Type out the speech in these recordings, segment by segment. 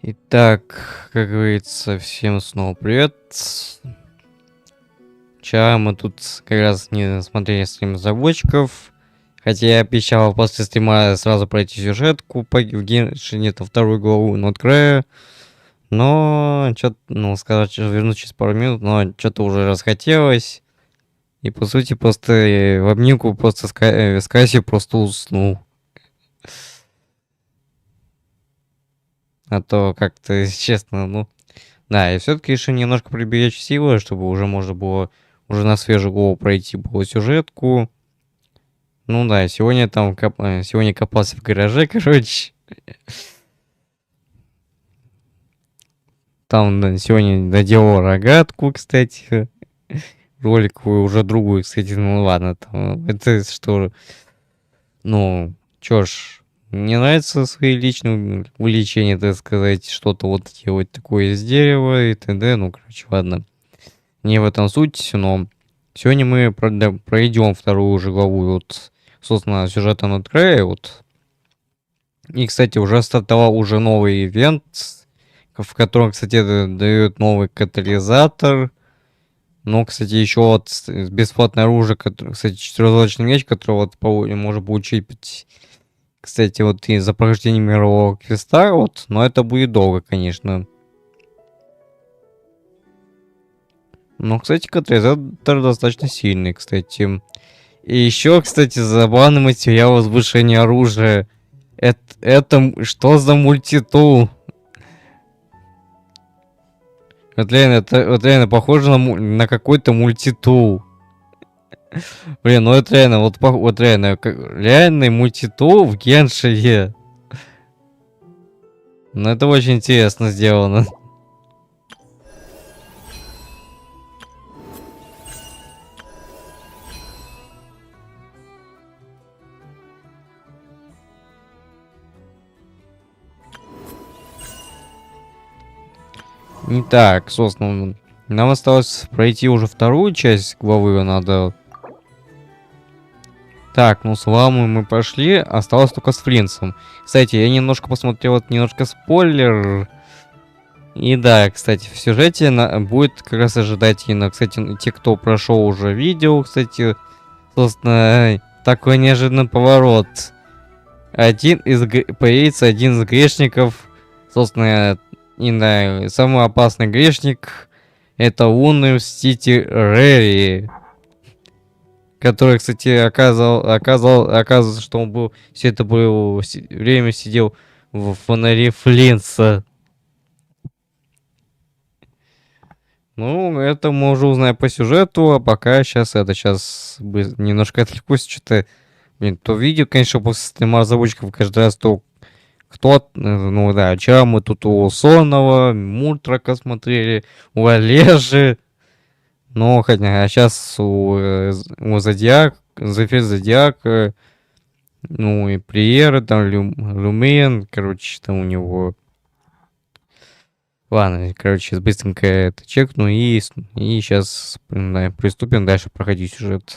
Итак, как говорится, всем снова привет. Вчера мы тут как раз не смотрели стрим разработчиков. Хотя я обещал после стрима сразу пройти сюжетку в Genshin, это вторую главу, но открою. Но что-то, сказать, что вернусь через пару минут, но что-то уже расхотелось. И по сути просто в обнимку просто с Касси просто уснул. А то как-то, если честно, да, и все-таки решил немножко приберечь силы, чтобы уже можно было уже на свежую голову пройти было сюжетку. Ну да, сегодня копался в гараже, короче. Там сегодня доделал рогатку, кстати. Роликовую, уже другую, кстати, ну ладно, там, это что, чё ж, мне нравится свои личные увлечения, так сказать, что-то вот делать такое из дерева и т.д. Ну, короче, ладно. Не в этом суть, но сегодня мы пройдем вторую уже главу, вот, собственно, сюжета над краю, вот. И, кстати, уже стартовал уже новый ивент, в котором, кстати, дают новый катализатор. Но, кстати, еще вот бесплатное оружие, кстати, четырехзадочный меч, который вот можно получить, кстати, вот и за прохождение мирового квеста, вот, но это будет долго, конечно. Но, кстати, катализатор достаточно сильный, кстати. И еще, кстати, забавный материал возвышения оружия. Это что за мультитул? Вот реально похоже на какой-то мультитул. Блин, ну это реально, вот реально, реальный мультитул в Геншине. Ну это очень интересно сделано. Итак, собственно, нам осталось пройти уже вторую часть главы, надо... Так, с ламой мы пошли, осталось только с Флинсом. Кстати, я немножко посмотрел, вот немножко спойлер. И да, кстати, в сюжете будет как раз ожидать именно, кстати, те, кто прошел уже видео, кстати, собственно, такой неожиданный поворот. Появится один из грешников, собственно, самый опасный грешник, это лунный мститель Рерри, который, кстати, оказывается, что он был, все это было время сидел в фонаре Флинса. Ну, это мы уже узнаем по сюжету, а пока сейчас немножко отвлекусь, что-то, блин, то видео, конечно, после стрима разработчиков каждый раз то ну да, вчера мы тут у Сонного, Мультрака смотрели, у Олежи, но хотя сейчас у Зодиака, ну и Приера, там Люмен, короче, там у него... Ладно, короче, сейчас быстренько это чекну и сейчас приступим дальше проходить сюжет.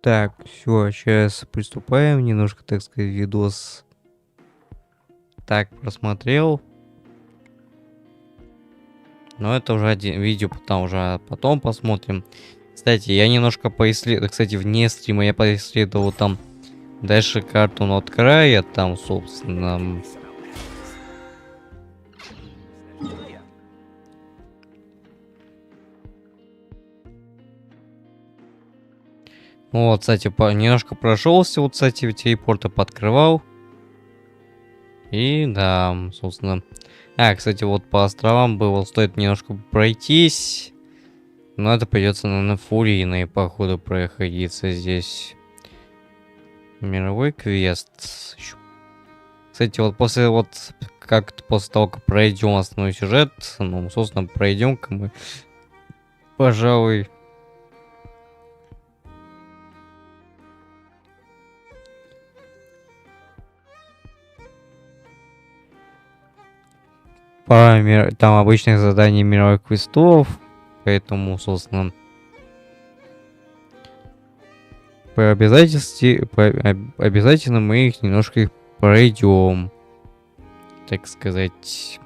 Так, все, сейчас приступаем. Немножко, так сказать, видос так просмотрел. Но это уже один видео, потом уже потом посмотрим. Кстати, я немножко поисследовал, кстати, вне стрима я поисследовал там дальше карту от края, там, собственно. Вот, кстати, немножко прошелся, вот, кстати, телепорта подкрывал. И да, собственно. Кстати, вот по островам было, стоит немножко пройтись. Но это придется, наверное, фурийные походу проходиться здесь. Мировой квест. Кстати, вот после после того, как пройдем основной сюжет, ну, собственно, пройдем-ка мы, пожалуй. Там обычных заданий мировых квестов, поэтому, собственно, обязательно мы их немножко пройдем, так сказать.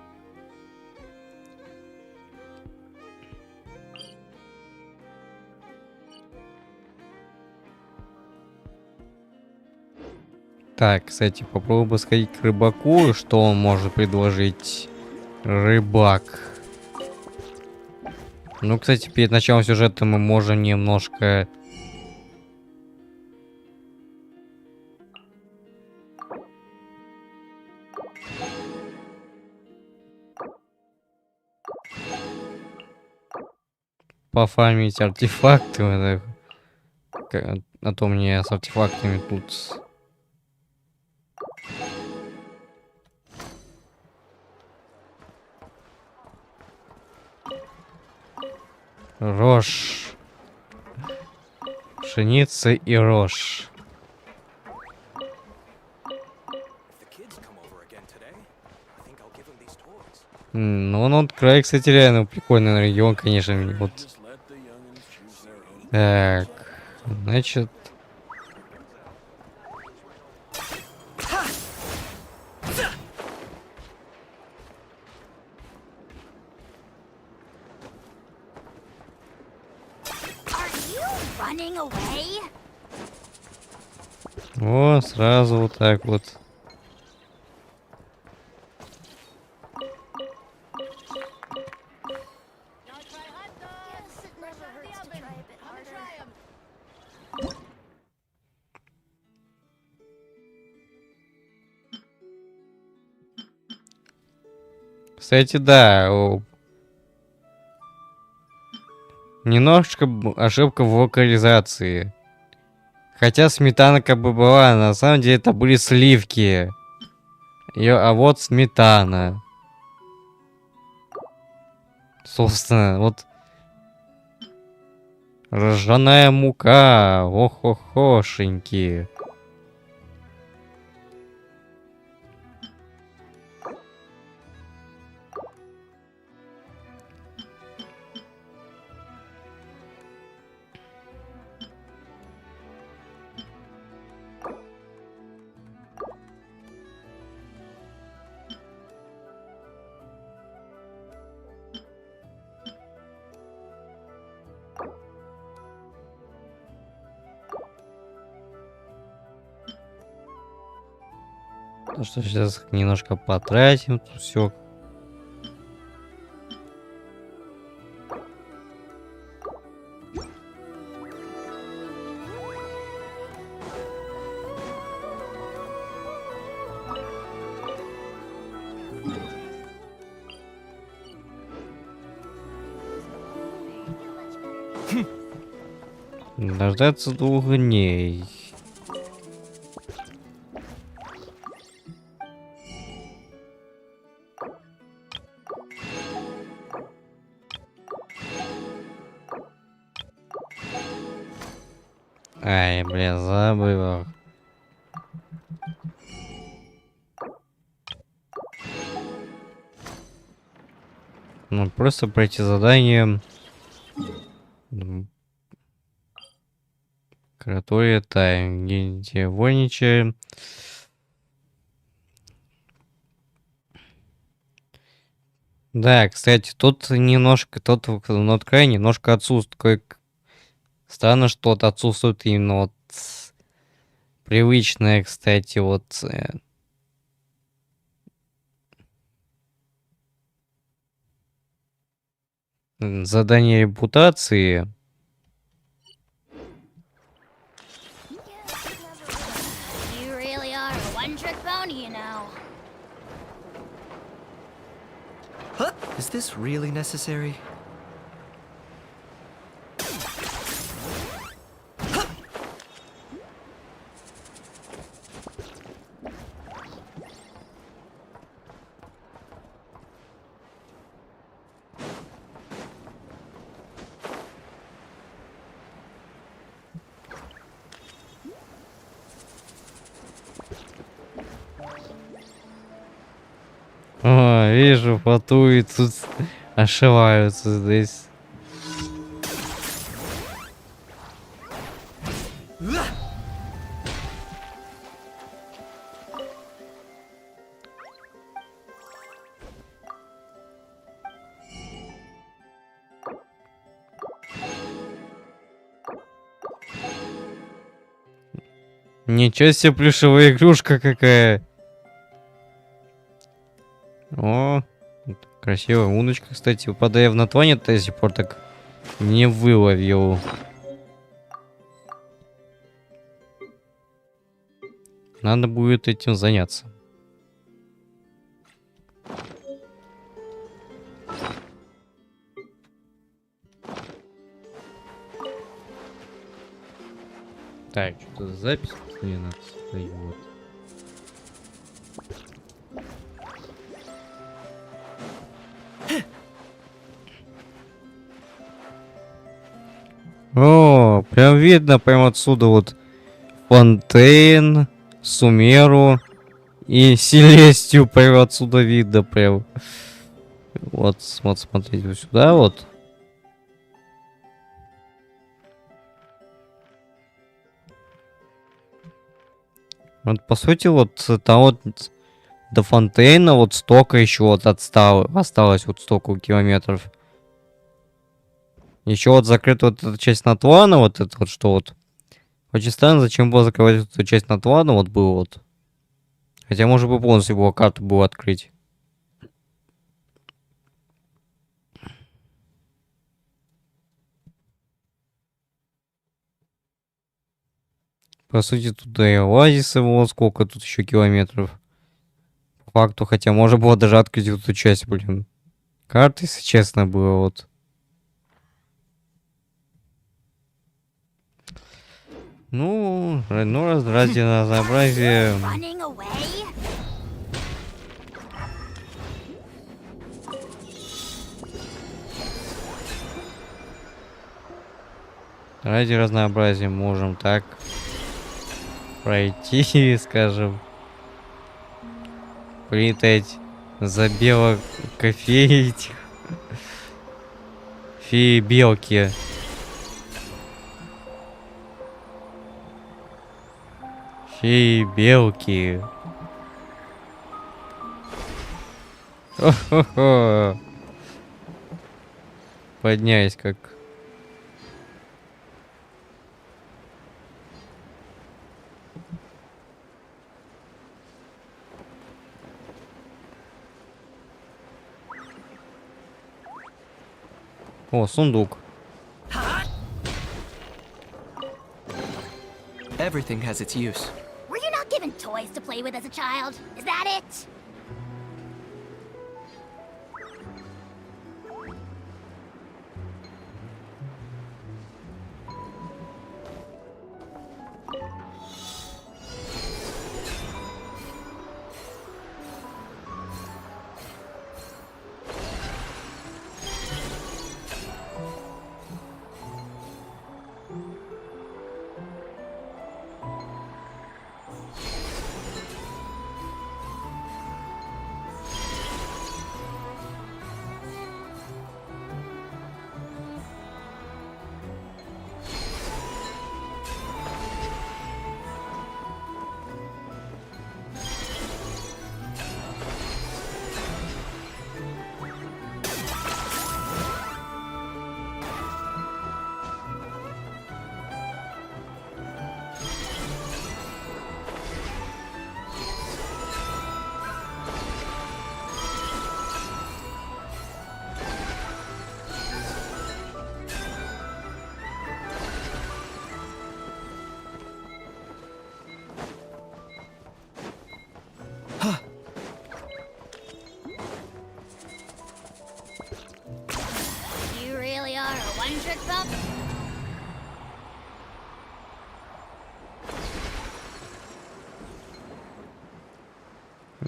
Так, кстати, попробую сходить к рыбаку, что он может предложить. Рыбак. Ну, кстати, перед началом сюжета мы можем немножко... пофармить артефакты. А то мне с артефактами тут... Рожь. Пшеница и рожь. Ну, вот край, кстати, реально прикольный регион, конечно, мне вот. Так, значит... О, сразу вот так вот. Кстати, да, немножечко ошибка в локализации. Хотя сметана как бы была, на самом деле это были сливки. А вот сметана. Собственно, вот ржаная мука. Ох-охошеньки. Ну что, сейчас немножко потратим тут все. Дождаться 2 дней. Ай, бля, забыл. Ну, просто пройти задание. Кратурия тайм, где вольничаем. Да, кстати, тут немножко, тут на крае немножко отсутствует. Странно, что вот отсутствует именно вот привычное, кстати, вот задание репутации. You really are a one-trick pony, you know. Huh? Is this really necessary? О, вижу, потует тут ошиваются здесь. Ничего себе, плюшевая игрушка какая. О, красивая удочка, кстати. Выпадая в название, до сих пор так не выловил. Надо будет этим заняться. Так, что-то запись постоянно отстает. О, прям видно, прям отсюда вот Фонтейн, Сумеру и Селестию прям отсюда видно прям. Вот, смотрите вот сюда вот. Вот по сути вот там вот до Фонтейна вот столько еще вот осталось вот столько километров. Еще вот закрыта вот эта часть Натлана, вот это вот что вот. Очень странно, зачем было закрывать эту часть Натлана, вот было вот. Хотя можно бы полностью было карту было открыть. По сути, тут и оазисы, вот сколько тут еще километров. По факту, хотя можно было даже открыть эту часть, блин. Карты, если честно, было вот. Ну, ради разнообразия. Running away? Ради разнообразия можем так пройти, скажем. Прилетать за белок кофе этих. Феи белки. Феи белки. О-хо-хо. Поднясь как. О, сундук. Everything has its use. Were you not given toys to play with as a child? Is that it?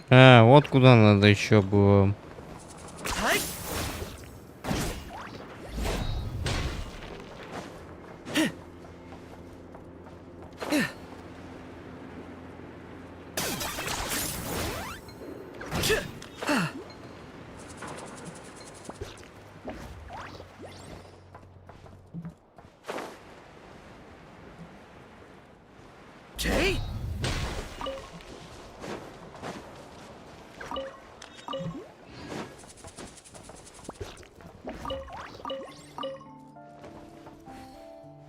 А, вот куда надо еще было.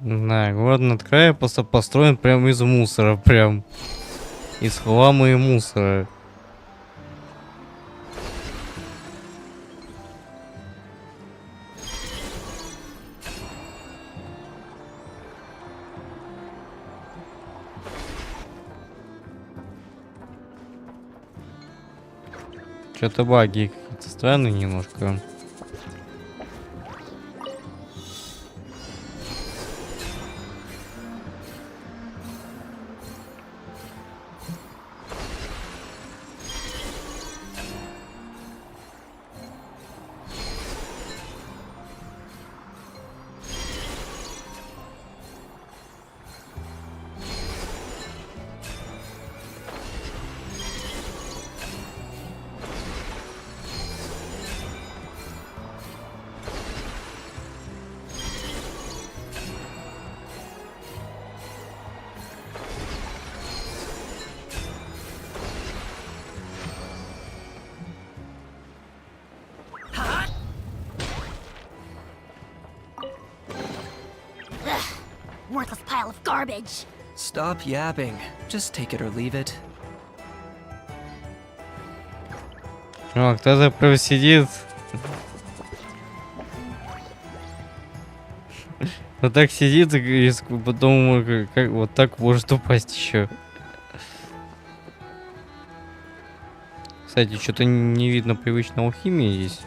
Да, город над краем построен прям из мусора, прям. Из хлама и мусора. Что-то баги какие-то странные немножко. Worthless pile of garbage. Stop yapping. Just take it or leave it. О, кто-то прям сидит. Вот так сидит и потом как вот так может упасть еще. Кстати, что-то не видно привычной алхимии здесь.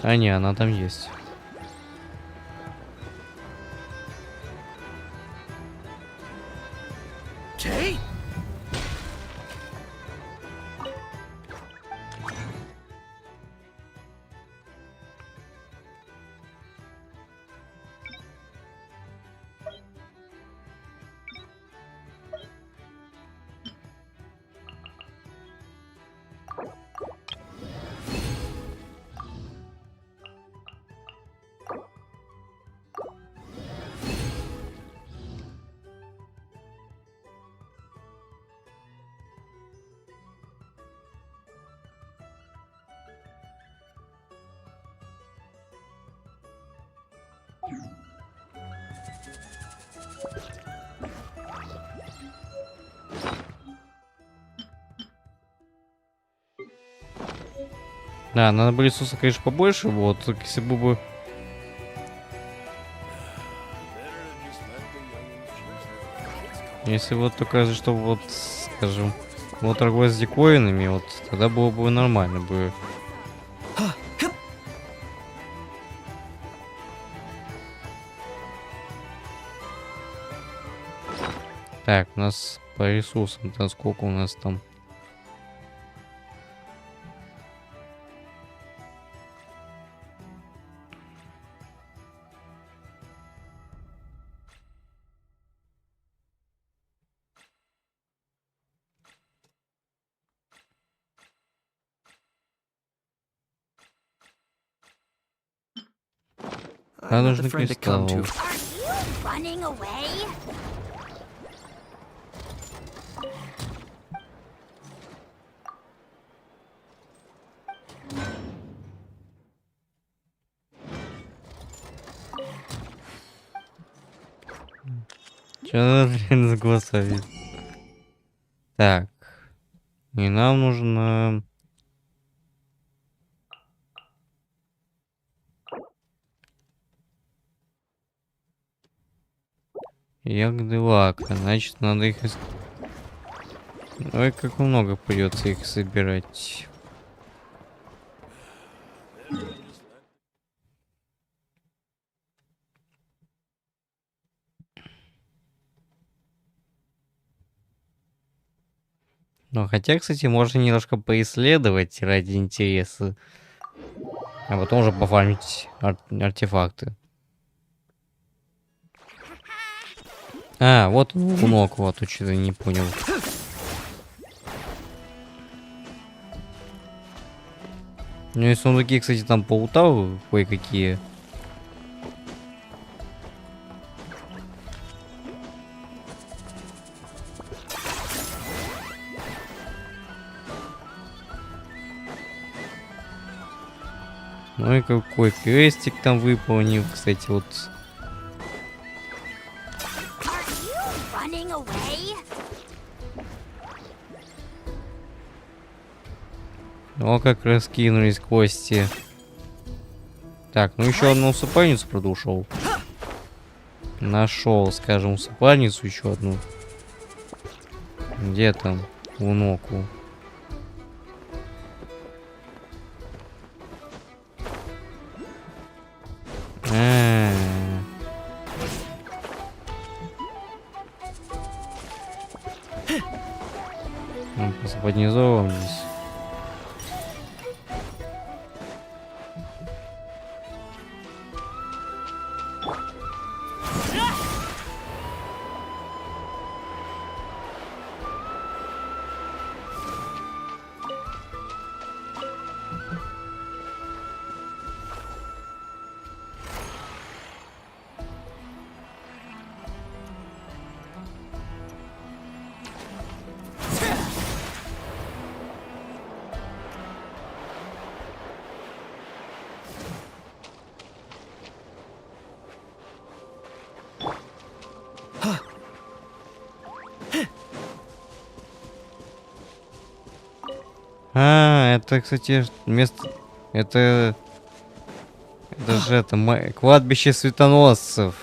А не, она там есть. Да, надо бы ресурсов, конечно, побольше, вот, если бы... Если вот только, чтобы вот, скажем, вот торговать с дикоинами, вот, тогда было бы нормально бы. Так, у нас по ресурсам-то сколько у нас там? I'm not нужно the friend to come to. кристалл. Are you running away? Чё, блин, с глазами? Так. И нам нужно... Ягоды лака. Значит, надо их... Ой, как много придется их собирать. Ну, хотя, кстати, можно немножко поисследовать ради интереса, а потом уже пофармить артефакты. А, вот лунок, вот, тут что-то не понял. Ну и сундуки, кстати, там полутал кое-какие. Ну и какой крестик там выполнил, кстати, вот. Are you running away? О, как раскинулись кости. Так, ну еще одну усыпальницу продушил. Нашел, скажем, усыпальницу еще одну. Где там? Луноку. Под низовым здесь. А, это, кстати, место... Это же это кладбище светоносцев.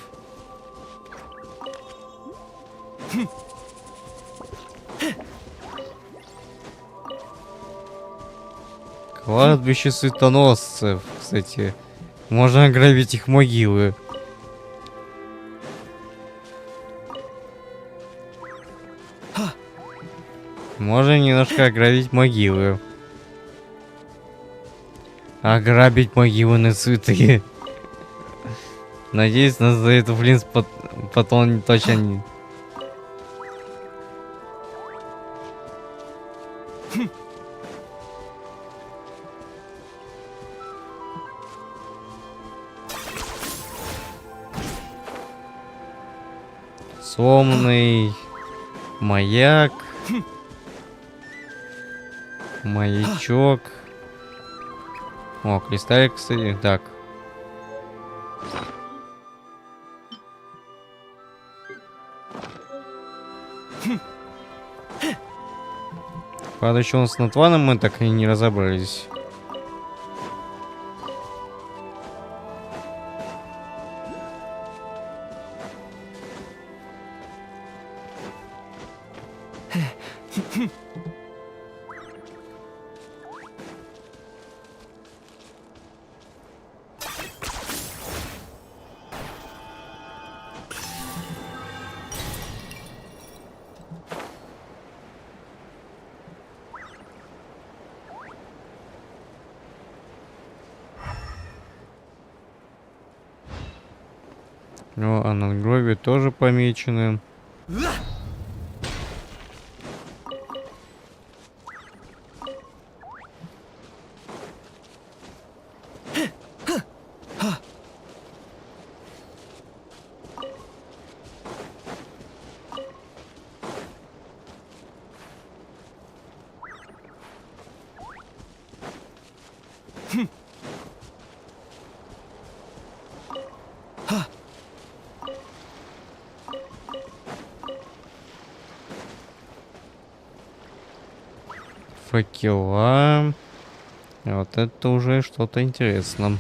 Кладбище светоносцев, кстати. Можно ограбить их могилы. Можно немножко ограбить могилы. Ограбить могилы на цветы. Надеюсь, нас за это, блин, потом точно не... Сломанный маяк. Маячок. О, кристаллик, кстати. Так. Правда, еще у нас с Натваном мы так и не разобрались. Ну, а надгробия тоже помечены. Факела. Вот это уже что-то интересно.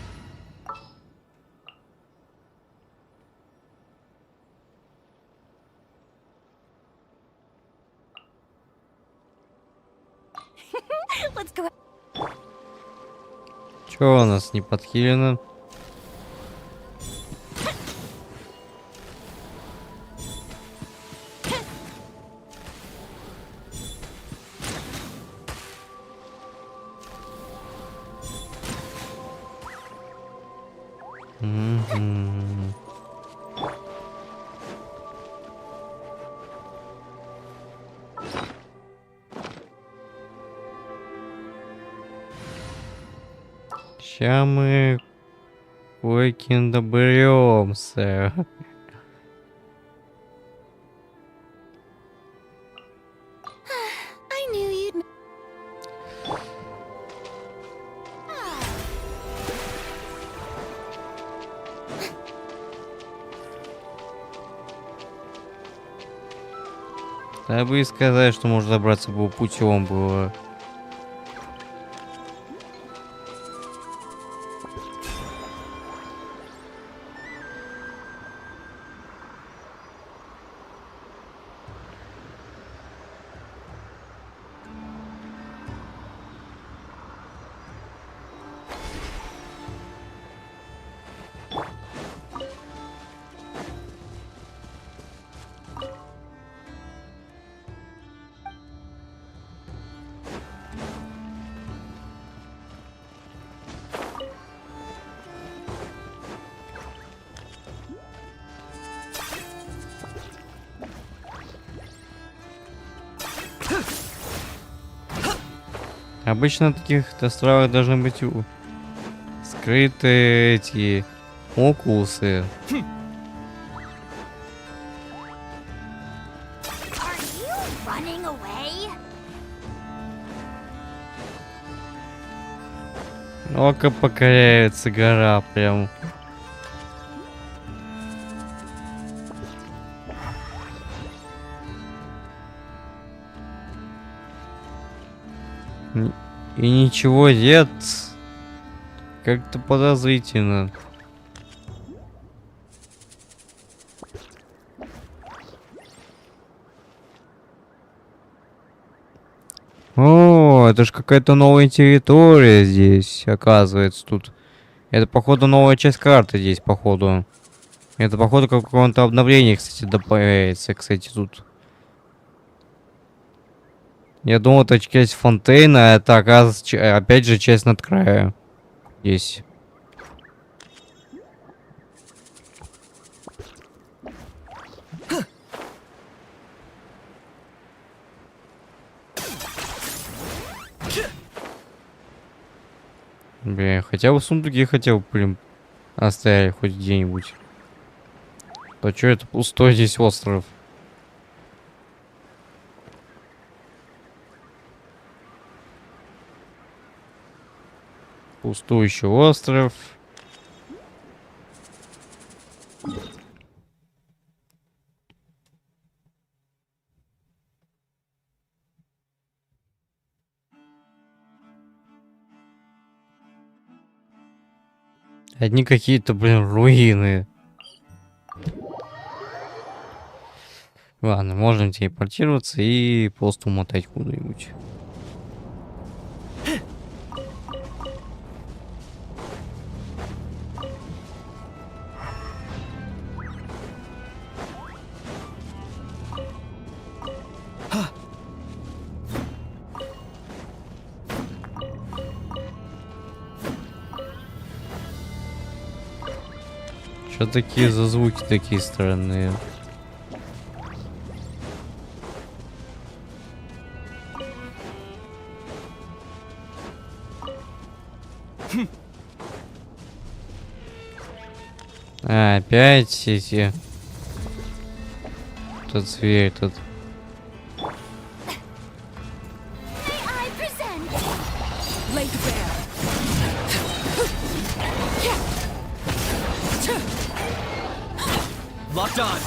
Let's go. Чё у нас не подхилено? М. Ща мы кое-кем доберемся. I knew you'd. Да бы и сказать, что можно добраться было путем было. Обычно на таких островах должны быть скрытые эти окулусы. Are you running away? Око покоряется гора прям. И ничего нет. Как-то подозрительно. О, это ж какая-то новая территория здесь, оказывается, тут. Это, походу, новая часть карты здесь, походу. Это, походу, как какое-то обновление, кстати, добавляется, кстати, тут. Я думал, это часть фонтейна, а это, оказывается, опять же, часть над края. Здесь. Бля, хотя бы сундуки хотел, блин, оставили хоть где-нибудь. А чё это пустой здесь остров? Пустующий остров. Одни какие-то, блин, руины. Ладно, можем телепортироваться и просто умотать куда-нибудь. Что такие за звуки такие странные? А, опять эти... Тот зверь тут. I present. Laid bare. Locked on.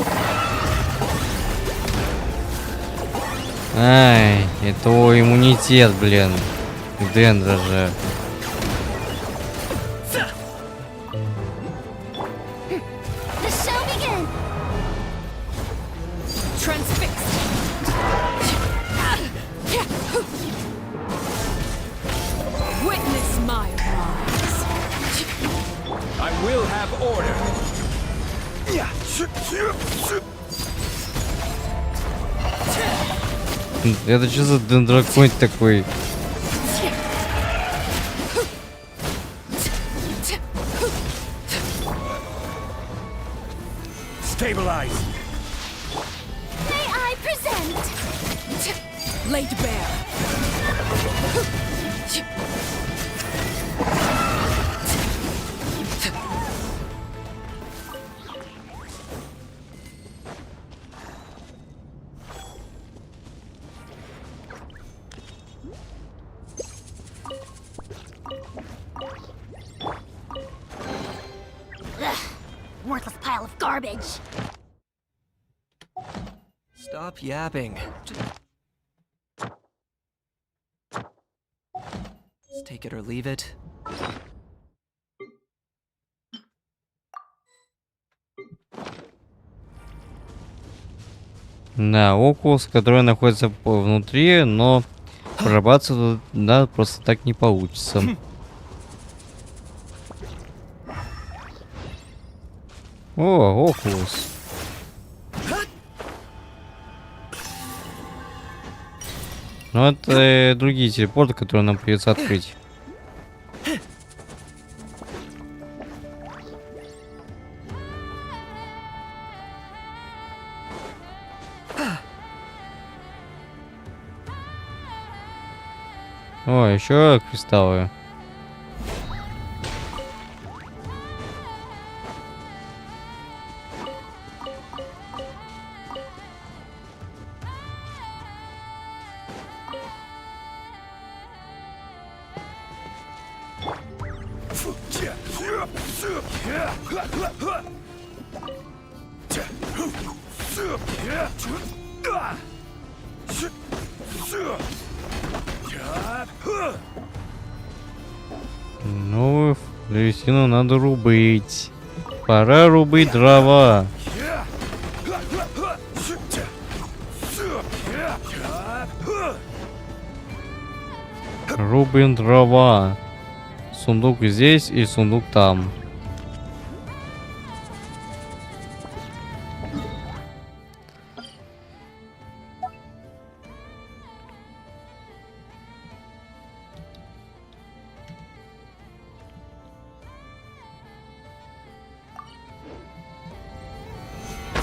Ай, это иммунитет, блин. Дендра же. The show begins. Transfixed. Witness my rise. I will have order. Это что за дендраконь такой? Laid bare. Ugh, worthless pile of garbage. Stop yapping. Just take it or leave it. Да, окулус, который находится внутри, но прорабатываться да, просто так не получится. О, окулус. Ну это другие телепорты, которые нам придется открыть. О, еще кристаллы. Ну, древесину надо рубить. Пора рубить дрова. Рубим дрова. Сундук здесь и сундук там.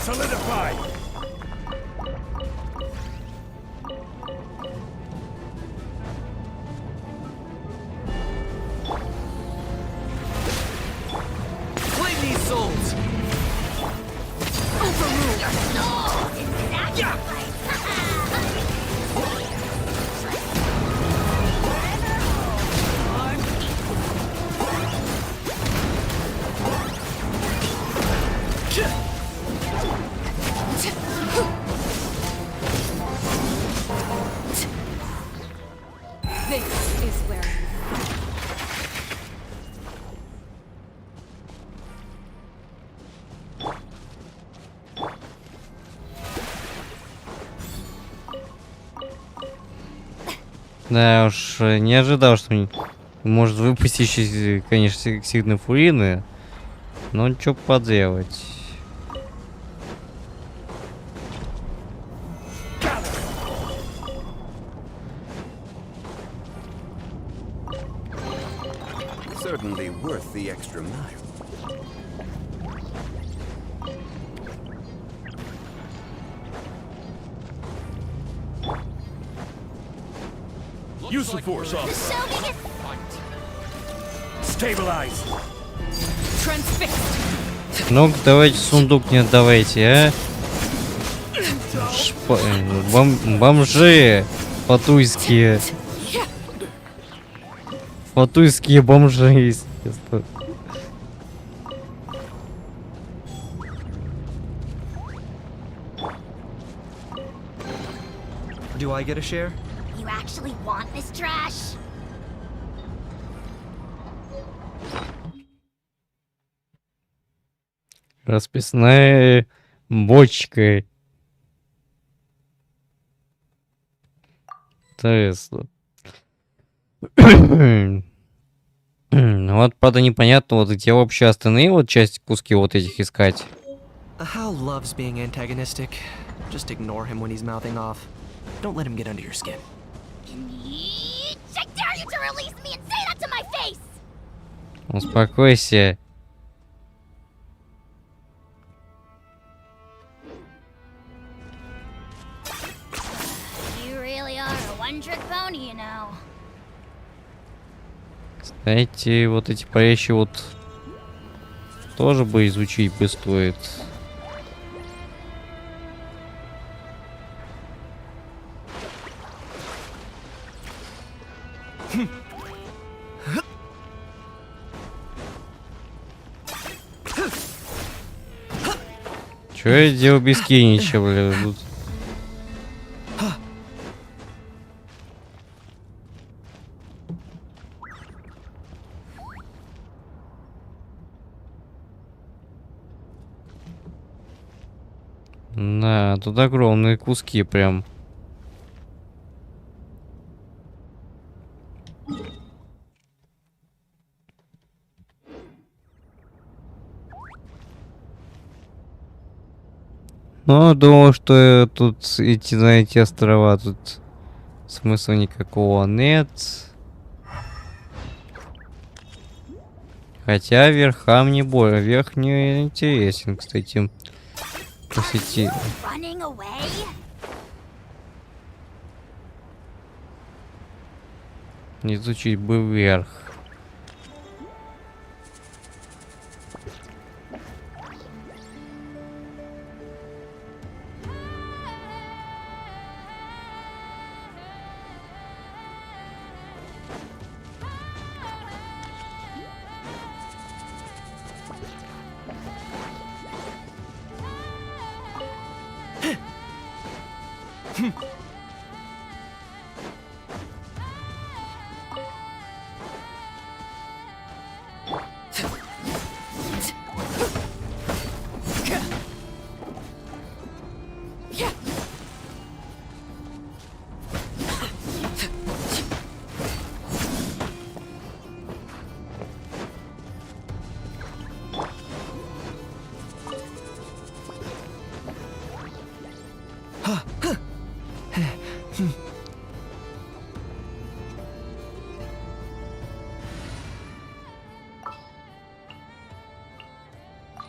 Solidify! Claim these souls! This is where Да уж, не ожидал, что может выпустить еще, конечно, сигны фурины. Но что поделать. Certainly worth the extra mile. Use the force off. Show me Stabilize. transfixed. Ну, давайте сундук не отдавайте, а? Бомжи фатуйские. Фатуйские бомжи, естественно. Do I get a share? You actually want this trash? Расписная бочка. Интересно. Вот, правда, непонятно, вот где вообще остальные вот части, куски вот этих искать. How loves being antagonistic. Just ignore him when he's mouthing off. Don't let him get under your skin. I dare you to release me and say that to my face! Успокойся. You really are a one-trick pony, you know. Кстати, вот эти прочие вот тоже бы изучить бы стоит. Чё я делал без кинича, бля? Тут... Да, тут огромные куски прям. Ну, думал, что тут идти на эти острова, тут смысла никакого нет. Хотя верхам не более, верх не интересен, кстати. Посети. Running away? Изучить бы вверх.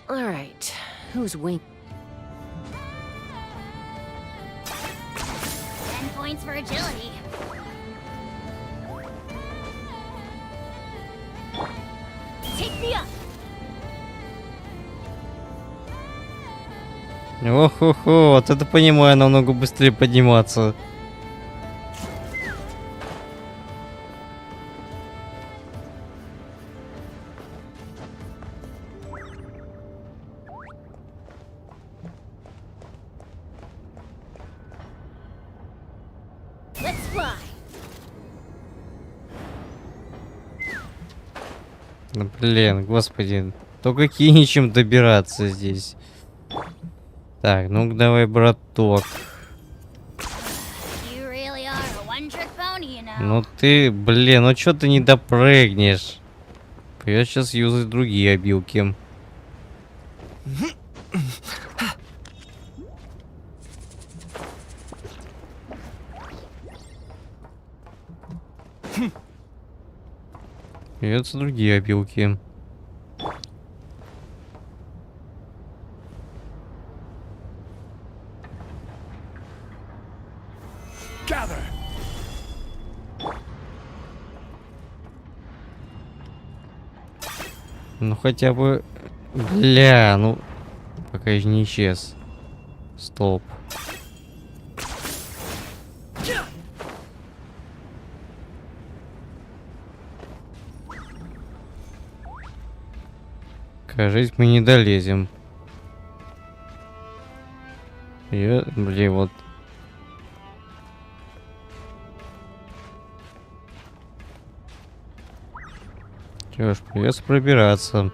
All right, who's wink? 10 points for agility. Take me up. Ох-хо-хо, вот это понимаю, намного быстрее подниматься. Let's fly. Ну, блин, господи. Только киничем добираться здесь. Так, ну давай, браток. You really are a one-trick pony, you know. Ну ты, блин, ну чё ты не допрыгнешь? Я сейчас юзать другие обилки. Придется другие обилки. Gather. Ну хотя бы... Бля, ну... Пока еще не исчез. Стоп. Кажется, мы не долезем. Блин, вот. Чё ж, придется пробираться.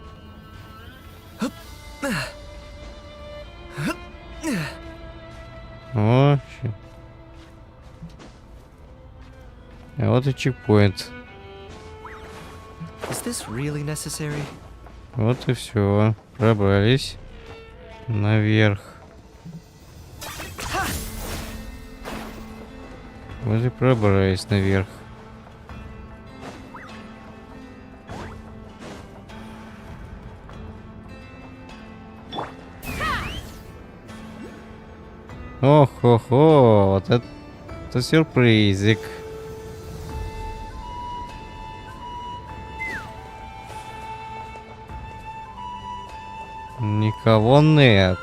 О, а вот и чекпоинт. Is this really necessary? Вот и все. Пробрались наверх. Вот и пробрались наверх. Ох-хо-хо, вот это сюрпризик. Никого нет.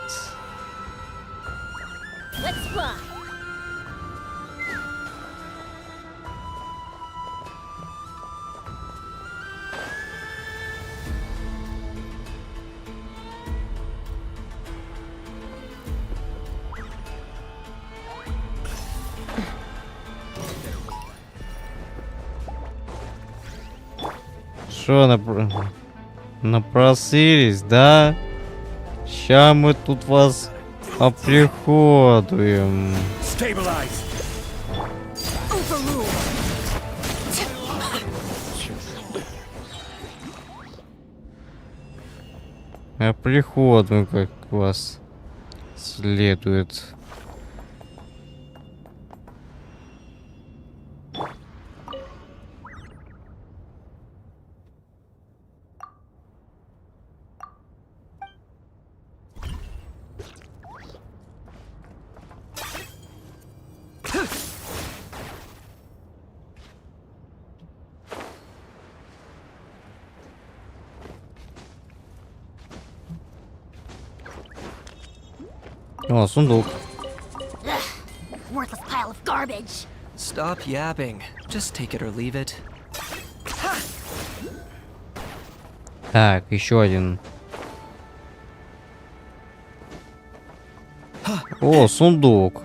Let's fly. Что, напросились, да? Ща мы тут вас оприходуем. Stabilize. Overrule. Оприходуем, как вас следует. О, сундук. Worthless pile of garbage. Stop yapping. Just take it or leave it. Так, еще один. О, сундук.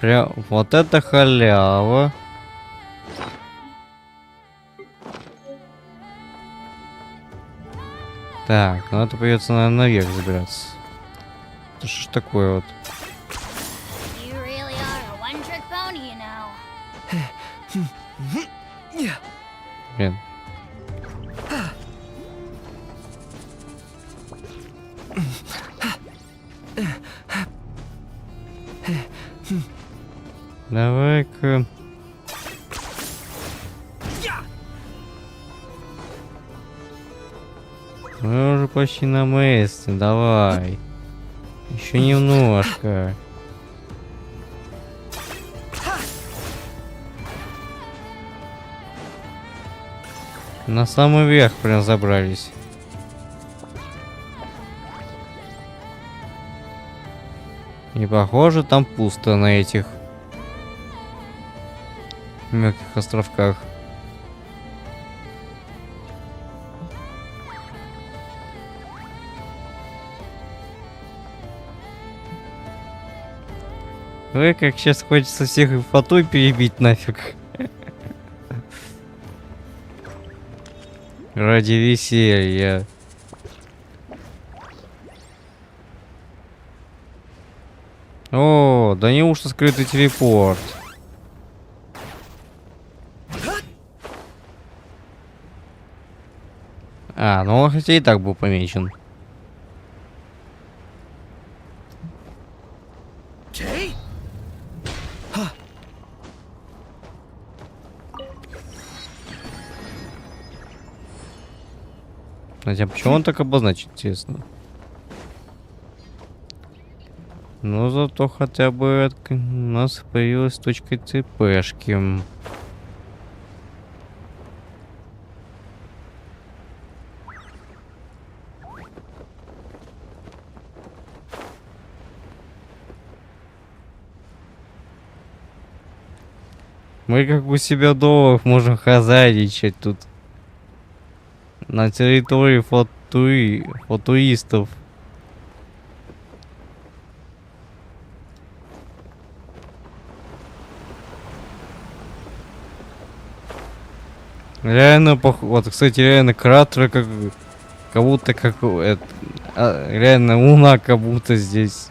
Прям вот это халява. Так, ну это придется, наверное, наверх забираться. Это что ж такое вот? You really are a one-trick pony, you know. Блин. Давай-ка. Мы уже почти на месте, давай. Еще немножко. На самый верх прям забрались. И похоже, там пусто на этих мелких островках. Ой, как сейчас хочется всех фатой перебить нафиг. Ради веселья. О, да неужто скрытый телепорт? А, ну он хотя и так был помечен. Okay. Хотя почему он так обозначен, интересно? Но зато хотя бы у нас появилась точка ЦПшки. Мы как у себя дома можем хозяйничать тут. На территории фотуистов. Реально, вот, кстати, реально кратеры как будто как это, реально Луна как будто здесь.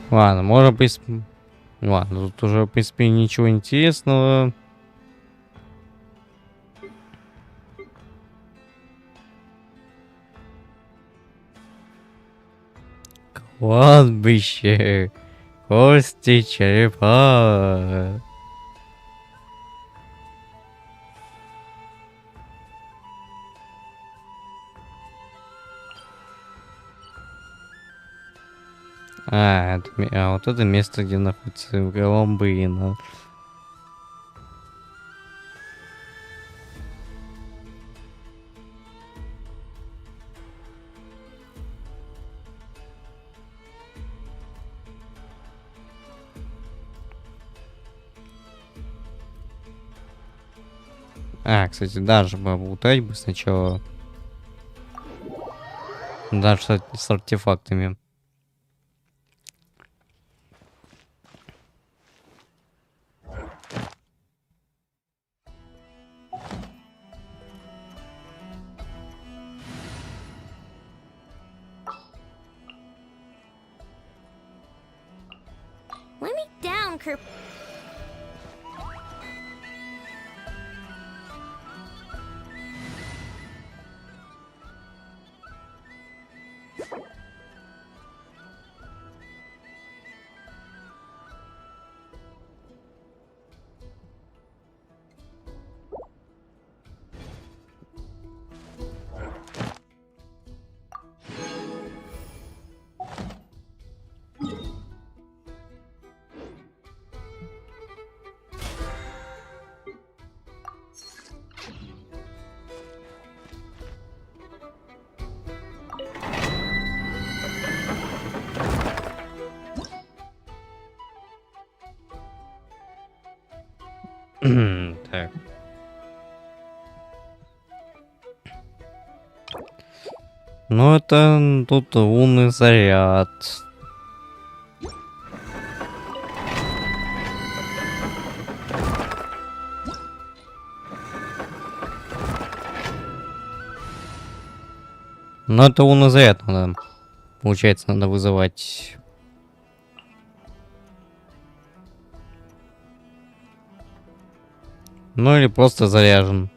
Ладно, можно, в принципе... Ладно, тут уже, в принципе, ничего интересного. Кладбище. Кости черепа. Вот это место, где находится Голомбына. Кстати, даже поболтать бы сначала. Даже с артефактами. Let me down, Kerp. Так. Ну, это тут лунный заряд. Но это лунный заряд надо. Получается, надо вызывать. Ну или просто заряжен.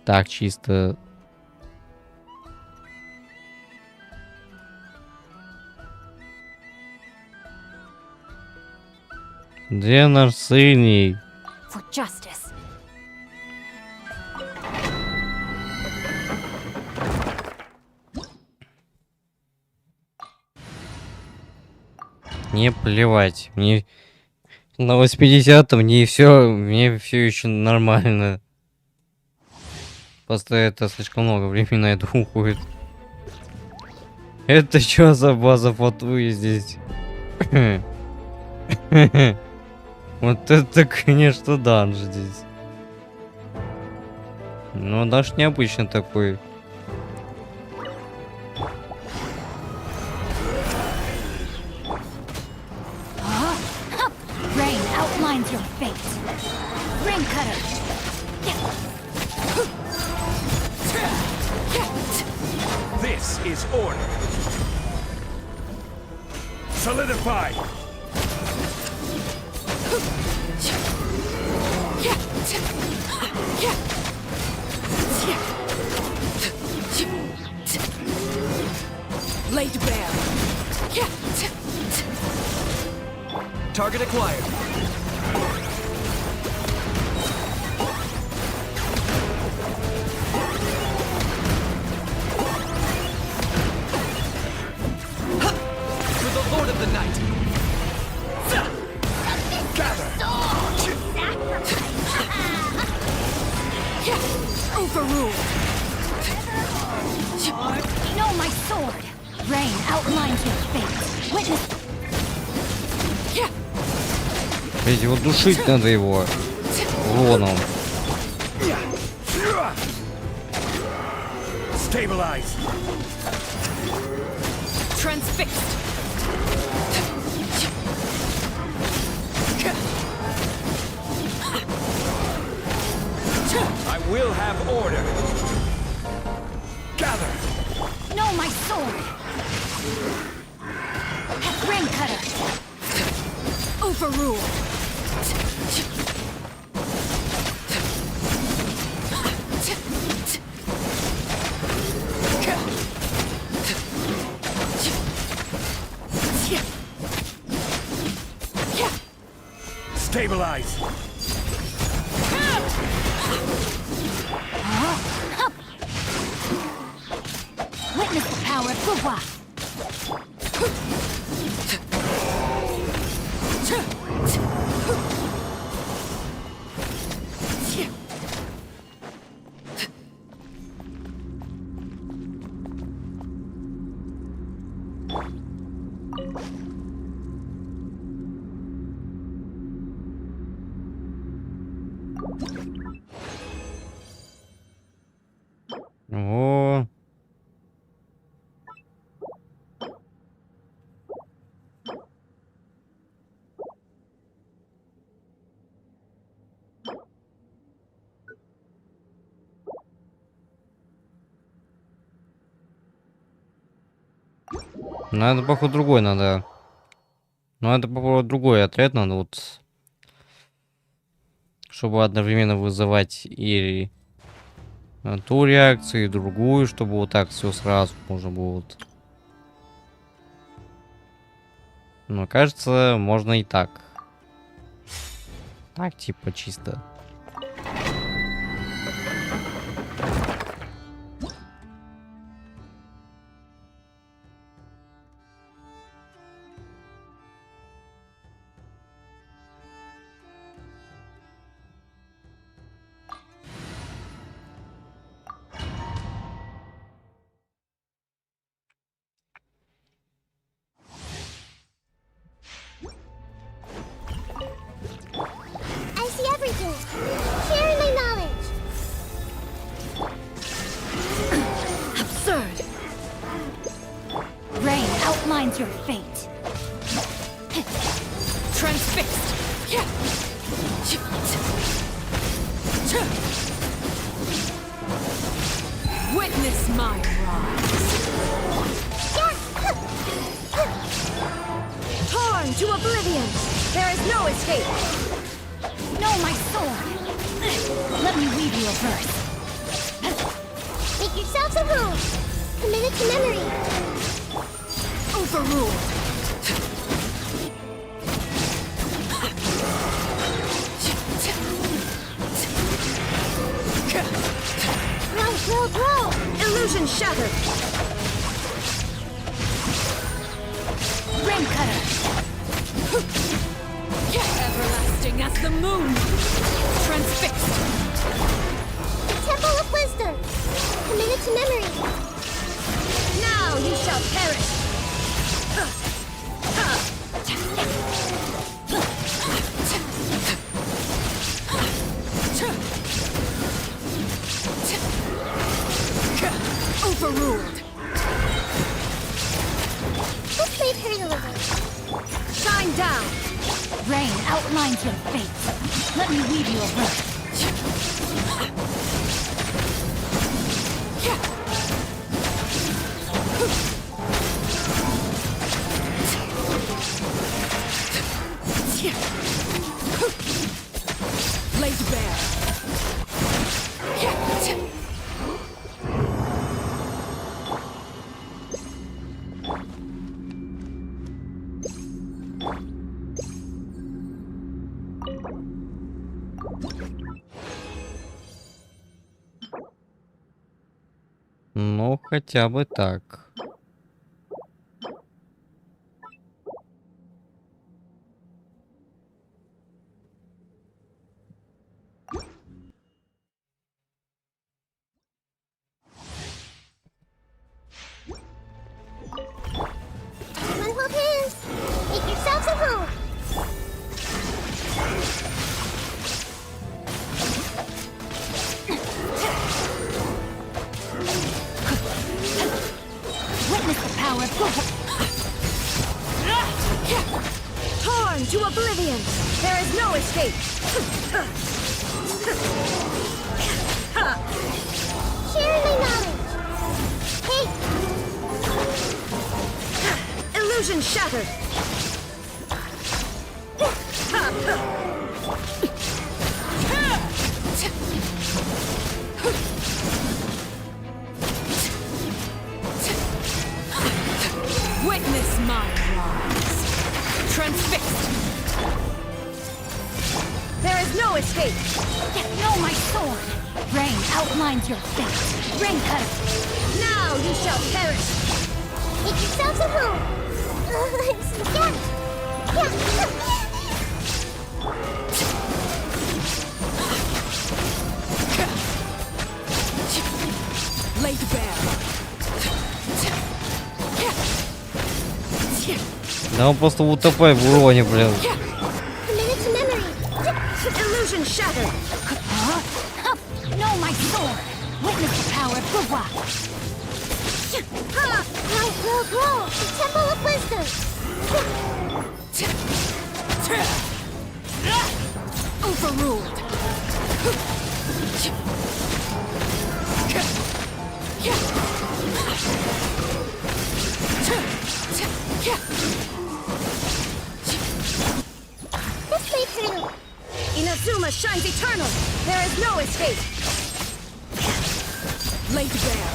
Так, чисто. Где наш синий? For justice. Не плевать. Мне на 80-м мне все еще нормально. Просто это слишком много времени на это уходит. Это что за база фатвы здесь? Вот это, конечно, данж здесь. Ну, даже необычно такой. Rain outlines your fate. Ring cutter. This is order. Solidify. Laid bare. Target acquired. To the Lord of the Night. Overruled. Know my sword. Rain outlines your fate. Witness. Ведь его душить надо его. Вон он. Stabilize. Transfixed. I will have order. Gather. Know my sword. Ring cutter. Overruled. Stabilize. Witness the power of Gua. О. Надо, походу, другой надо. Надо попробовать другой отряд, надо вот. Чтобы одновременно вызывать и ту реакцию, и другую, чтобы вот так все сразу можно было. Вот. Но кажется, можно и так. Так, типа, чисто. I see everything. Sharing my knowledge. Absurd. Rain outlines your fate. Transfixed. Witness my rise. Torn to oblivion. There is no escape. Know my sword. Let me weave you a verse. Make yourselves a rule. Commit it to memory. Overruled. Grow. Illusion shattered. Rain cutter. Everlasting as the moon. Transfixed. The Temple of Wisdom. Commit it to memory. Now you shall perish. Overruled. Let's leave her to live. Shine down. Rain outlines your fate. Let me weave you a verse. Laid bare. Ну, хотя бы так. Everyone hold hands. Make yourselves a rule. Witness the power of Gua. Torn to oblivion. There is no escape. Sharing my knowledge. Hey. Illusion shattered. Witness my rise. Transfixed. There is no escape. No, my sword. Rain outlines your fate. Rain cutter. Now you shall perish. Make yourselves at home. Laid bare. Да он просто утопай в уроне, блин. Commit to memory. Illusion shattered. No, my sword. Witness the power of Gua. Grow. The Temple of Wisdom. Overruled. This way, Turtle. Inazuma shines eternal. There is no escape. Laid bare.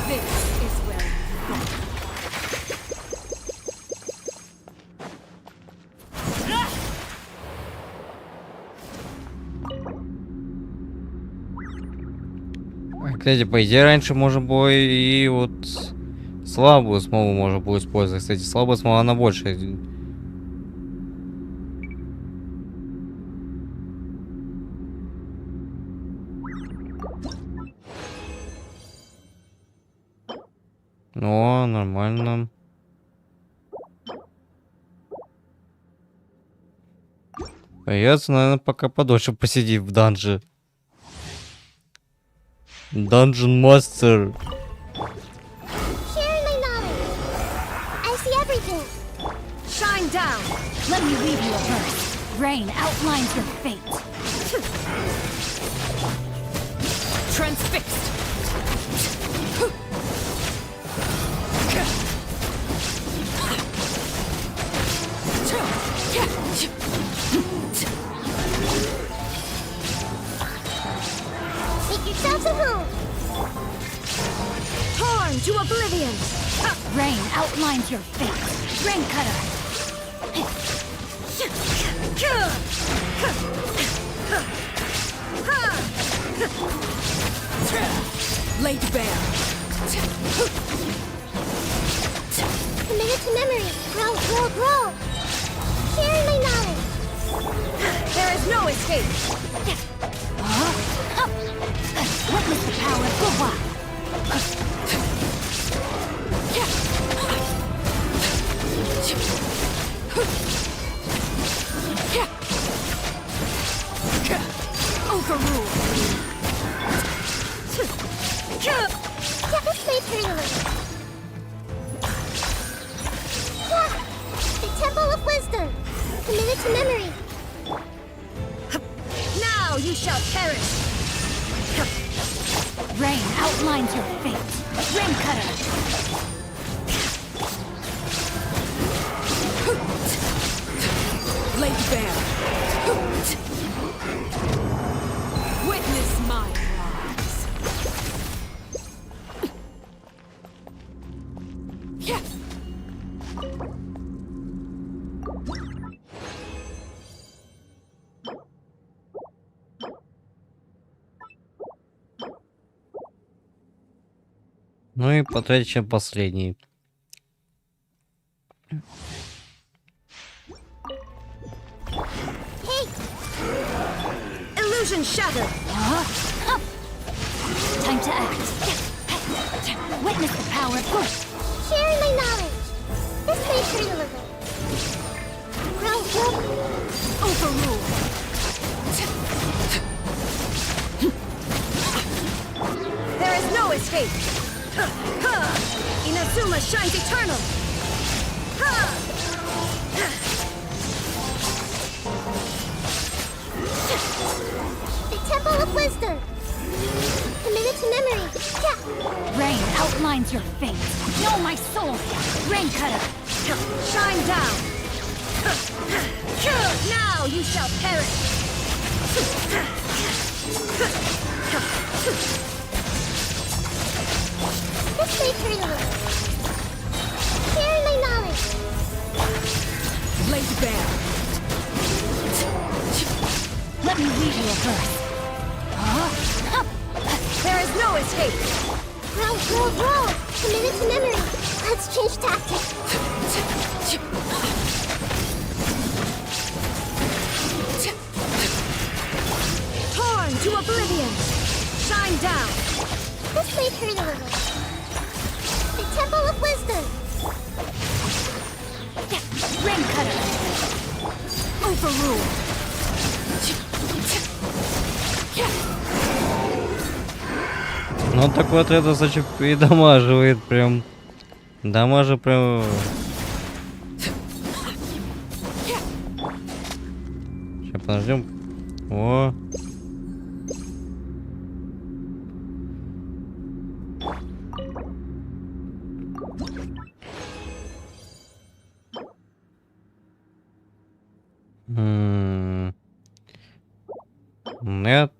This is where you fall. Кстати, по идее, раньше можно было и вот слабую смолу можно было использовать. Кстати, слабая смола, она больше. О, нормально. Придется, наверное, пока подольше посидеть в данже. Dungeon Master. Sharing my knowledge. I see everything. Shine down. Let me read you a verse. Rain outlines your fate. Transfixed. Make yourselves at home. Torn to oblivion. Rain outlines your fate. Rain cutter. Laid bare. Commit to memory. Grow. Sharing my knowledge. There is no escape. Witness the power of Gua. Overruled. This way, Turtle. The Temple of Wisdom. Commit to memory. Now you shall perish. Rain outlines your fate. Rain cutter. Laid bare. Witness my rise. Ну и потратим последний. Illusion shattered. Time to act. Witness the power of Gua. Sharing my knowledge. This way, Turtle. Grow. Overruled. There is no escape. Inazuma shines eternal. The Temple of Wisdom. Commit to memory. Rain outlines your fate. Know my soul. Rain cutter. Shine down. Now you shall perish. This way, Turtle. roll. Committed to memory. Let's change tactics. Torn to oblivion. Shine down. This might hurt a little. The Temple of Wisdom. Ring cutter. Overruled. Ну так вот это, значит, и дамаживает прям. Дамажа прям. Сейчас подождем. О. Нет.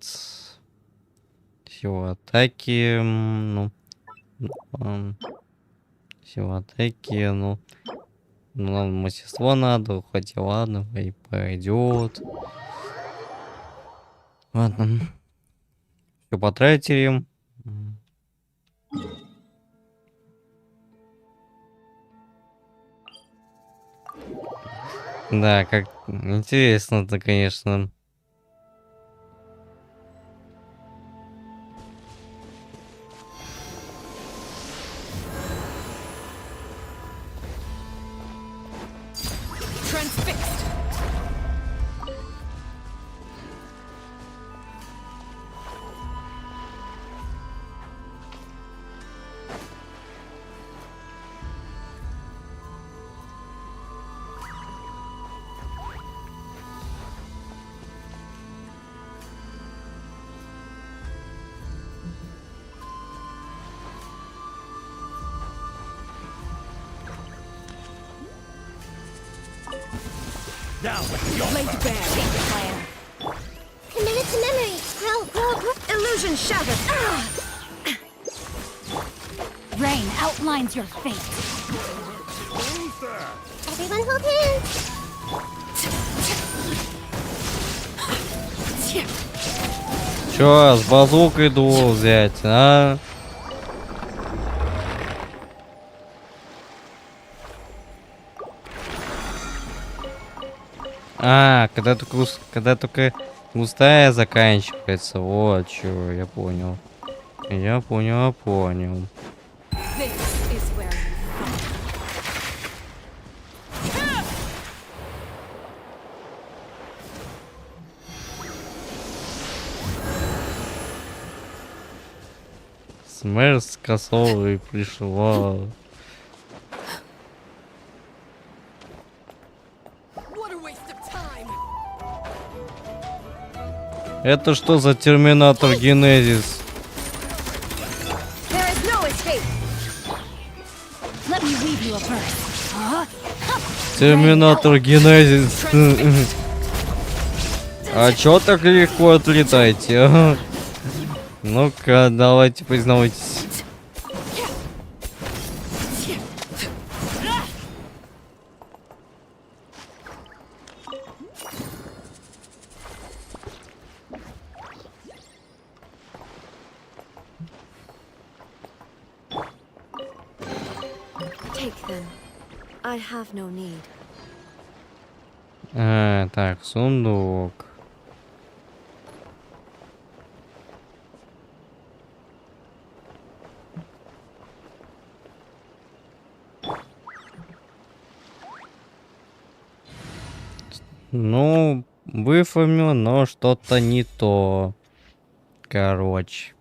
Сила атаки. Ну. Сила атаки, ну. Ну, нам мастерство надо, хотя ладно, и пойдет. Ладно. Все потратили. Да, как интересно-то, конечно. Transfixed. Down with your Laid bare. Plan. Committed to memory. Growl. Illusion shattered. Rain outlines your fate. Everyone hold hands. Чё, с базукой дуал взять, а? А, когда только густая заканчивается. Вот чё, я понял. Я понял. This is where Смерть с косовой пришла. What a waste of time. Это что за терминатор Генезис? There is no escape. Let me weave you a verse. Терминатор Генезис. А чё так легко отлетаете? А? Ну-ка, давайте признавайтесь. Take them. I have no need. Так, сундук. Ну, выформил, но что-то не то. Короче.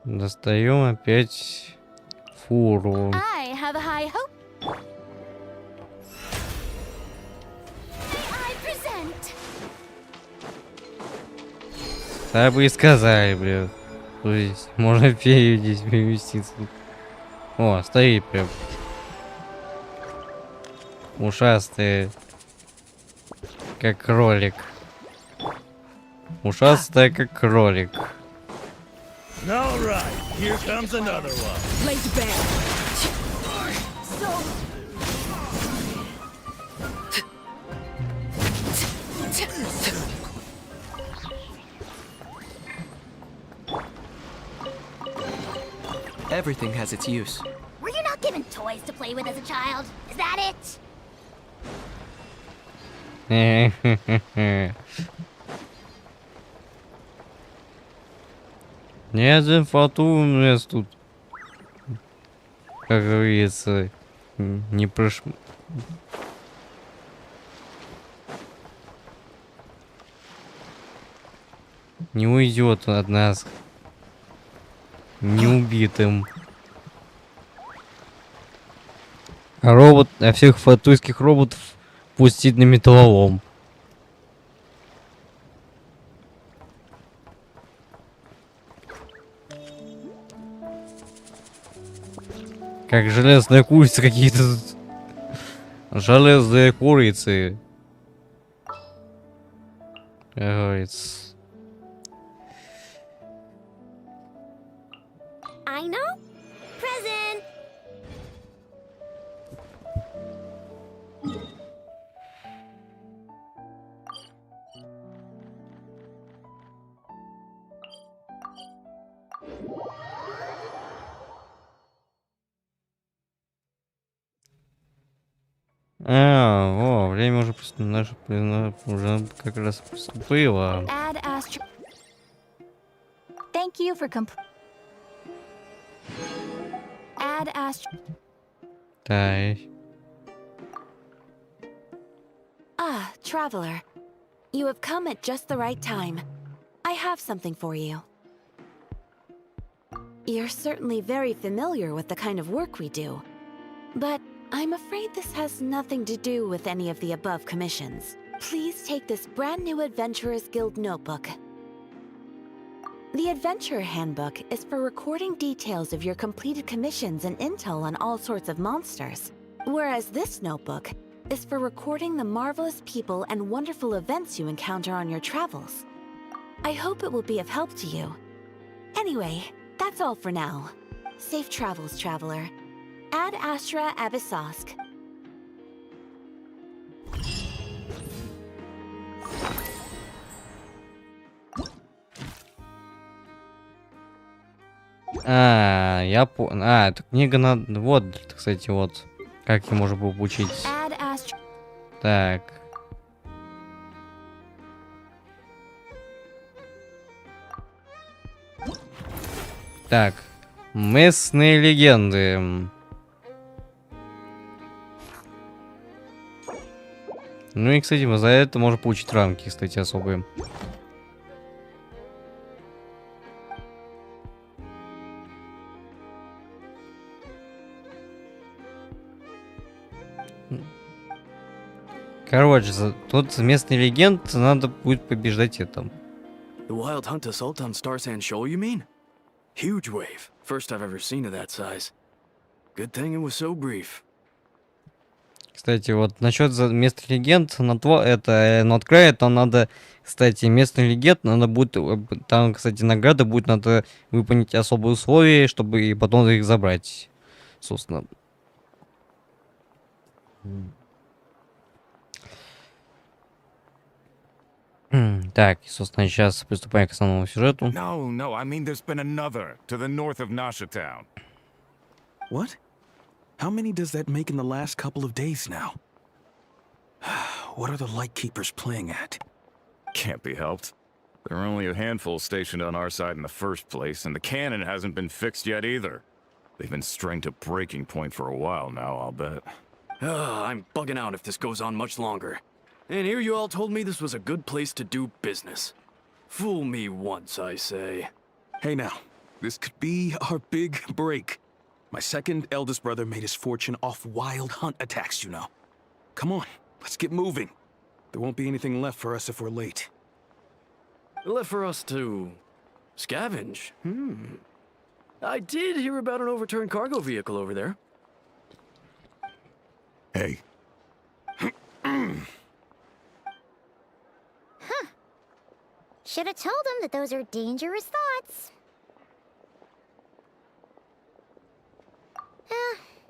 Достаем опять фуру. I have a high hope. I present. Так бы и сказали, блин. То есть, можно фею здесь переместиться. О, стоит прям. Ушастый. Как кролик. Ушастая как кролик. All right, here comes another one. Laid bare. So. Everything has its use. Were you not given toys to play with as a child? Is that it? Не один фату у нас тут, как говорится, не прош... Не уйдет от нас неубитым. А всех фатуйских роботов пустить на металлолом. Как железная курица какие-то тут. Железные курицы. Как говорится. I know. Present. Время уже уже как раз поступило. Add astro. Thank you for Add astro. Так. Ah, traveler. You have come at just the right time. I have something for you. You're certainly very familiar with the kind of work we do, but I'm afraid this has nothing to do with any of the above commissions. Please take this brand new Adventurers Guild notebook. The Adventurer Handbook is for recording details of your completed commissions and intel on all sorts of monsters, whereas this notebook is for recording the marvelous people and wonderful events you encounter on your travels. I hope it will be of help to you. Anyway, that's all for now. Safe travels, traveler. Ad Astra Abyssosque. Я понял. Это книга надо. Вот, кстати, вот. Как ее можно было получить. Так. Так. Местные легенды. Ну и, кстати, мы за это можем получить рамки, кстати, особые. Короче, тут местный легенд надо будет побеждать это. The wild hunt assault on Star Sand Shoal, you mean? Huge wave. First I've ever seen of that size. Good thing it was so brief. Кстати, вот насчет местных легенд, на открае там надо, кстати, местный легенд, надо будет, там, кстати, награда будет, надо выполнить особые условия, чтобы и потом их забрать, собственно. Так, собственно, сейчас приступаем к основному сюжету. No, I mean there's been another to the north of Nasha Town. What? How many does that make in the last couple of days now? What are the Lightkeepers playing at? Can't be helped. There are only a handful stationed on our side in the first place, and the cannon hasn't been fixed yet either. They've been strained to breaking point for a while now, I'll bet. I'm bugging out if this goes on much longer. And here you all told me this was a good place to do business. Fool me once, I say. Hey now, this could be our big break. My second eldest brother made his fortune off wild hunt attacks, you know. Come on, let's get moving. There won't be anything left for us if we're late. Left for us to scavenge? I did hear about an overturned cargo vehicle over there. Hey. Should have told him that those are dangerous thoughts.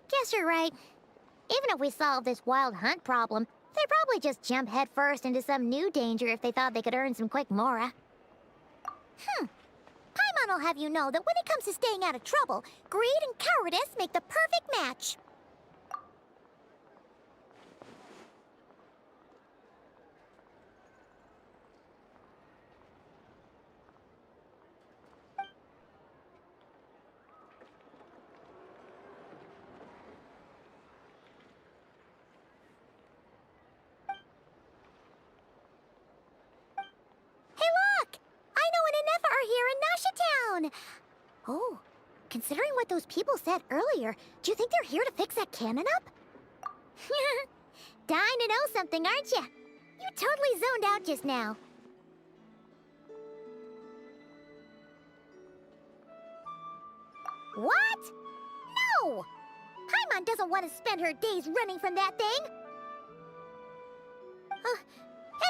Guess you're right. Even if we solve this wild hunt problem, they'd probably just jump headfirst into some new danger if they thought they could earn some quick mora. Paimon will have you know that when it comes to staying out of trouble, greed and cowardice make the perfect match. Oh, considering what those people said earlier, do you think they're here to fix that cannon up? Dying to know something, aren't you? You totally zoned out just now. What? No! Paimon doesn't want to spend her days running from that thing.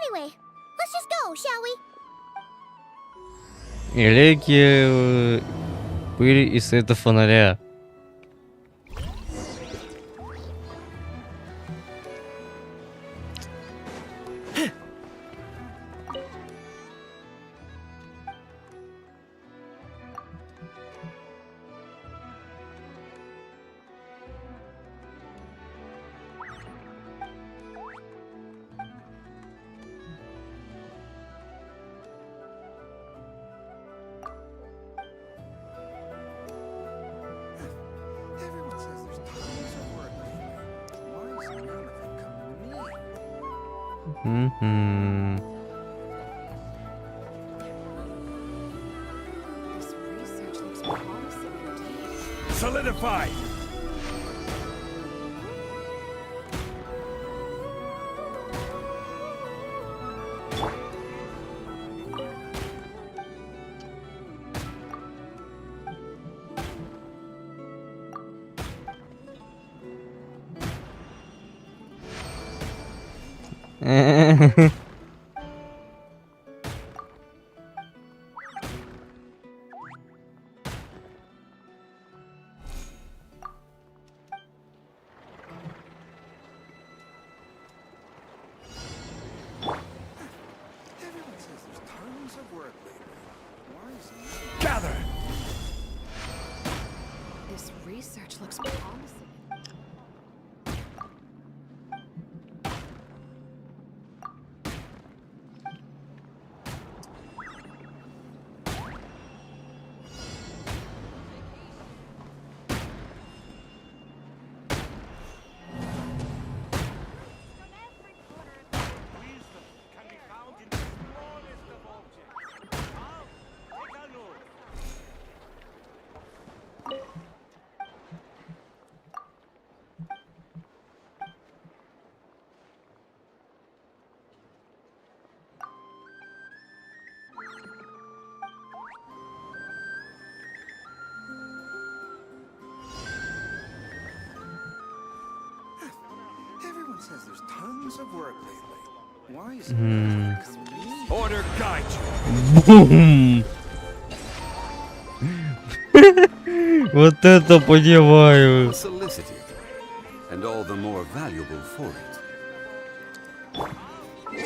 Anyway, let's just go, shall we? Элегия, пыль и света фонаря. Solidified! Gather! This research looks promising. Everyone says there's tons of work lately. Why is it Order guide Бум! Вот это понимаю. Solicited, and all the more valuable for it.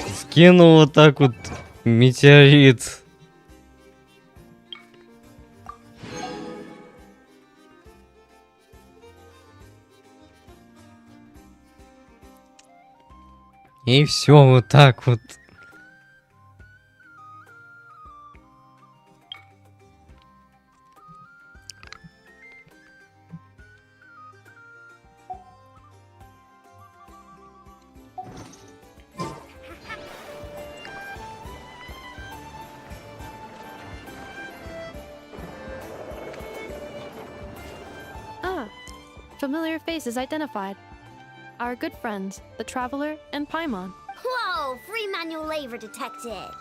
Скинул вот так вот метеорит. И все вот так вот. Familiar faces identified. Our good friends, the Traveler and Paimon. Whoa, free manual labor detected.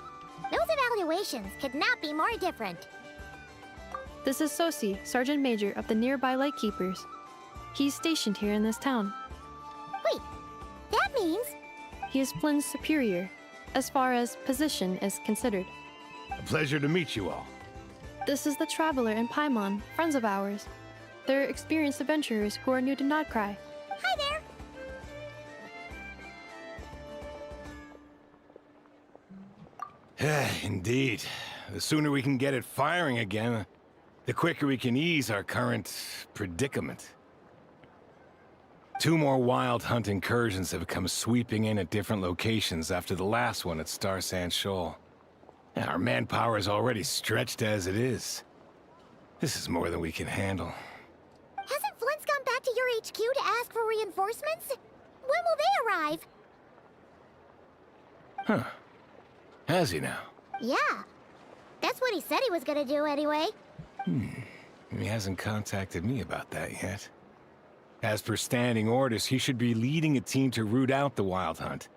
Those evaluations could not be more different. This is Sosi, Sergeant Major of the nearby Lightkeepers. He's stationed here in this town. Wait, that means... He is Flynn's superior, as far as position is considered. A pleasure to meet you all. This is the Traveler and Paimon, friends of ours. They're experienced adventurers who are new to Nodcry. Hi there. Indeed. The sooner we can get it firing again, the quicker we can ease our current predicament. 2 more wild hunt incursions have come sweeping in at different locations after the last one at Star Sand Shoal. And our manpower is already stretched as it is. This is more than we can handle. Hasn't Flint's gone back to your HQ to ask for reinforcements? When will they arrive? Huh. Has he now? Yeah. That's what he said he was gonna do anyway. He hasn't contacted me about that yet. As per standing orders, he should be leading a team to root out the wild hunt.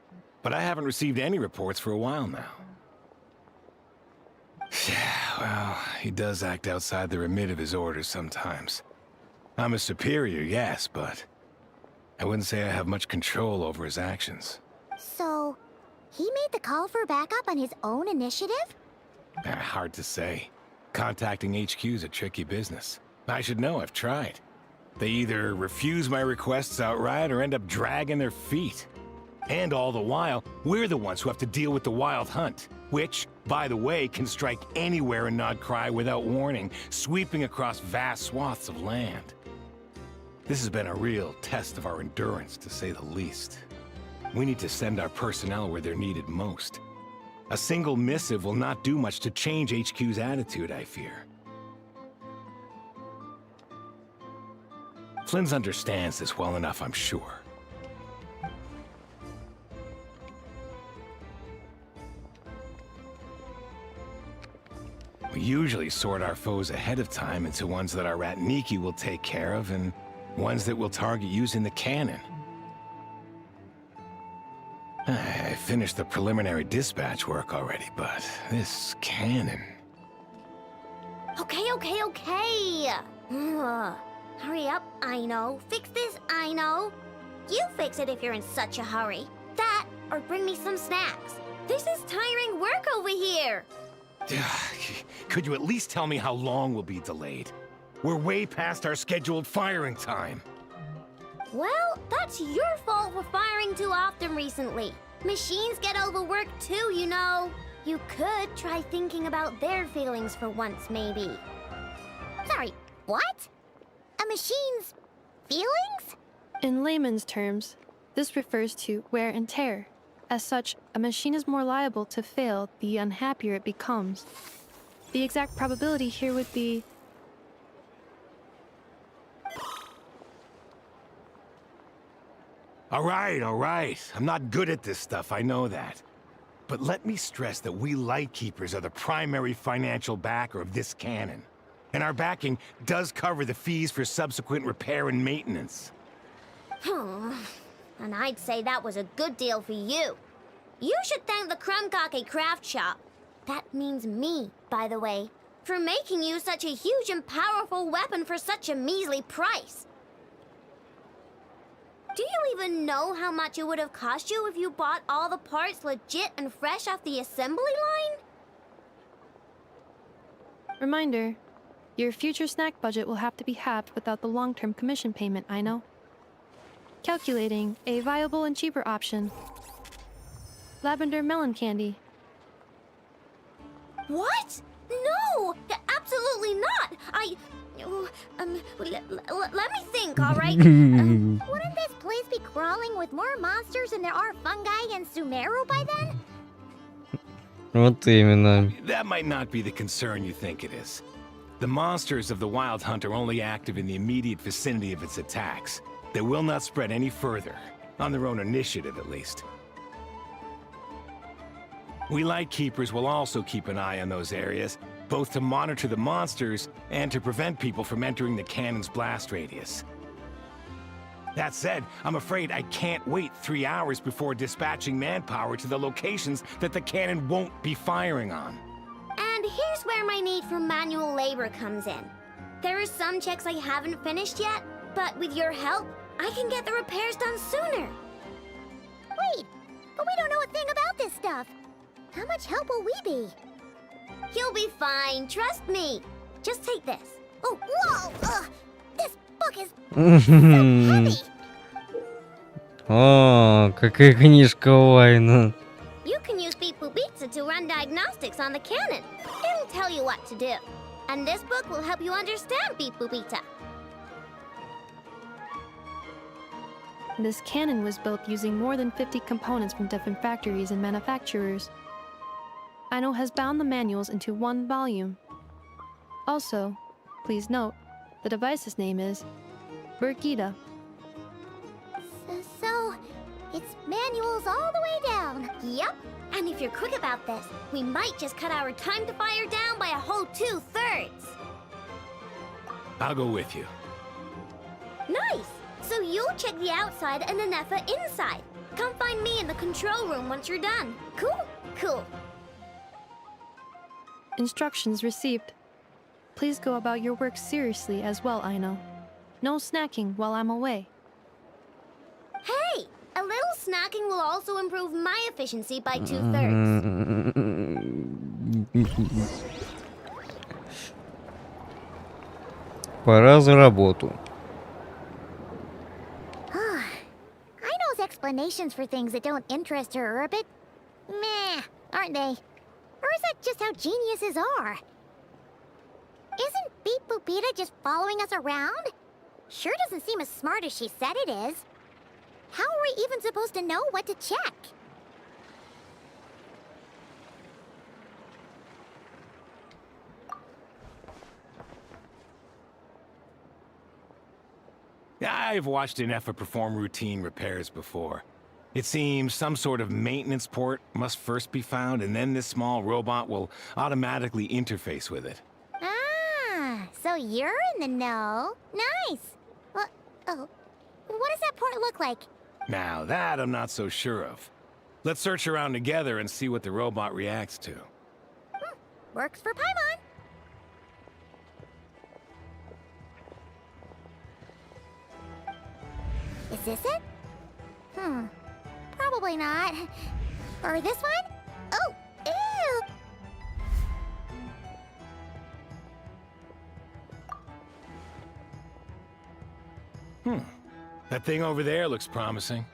But I haven't received any reports for a while now. Yeah, well, he does act outside the remit of his orders sometimes. I'm a superior, yes, but I wouldn't say I have much control over his actions. So, he made the call for backup on his own initiative? Hard to say. Contacting HQ is a tricky business. I should know, I've tried. They either refuse my requests outright or end up dragging their feet. And all the while, we're the ones who have to deal with the wild hunt, which, by the way, can strike anywhere in Nodcry without warning, sweeping across vast swaths of land. This has been a real test of our endurance, to say the least. We need to send our personnel where they're needed most. A single missive will not do much to change HQ's attitude, I fear. Flynn understands this well enough, I'm sure. We usually sort our foes ahead of time into ones that our rat Nikki will take care of and ones that we'll target using the cannon. I finished the preliminary dispatch work already, but this cannon... Okay. Hurry up, I know. Fix this, I know. You fix it if you're in such a hurry. That, or bring me some snacks. This is tiring work over here. Could you at least tell me how long we'll be delayed? We're way past our scheduled firing time. Well, that's your fault for firing too often recently. Machines get overworked too, you know. You could try thinking about their feelings for once, maybe. Sorry, what? A machine's feelings? In layman's terms, this refers to wear and tear. As such, a machine is more liable to fail the unhappier it becomes. The exact probability here would be... All right. I'm not good at this stuff, I know that. But let me stress that we Lightkeepers are the primary financial backer of this cannon. And our backing does cover the fees for subsequent repair and maintenance. And I'd say that was a good deal for you. You should thank the Krumkake craft shop. That means me, by the way, for making you such a huge and powerful weapon for such a measly price. Do you even know how much it would have cost you if you bought all the parts legit and fresh off the assembly line? Reminder, your future snack budget will have to be halved without the long-term commission payment, I know. Calculating a viable and cheaper option. Lavender melon candy. What? No! Absolutely not! Let me think, alright? Wouldn't this place be crawling with more monsters than there are fungi in Sumeru by then? Вот именно. That might not be the concern you think it is. The monsters of the Wild Hunt are only active in the immediate vicinity of its attacks. They will not spread any further, on their own initiative at least. We Lightkeepers will also keep an eye on those areas, both to monitor the monsters and to prevent people from entering the cannon's blast radius. That said, I'm afraid I can't wait 3 hours before dispatching manpower to the locations that the cannon won't be firing on. And here's where my need for manual labor comes in. There are some checks I haven't finished yet, but with your help, I can get the repairs done sooner. Wait, but we don't know a thing about this stuff. How much help will we be? You'll be fine, trust me. Just take this. Oh, whoa! This book is so heavy. О, какая книжка война. You can use Beep Boop Pizza to run diagnostics on the cannon. It'll tell you what to do. And this book will help you understand Beep Boop Pizza. This cannon was built using more than 50 components from different factories and manufacturers. Aino has bound the manuals into one volume. Also, please note, the device's name is Birgitta. So, it's manuals all the way down. Yep. And if you're quick about this, we might just cut our time to fire down by a whole 2/3. I'll go with you. Nice. So you'll check the outside and Anefa inside. Come find me in the control room once you're done. Cool? Cool. Instructions received. Please go about your work seriously as well, Aino. No snacking while I'm away. Hey! A little snacking will also improve my efficiency by 2/3. Пора за работу. Aino's explanations for things that don't interest her are a bit meh, aren't they? Or is that just how geniuses are? Isn't Beep Boopita just following us around? Sure doesn't seem as smart as she said it is. How are we even supposed to know what to check? I've watched Anefa perform routine repairs before. It seems some sort of maintenance port must first be found, and then this small robot will automatically interface with it. Ah, so you're in the know. Nice. What does that port look like? Now that I'm not so sure of. Let's search around together and see what the robot reacts to. Works for Paimon. Is this it? Probably not. Or this one? Oh, ew! That thing over there looks promising.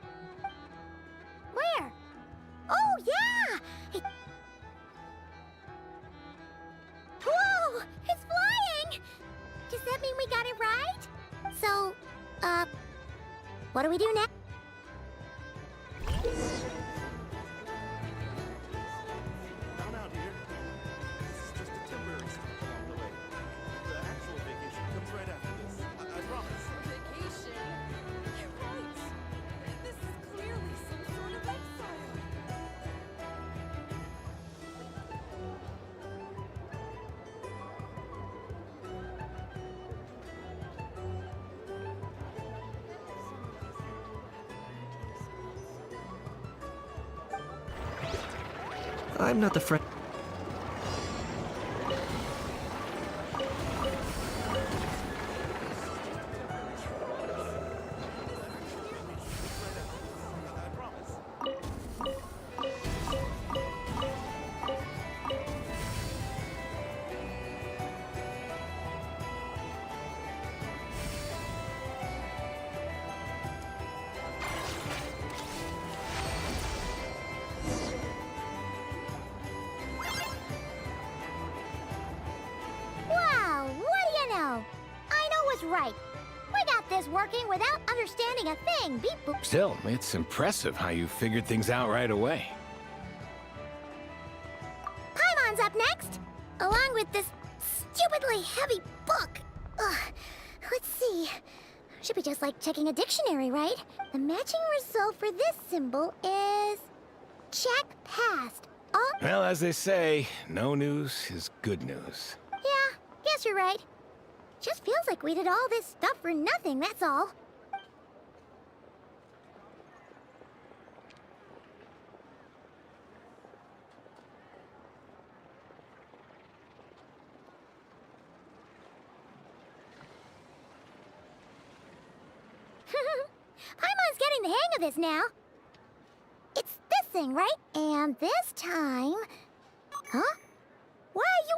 Where? Oh, yeah! Whoa! It's flying! Does that mean we got it right? So, what do we do next? I'm not the friend. Right. We got this working without understanding a thing. Beep boop. Still, it's impressive how you figured things out right away. Paimon's up next, along with this stupidly heavy book. Ugh. Let's see. Should be just like checking a dictionary, right? The matching result for this symbol is check passed. Oh. Well, as they say, no news is good news. Yeah, guess you're right. Just feels like we did all this stuff for nothing, that's all. Paimon's getting the hang of this now. It's this thing, right? And this time... Huh? Why are you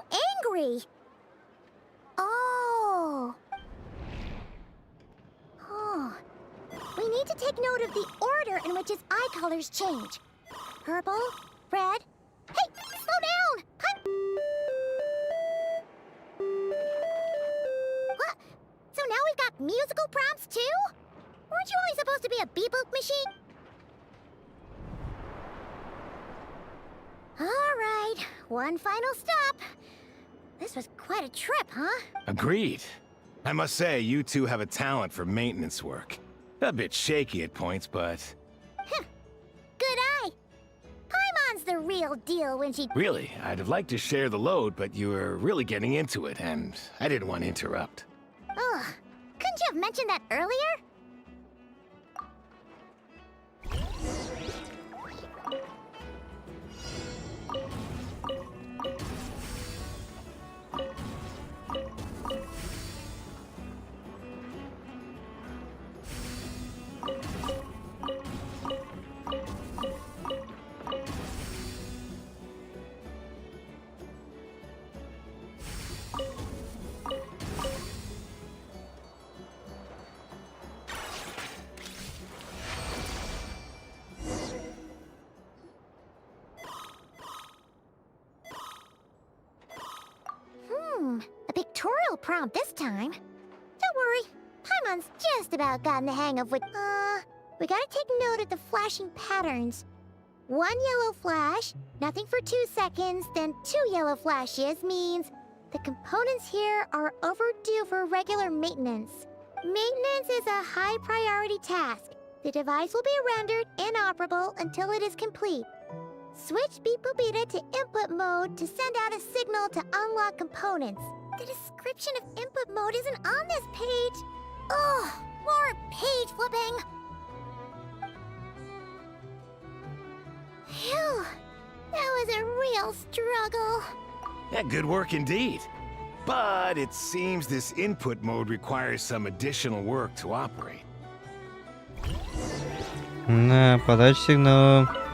hurry. Oh. Oh. We need to take note of the order in which his eye colors change. Purple, red. Hey, slow down! What? So now we've got musical prompts too? Weren't you only supposed to be a beep-boop machine? All right, one final stop. This was quite a trip, huh? Agreed. I must say, you two have a talent for maintenance work. A bit shaky at points, but... Good eye. Paimon's the real deal when she... Really, I'd have liked to share the load, but you were really getting into it, and I didn't want to interrupt. Ugh. Couldn't you have mentioned that earlier? A pictorial prompt this time. Don't worry, Paimon's just about gotten the hang of what... we gotta take note of the flashing patterns. 1 yellow flash, nothing for 2 seconds, then 2 yellow flashes means the components here are overdue for regular maintenance. Maintenance is a high priority task. The device will be rendered inoperable until it is complete. Switch Beep Boopita to input mode to send out a signal to unlock components. The description of input mode isn't on this page. Ugh, more page flipping. Phew, that was a real struggle. Yeah, good work indeed. But it seems this input mode requires some additional work to operate. Подача сигнала.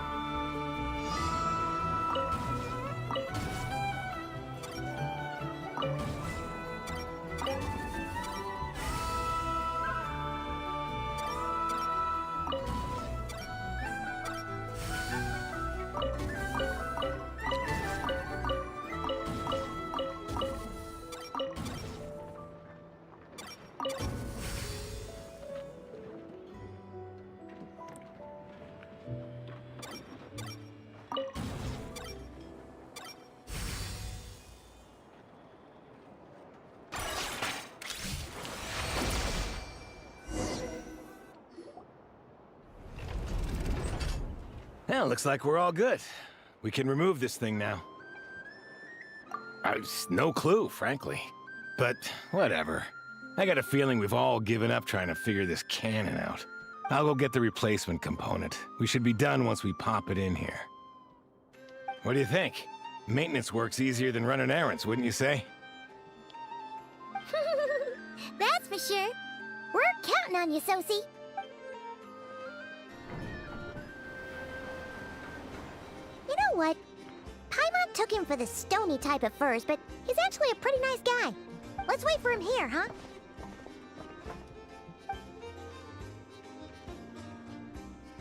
Well, looks like we're all good. We can remove this thing now. No clue, frankly. But whatever. I got a feeling we've all given up trying to figure this cannon out. I'll go get the replacement component. We should be done once we pop it in here. What do you think? Maintenance work's easier than running errands, wouldn't you say? That's for sure. We're counting on you, Sosie. You know what? Paimon took him for the stony type at first, but he's actually a pretty nice guy. Let's wait for him here, huh?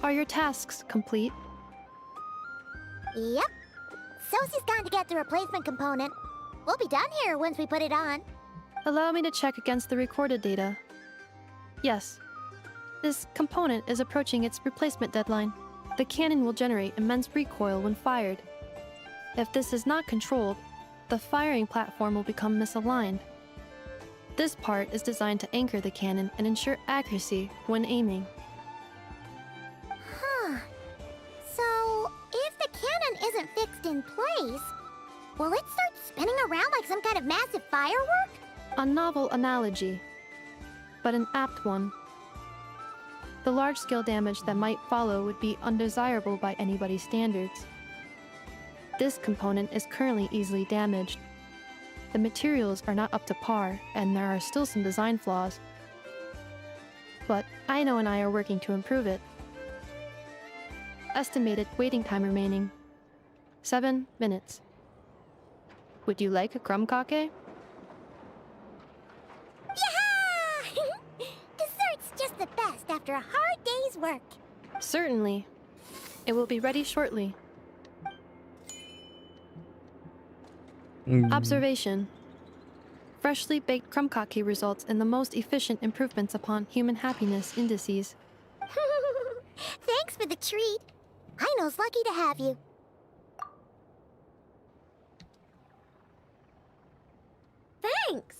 Are your tasks complete? Yep. Sosie's gone to get the replacement component. We'll be done here once we put it on. Allow me to check against the recorded data. Yes. This component is approaching its replacement deadline. The cannon will generate immense recoil when fired. If this is not controlled, the firing platform will become misaligned. This part is designed to anchor the cannon and ensure accuracy when aiming. Huh. So, if the cannon isn't fixed in place, will it start spinning around like some kind of massive firework? A novel analogy, but an apt one. The large-scale damage that might follow would be undesirable by anybody's standards. This component is currently easily damaged. The materials are not up to par, and there are still some design flaws. But Aino and I are working to improve it. Estimated waiting time remaining: 7 minutes. Would you like a crumb-cake? Yeah! Dessert's just the best after a hard day's work. Certainly. It will be ready shortly. Observation. Freshly baked crumb-cake results in the most efficient improvements upon human happiness indices. Thanks for the treat. Aino's lucky to have you. Thanks.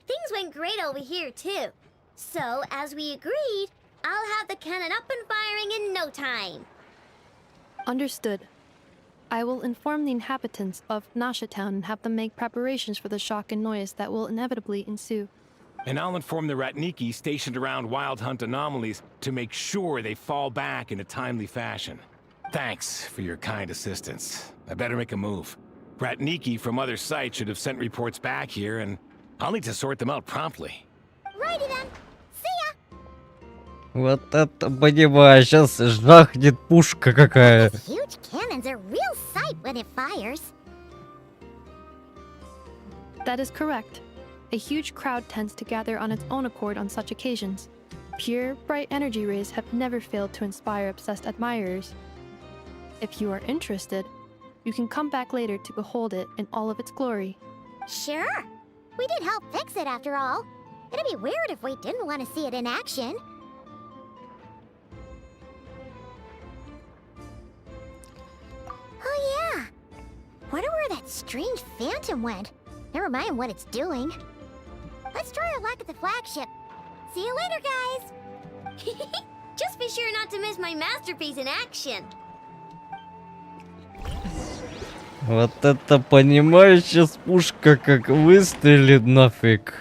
Things went great over here, too. So, as we agreed, I'll have the cannon up and firing in no time. Understood. I will inform the inhabitants of Nasha Town and have them make preparations for the shock and noise that will inevitably ensue. And I'll inform the Ratniki stationed around Wild Hunt anomalies to make sure they fall back in a timely fashion. Thanks for your kind assistance. I better make a move. Ratniki from other sites should have sent reports back here, and I'll need to sort them out promptly. Righty then. See ya! Вот это понимаю, сейчас жахнет пушка какая. Huge cannon's a real sight when it fires. That is correct. A huge crowd tends to gather on its own accord on such occasions. Pure, bright energy rays have never failed to inspire obsessed admirers. If you are interested, you can come back later to behold it in all of its glory. Sure. We did help fix it after all. It'd be weird if we didn't want to see it in action. Oh yeah. Wonder where that strange phantom went. Never mind what it's doing. Let's try our luck at the flagship. See you later, guys. Just be sure not to miss my masterpiece in action. Вот это понимаю, сейчас пушка как выстрелит нафиг.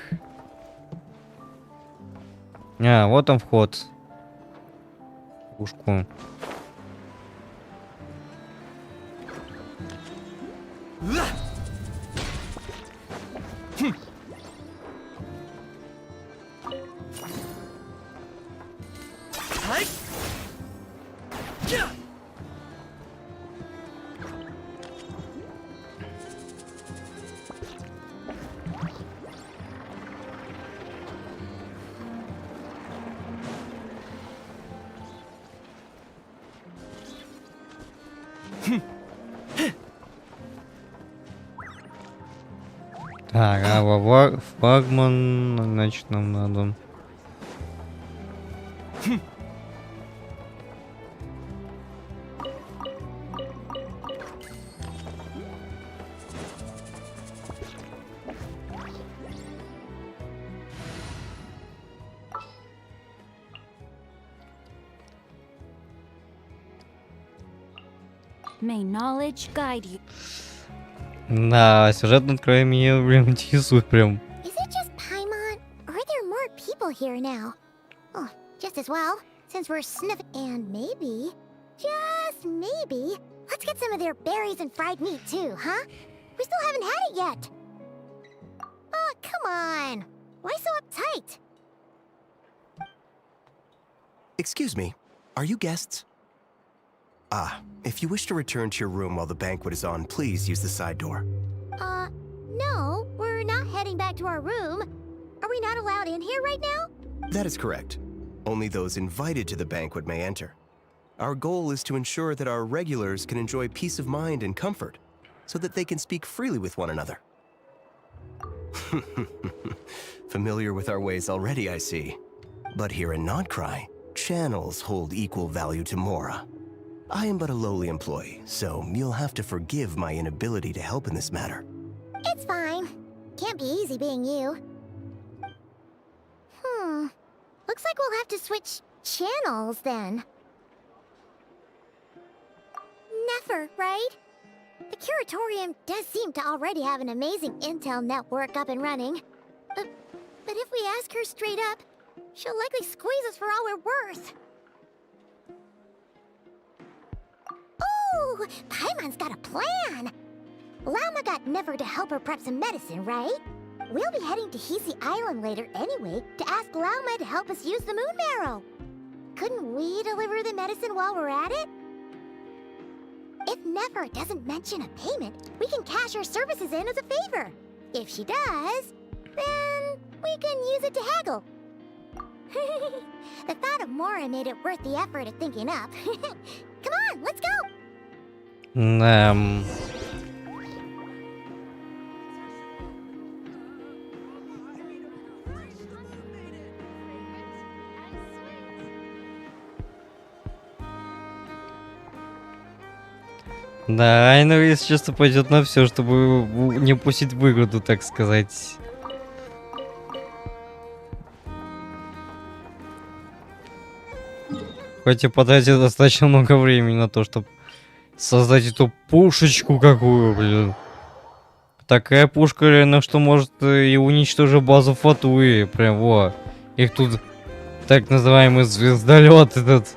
А, вот он вход. Пушку. Так, а флагман, значит, нам надо. May knowledge guide you. Да, сюжет над краем меня прям интересует прям. Is it just Paimon, or are there more people here now? Oh, just as well, since we're sniffing. And maybe, just maybe, let's get some of their berries and fried meat too, huh? We still haven't had it yet. Oh, come on. Why so uptight? Excuse me, are you guests? Ah, if you wish to return to your room while the banquet is on, please use the side door. No, we're not heading back to our room. Are we not allowed in here right now? That is correct. Only those invited to the banquet may enter. Our goal is to ensure that our regulars can enjoy peace of mind and comfort, so that they can speak freely with one another. Familiar with our ways already, I see. But here in Nodcry, channels hold equal value to Mora. I am but a lowly employee, so you'll have to forgive my inability to help in this matter. It's fine. Can't be easy being you. Looks like we'll have to switch channels then. Never, right? The Curatorium does seem to already have an amazing intel network up and running. But if we ask her straight up, she'll likely squeeze us for all we're worth. Oh, Paimon's got a plan! Llama got Never to help her prep some medicine, right? We'll be heading to Hisi Island later anyway to ask Llama to help us use the moon marrow. Couldn't we deliver the medicine while we're at it? If Never doesn't mention a payment, we can cash our services in as a favor. If she does, then we can use it to haggle. The thought of Mora made it worth the effort of thinking up. Come on, let's go! Да, Айна, если честно, пойдет на все, чтобы не упустить выгоду, так сказать. Хоть и потратить достаточно много времени на то, чтобы создать эту пушечку какую, блин. Такая пушка, реально, что может и уничтожить базу Фатуи. Прям, во. Их тут так называемый звездолет этот.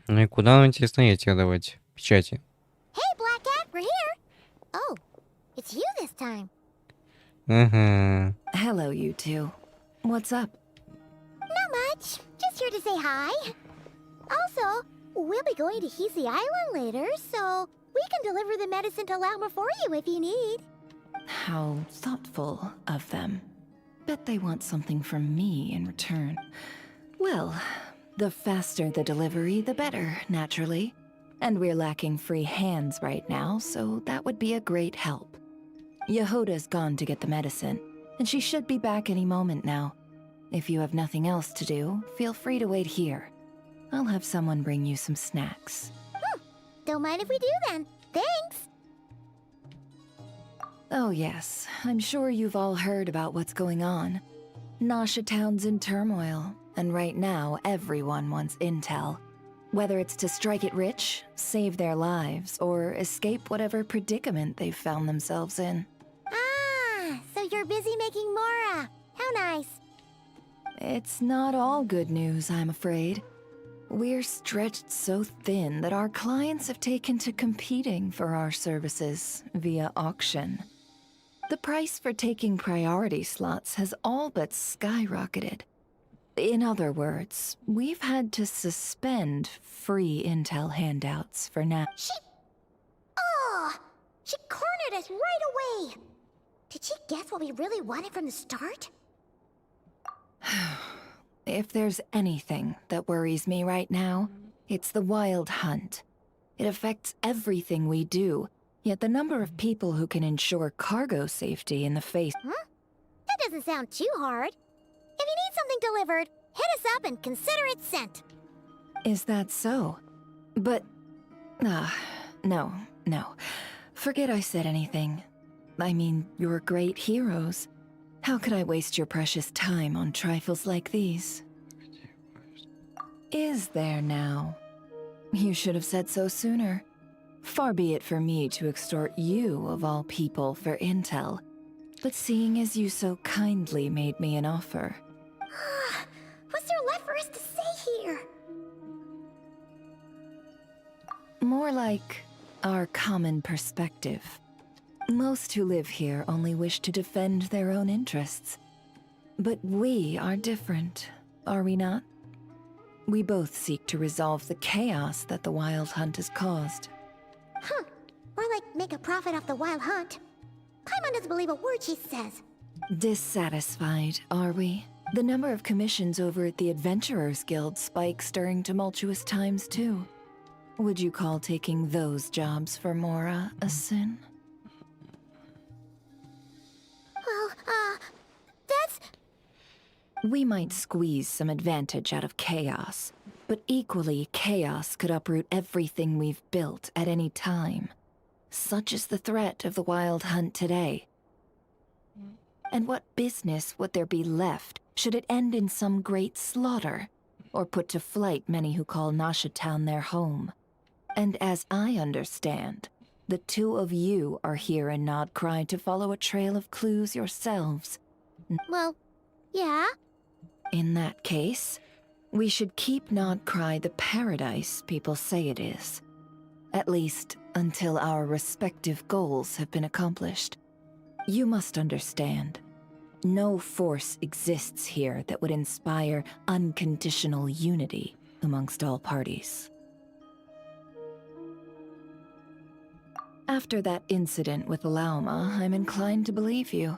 Ну и куда нам, интересно, эти давать печати? Hey, Black Cat, we're here! Oh, it's you this time. Ага. Hello, you two. What's up? Not much. Just here to say hi. Also, we'll be going to Hisi Island later, so we can deliver the medicine to Lauma for you if you need. How thoughtful of them. Bet they want something from me in return. Well, the faster the delivery, the better, naturally. And we're lacking free hands right now, so that would be a great help. Yehoda's gone to get the medicine, and she should be back any moment now. If you have nothing else to do, feel free to wait here. I'll have someone bring you some snacks. Don't mind if we do then. Thanks! Oh yes, I'm sure you've all heard about what's going on. Nasha Town's in turmoil, and right now everyone wants intel. Whether it's to strike it rich, save their lives, or escape whatever predicament they've found themselves in. Ah, so you're busy making Mora. How nice. It's not all good news, I'm afraid. We're stretched so thin that our clients have taken to competing for our services via auction. The price for taking priority slots has all but skyrocketed. In other words, we've had to suspend free intel handouts for now. She cornered us right away. Did she guess what we really wanted from the start? If there's anything that worries me right now, it's the wild hunt. It affects everything we do, yet the number of people who can ensure cargo safety in the face... Huh? That doesn't sound too hard. If you need something delivered, hit us up and consider it sent. Is that so? But... no. Forget I said anything. I mean, you're great heroes. How could I waste your precious time on trifles like these? Is there now? You should have said so sooner. Far be it for me to extort you, of all people, for intel. But seeing as you so kindly made me an offer... What's there left for us to say here? More like our common perspective. Most who live here only wish to defend their own interests. But we are different, are we not? We both seek to resolve the chaos that the Wild Hunt has caused. Huh. Or like make a profit off the Wild Hunt. Paimon doesn't believe a word she says. Dissatisfied, are we? The number of commissions over at the Adventurers Guild spikes during tumultuous times too. Would you call taking those jobs for Mora a sin? Well, that's... We might squeeze some advantage out of chaos, but equally chaos could uproot everything we've built at any time. Such is the threat of the Wild Hunt today. And what business would there be left should it end in some great slaughter, or put to flight many who call Nasha Town their home? And as I understand, the two of you are here in Nodcry to follow a trail of clues yourselves. Well, yeah. In that case, We should keep Not Cry the paradise people say it is. At least until our respective goals have been accomplished. You must understand, no force exists here that would inspire unconditional unity amongst all parties. After that incident with Lauma, I'm inclined to believe you.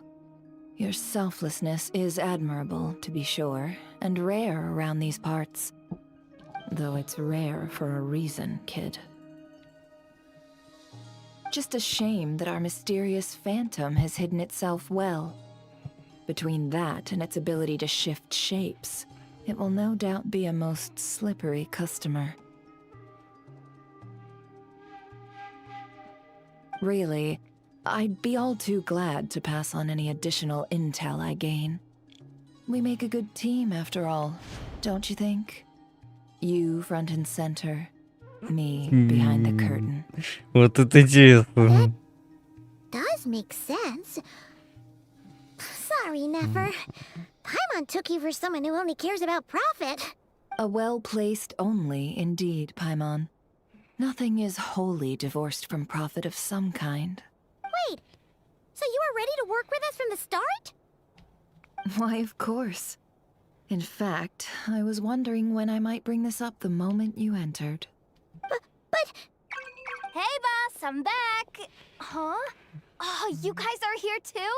Your selflessness is admirable, to be sure, and rare around these parts. Though it's rare for a reason, kid. Just a shame that our mysterious phantom has hidden itself well. Between that and its ability to shift shapes, it will no doubt be a most slippery customer. Really, I'd be all too glad to pass on any additional intel I gain. We make a good team after all, don't you think? You front and center, me behind the curtain. Вот это интересно. Does make sense. Sorry, Nefer. Paimon took you for someone who only cares about profit. A well-placed only, indeed, Paimon. Nothing is wholly divorced from profit of some kind. Wait, so you were ready to work with us from the start? Why, of course. In fact, I was wondering when I might bring this up the moment you entered. But... Hey, boss, I'm back! Huh? Oh, you guys are here too?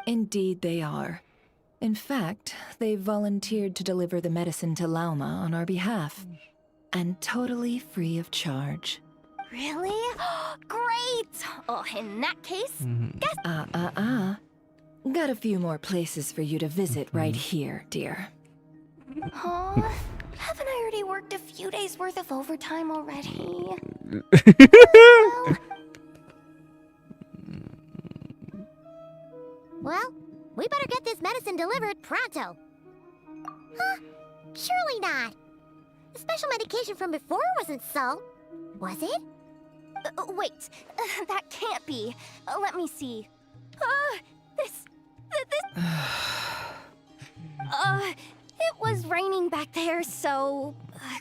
Indeed they are. In fact, they've volunteered to deliver the medicine to Lauma on our behalf. And totally free of charge. Really? Great! Oh, in that case, guess... Got a few more places for you to visit right here, dear. Huh? Haven't I already worked a few days worth of overtime already? Well, we better get this medicine delivered pronto. Huh? Surely not. The special medication from before wasn't salt, was it? Wait, that can't be. Let me see. It was raining back there, so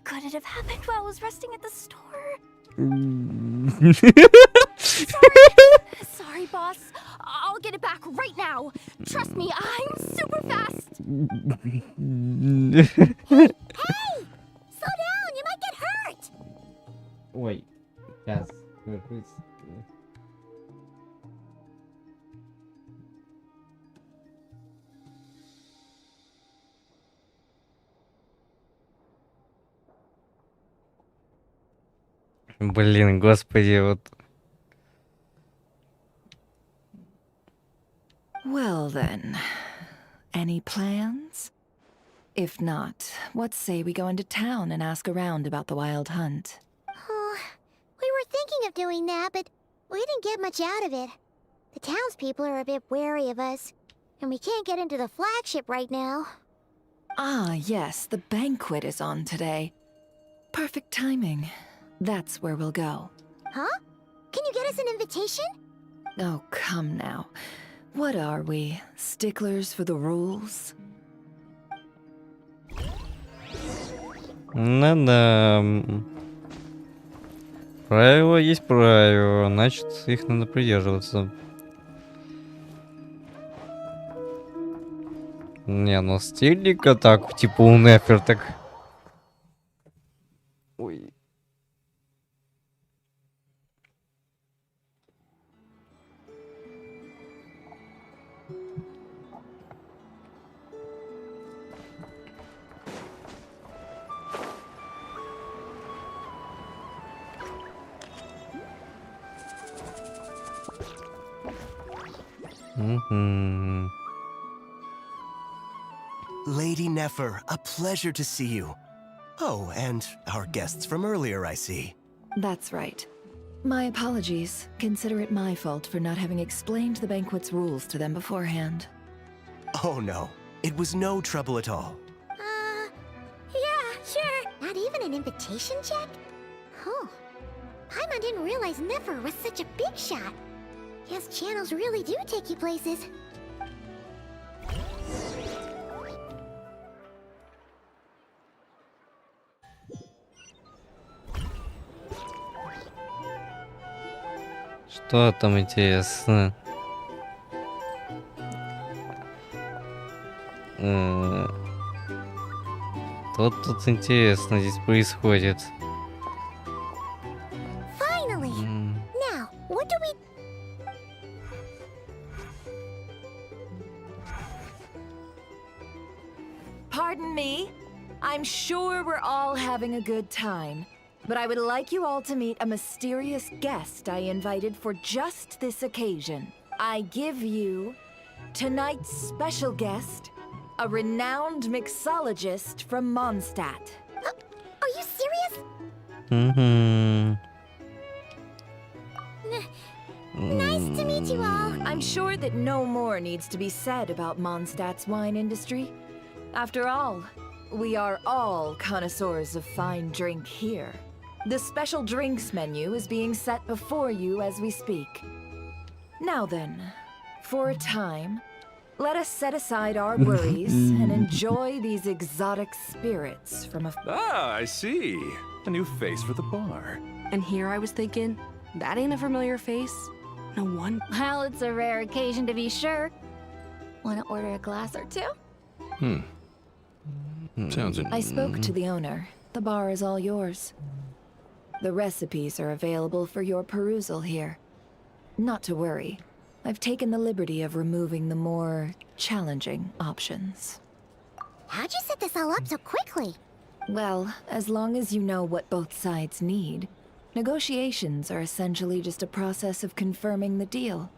could it have happened while I was resting at the store? Sorry, boss. I'll get it back right now. Trust me, I'm super fast. Hey! Slow down, you might get hurt! Ой, сейчас. Блин, господи, вот. Well then, any plans? If not, what say we go into town and ask around about the wild hunt? We were thinking of doing that, but we didn't get much out of it. The townspeople are a bit wary of us, and we can't get into the flagship right now. Ah, yes, the banquet is on today. Perfect timing. That's where we'll go. Huh? Can you get us an invitation? Oh, come now. What are we, sticklers for the rules? Да. Правило есть правило, значит, их надо придерживаться. Не, ну стильненько так, типа у Нефер так. Ой. Lady Nefer, a pleasure to see you. Oh, and our guests from earlier, I see. That's right. My apologies. Consider it my fault for not having explained the banquet's rules to them beforehand. Oh no, it was no trouble at all. Yeah, sure. Not even an invitation check? Oh. Paimon didn't realize Nefer was such a big shot. His channels really do take you places. Что там интересно? Что тут интересно здесь происходит? Finally! Now, what do we... Pardon me? I'm sure we're all having a good time, but I would like you all to meet a mysterious guest I invited for just this occasion. I give you tonight's special guest, a renowned mixologist from Mondstadt. Are you serious? Nice to meet you all. I'm sure that no more needs to be said about Mondstadt's wine industry. After all, we are all connoisseurs of fine drink here. The special drinks menu is being set before you as we speak. Now then, for a time, let us set aside our worries and enjoy these exotic spirits from a... Ah, I see. A new face for the bar. And here I was thinking, that ain't a familiar face. No one. Well, it's a rare occasion to be sure. Want to order a glass or two? Sounds I spoke to the owner. The bar is all yours. The recipes are available for your perusal here. Not to worry. I've taken the liberty of removing the more challenging options. How'd you set this all up so quickly? Well, as long as you know what both sides need, negotiations are essentially just a process of confirming the deal.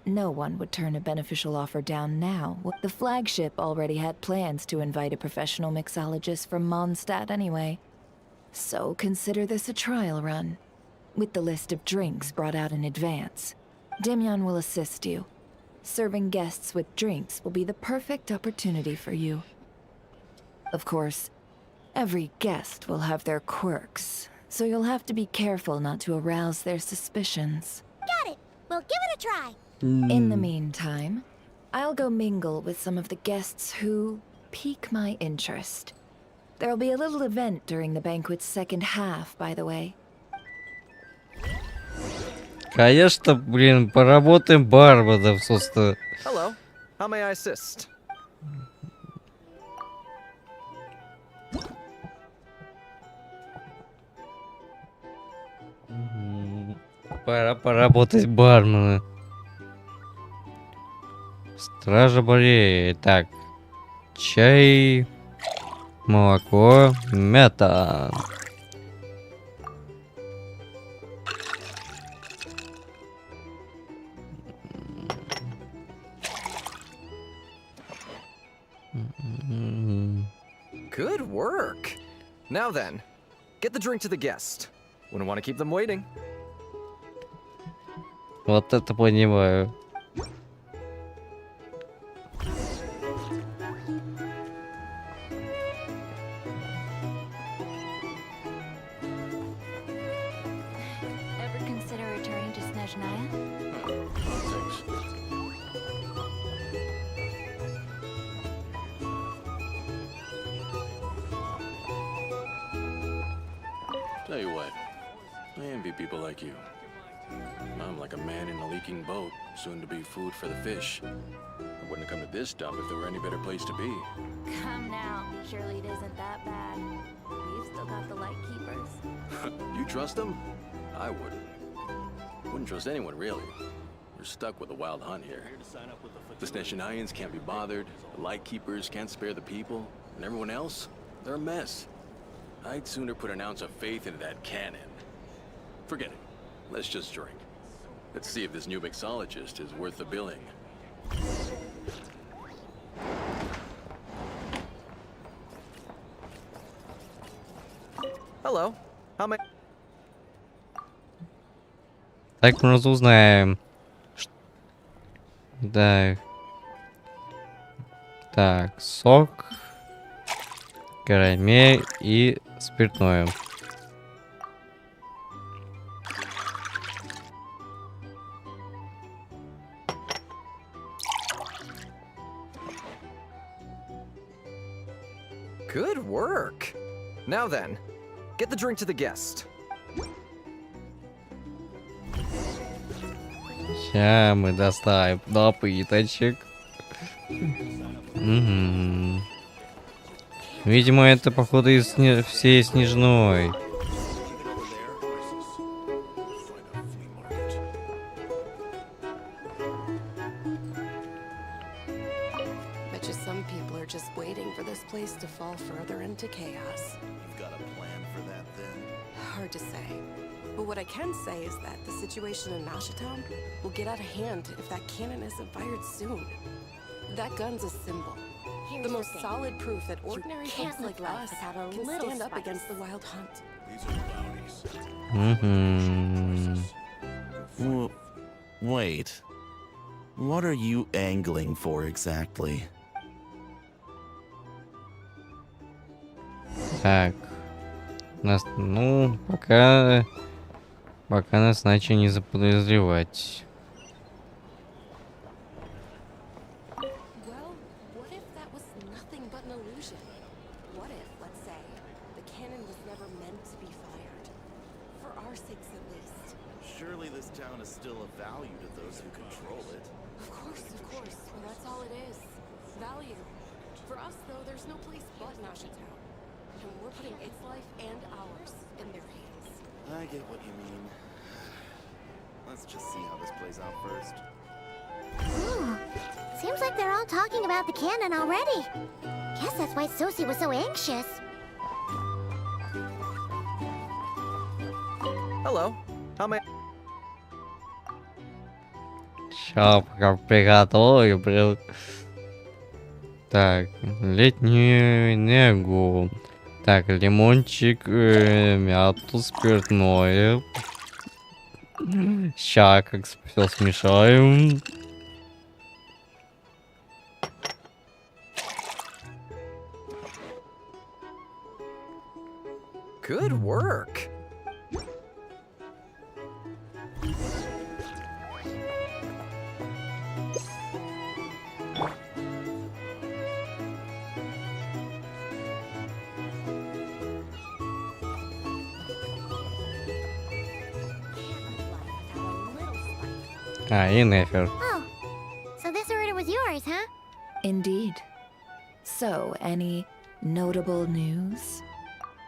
No one would turn a beneficial offer down now. The flagship already had plans to invite a professional mixologist from Mondstadt anyway. So consider this a trial run, with the list of drinks brought out in advance. Demyon will assist you. Serving guests with drinks will be the perfect opportunity for you. Of course, every guest will have their quirks, so you'll have to be careful not to arouse their suspicions. Got it. We'll give it a try. In the meantime, I'll go mingle with some of the guests who pique my interest. There'll be a little event during the banquet's second half, by the way. Конечно, блин, поработаем барбадов, собственно. Hello. How may I assist? Пора поработать бармена. Стража болеет. Так. Чай, молоко, мята. Good work. Now then, get the drink to the guest. Wouldn't want to keep them waiting. Вот это понимаю. Ever consider returning to Snezhnaya? Tell you what, I envy people like you. I'm like a man in a leaking boat, soon to be food for the fish. I wouldn't have come to this dump if there were any better place to be. Come now. Surely it isn't that bad. We've still got the light keepers. You trust them? I wouldn't. Wouldn't trust anyone, really. We're stuck with the wild hunt here. The Snezhnayans can't be bothered, the light keepers can't spare the people, and everyone else, they're a mess. I'd sooner put an ounce of faith into that cannon. Forget it. Let's just drink. Let's see if this new mixologist is worth the billing. Hello. How may... Так мы разузнаем. Да. Так, сок, карамель и спиртное. Good work. Now then, get the drink to the guest. Ща мы доставим напиточек. Угу. Видимо, это походу из всей снежной. Bet you some people are just waiting for this place to fall further into chaos. You've got a plan for that then? Hard to say. But what I can say is that the situation in Nashitown will get out of hand if that cannon isn't fired soon. That gun's a symbol. The most solid proof that ordinary folks like us can stand up against the wild hunt. Wait. What are you angling for exactly? Так. Нас, ну, пока нас начали не заподозревать. Well, what if that was nothing but an illusion? What if, let's say, the cannon was never meant to be fired? For our sakes at least. Surely this town is still of value to those who control it. Of course, well, that's all it is. Value. For us, though, there's no place but Nashitown. And we're putting its life and ours in their hands. I get what you mean. Let's just see how this plays out first. Ooh, seems like they're all talking about the cannon already. Guess that's why Sosie was so anxious. Hello. How may... Ща пока приготовлю. Так, летнюю негу. Так, лимончик, мяту, спиртное. Ща как все смешаем. Good work. И Нефер. Oh, so this order was yours, huh? Indeed. So, any notable news?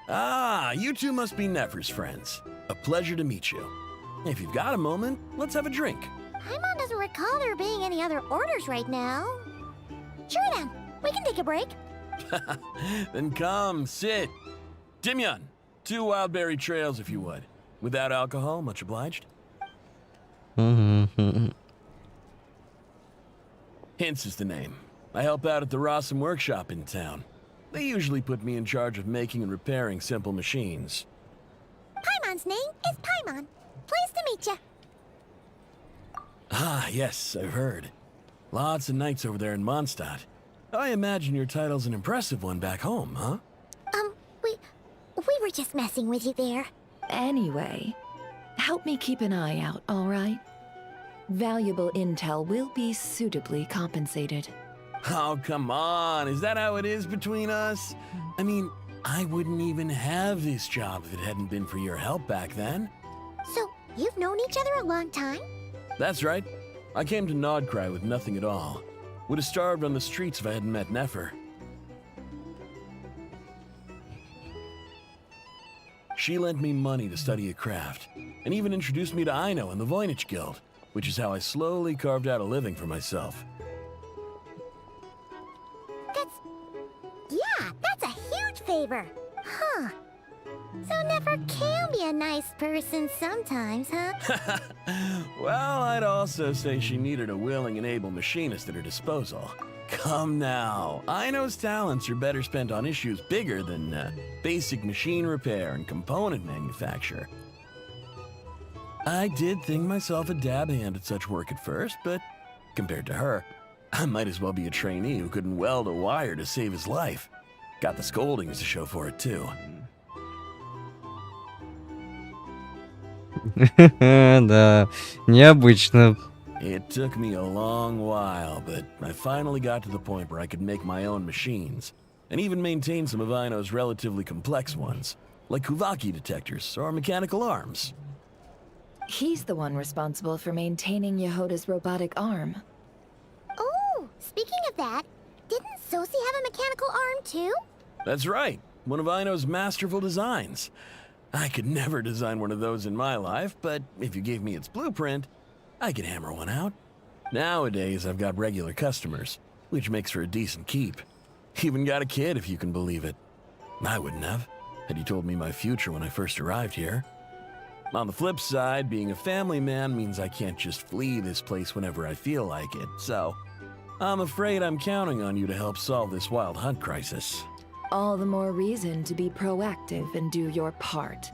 Ah, you two must be Nefer's friends. A pleasure to meet you. If you've got a moment, let's have a drink. Paimon doesn't recall there being any other orders right now. Sure then, we can take a break. Then come, sit. Dimyon, 2 wildberry trails if you would. Without alcohol, much obliged. Hints is the name. I help out at the Rossum workshop in town. They usually put me in charge of making and repairing simple machines. Paimon's name is Paimon. Pleased to meet you. Ah, yes, I've heard. Lots of nights over there in Mondstadt. I imagine your title's an impressive one back home, huh? We were just messing with you there. Anyway, help me keep an eye out, all right? Valuable intel will be suitably compensated. Oh, come on. Is that how it is between us? I mean, I wouldn't even have this job if it hadn't been for your help back then. So, you've known each other a long time? That's right. I came to Nodcry with nothing at all. Would have starved on the streets if I hadn't met Nefer. She lent me money to study a craft, and even introduced me to Aino and the Voynich Guild, which is how I slowly carved out a living for myself. That's a huge favor. Huh. So Nefer can be a nice person sometimes, huh? Well, I'd also say she needed a willing and able machinist at her disposal. Come now, Aino's talents are better spent on issues bigger than basic machine repair and component manufacture. I did think myself a dab hand at such work at first, but compared to her, I might as well be a trainee who couldn't weld a wire to save his life. Got the scoldings to show for it, too. Да, необычно. It took me a long while, but I finally got to the point where I could make my own machines, and even maintain some of Aino's relatively complex ones, like Kuvaki detectors or mechanical arms. He's the one responsible for maintaining Yehoda's robotic arm. Oh, speaking of that, didn't Sosi have a mechanical arm too? That's right. One of Aino's masterful designs. I could never design one of those in my life, but if you gave me its blueprint, I could hammer one out. Nowadays, I've got regular customers, which makes for a decent keep. Even got a kid, if you can believe it. I wouldn't have, had you told me my future when I first arrived here. On the flip side, being a family man means I can't just flee this place whenever I feel like it, so I'm afraid I'm counting on you to help solve this wild hunt crisis. All the more reason to be proactive and do your part.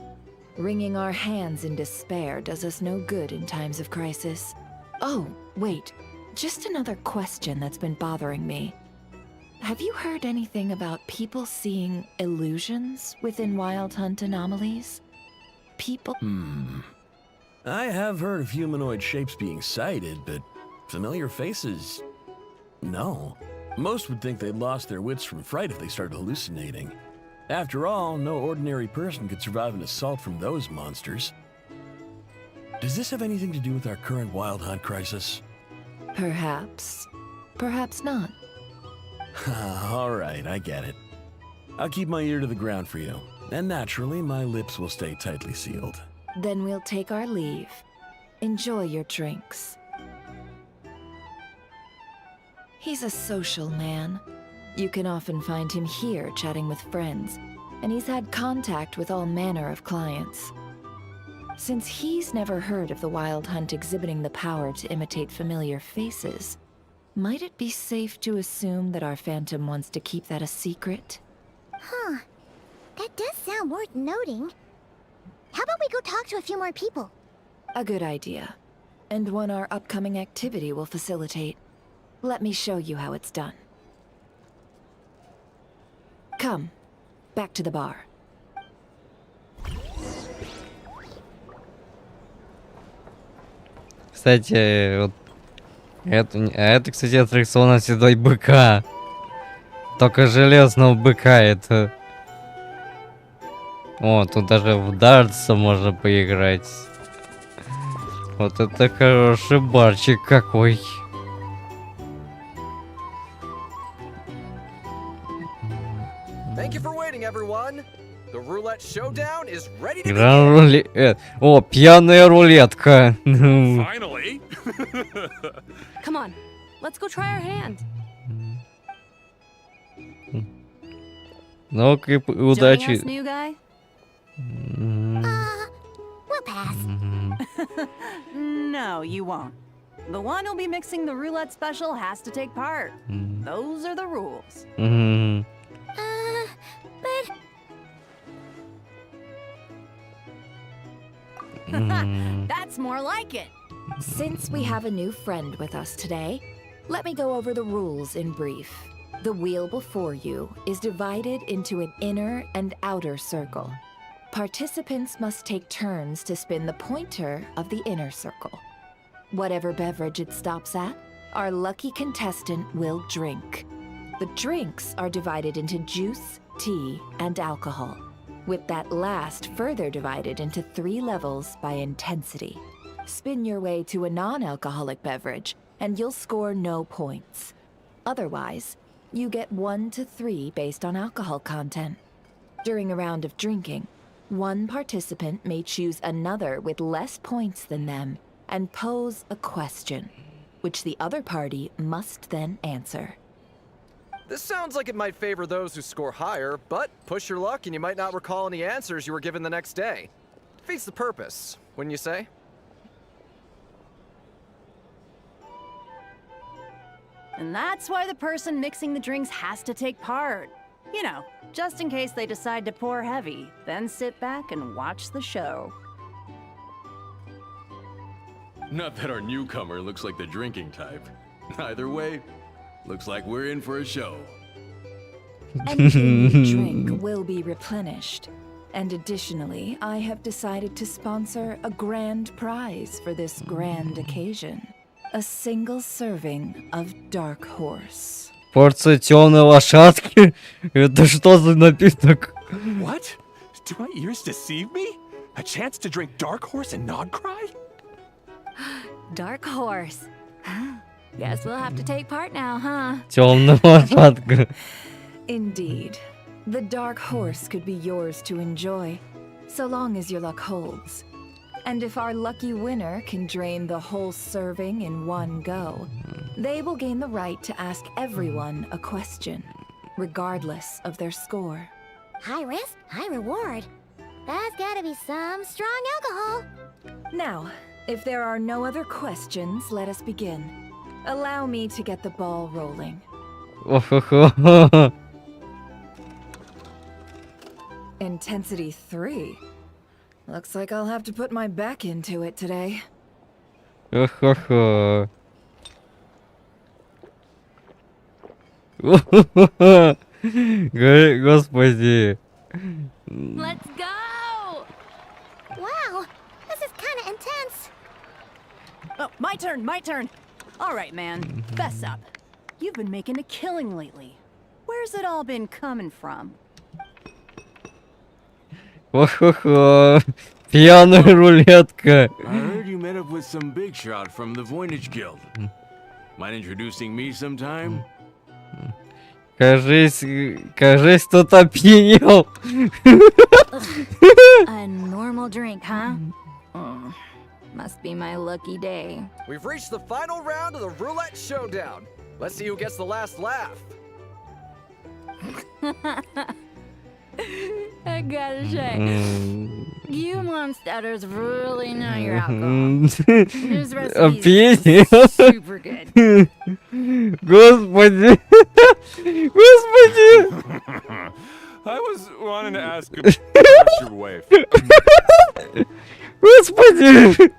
Wringing our hands in despair does us no good in times of crisis. Oh, wait. Just another question that's been bothering me. Have you heard anything about people seeing illusions within Wild Hunt anomalies? People... I have heard of humanoid shapes being sighted, but familiar faces... no. Most would think they'd lost their wits from fright if they started hallucinating. After all, no ordinary person could survive an assault from those monsters. Does this have anything to do with our current Wild Hunt crisis? Perhaps. Perhaps not. All right, I get it. I'll keep my ear to the ground for you, and naturally, my lips will stay tightly sealed. Then we'll take our leave. Enjoy your drinks. He's a social man. You can often find him here chatting with friends, and he's had contact with all manner of clients. Since he's never heard of the Wild Hunt exhibiting the power to imitate familiar faces, might it be safe to assume that our Phantom wants to keep that a secret? Huh. That does sound worth noting. How about we go talk to a few more people? A good idea. And one our upcoming activity will facilitate. Let me show you how it's done. Come, back to the bar. Кстати, вот это, кстати, аттракцион от седой быка. Только железного быка это. О, тут даже в дартса можно поиграть. Вот это хороший барчик какой. Thank you for waiting, everyone. The roulette showdown is ready to Игра рулет. О, пьяная рулетка. Finally. Come on, let's go try our hand. Ну-ка, удачи. Joining us, new guy? We'll pass. No, you won't. The one who'll be mixing the roulette special has to take part. Those are the rules. But... That's more like it. Since we have a new friend with us today, let me go over the rules in brief. The wheel before you is divided into an inner and outer circle. Participants must take turns to spin the pointer of the inner circle. Whatever beverage it stops at, our lucky contestant will drink. The drinks are divided into juice, tea, and alcohol, with that last further divided into 3 levels by intensity. Spin your way to a non-alcoholic beverage, and you'll score no points. Otherwise, you get 1 to 3 based on alcohol content. During a round of drinking, one participant may choose another with less points than them and pose a question, which the other party must then answer. This sounds like it might favor those who score higher, but push your luck and you might not recall any answers you were given the next day. Defeats the purpose, wouldn't you say? And that's why the person mixing the drinks has to take part. You know, just in case they decide to pour heavy, then sit back and watch the show. Not that our newcomer looks like the drinking type. Either way, looks like we're in for a show. Anything you drink will be replenished. And additionally, I have decided to sponsor a grand prize for this grand occasion. A single serving of Dark Horse. Порция темной лошадки? Это что за напиток? What? Do my ears deceive me? A chance to drink Dark Horse and not cry? Dark horse. Guess we'll have to take part now, huh? Темная лошадка. Indeed. The dark horse could be yours to enjoy, so long as your luck holds. And if our lucky winner can drain the whole serving in one go, they will gain the right to ask everyone a question, regardless of their score. High risk, high reward. That's gotta be some strong alcohol. Now, if there are no other questions, let us begin. Allow me to get the ball rolling. Intensity 3. Looks like I'll have to put my back into it today. Господи. Let's go! Wow, this is kinda intense. Oh, my turn, my turn. All right, man, fess up. You've been making a killing lately. Where's it all been coming from? Пьяная рулетка. I heard you met up with some big shot from the Voynich Guild. Mind introducing me sometime? Кажись, кто-то опьянел. A normal drink, huh? Must be my lucky day. We've reached the final round of the roulette showdown. Let's see who gets the last laugh. I gotta say, you monsters really know your alcohol. This recipe is super good. Господи. Господи. I was wanting to ask about your wife. Господи.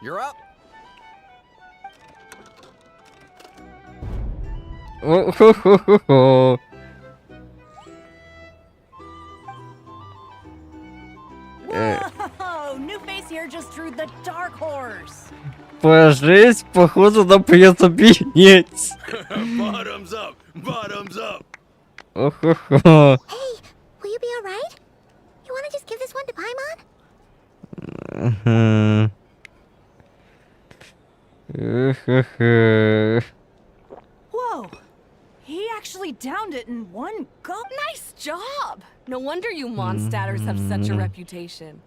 You're up. Whoa! New face here just drew the dark horse. Пожесть, походу, нам придется пьянеть. Bottoms up! Bottoms up! О-хо-хо. Hey, will you be alright? You wanna just give this one to Paimon? Whoa! He actually downed it in one go. Nice job! No wonder you monsters have such a reputation.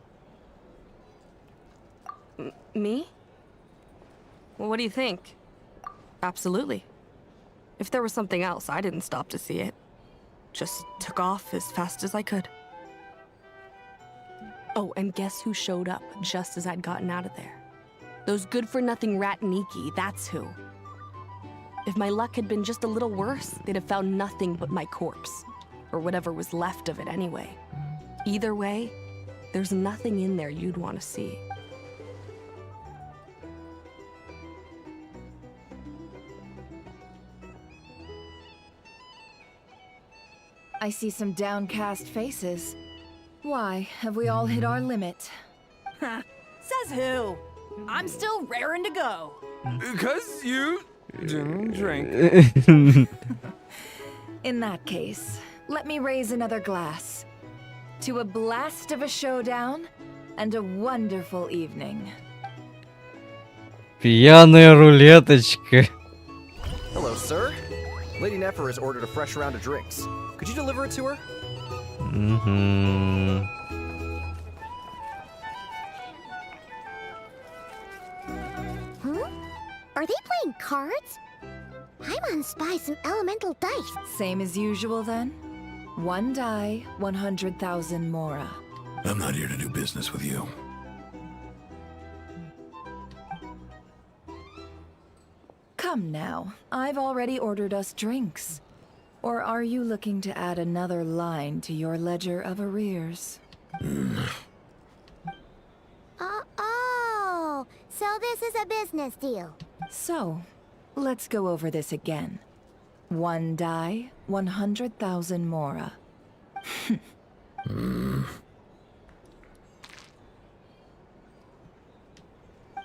Me? Well, what do you think? Absolutely. If there was something else, I didn't stop to see it. Just took off as fast as I could. Oh, and guess who showed up just as I'd gotten out of there? Those good-for-nothing rat Niki, that's who. If my luck had been just a little worse, they'd have found nothing but my corpse. Or whatever was left of it anyway. Either way, there's nothing in there you'd want to see. I see some downcast faces. Why, have we all hit our limit? Says who? I'm still raring to go. Because you didn't drink. In that case, let me raise another glass. To a blast of a showdown and a wonderful evening. Пьяная рулеточка. Hello, sir. Lady Nefer has ordered a fresh round of drinks. Could you deliver it to her? Are they playing cards? Paimon spies some elemental dice. Same as usual then? One die, 100,000 mora. I'm not here to do business with you. Come now, I've already ordered us drinks. Or are you looking to add another line to your ledger of arrears? Oh, so this is a business deal. So, let's go over this again. One die, 100,000 mora.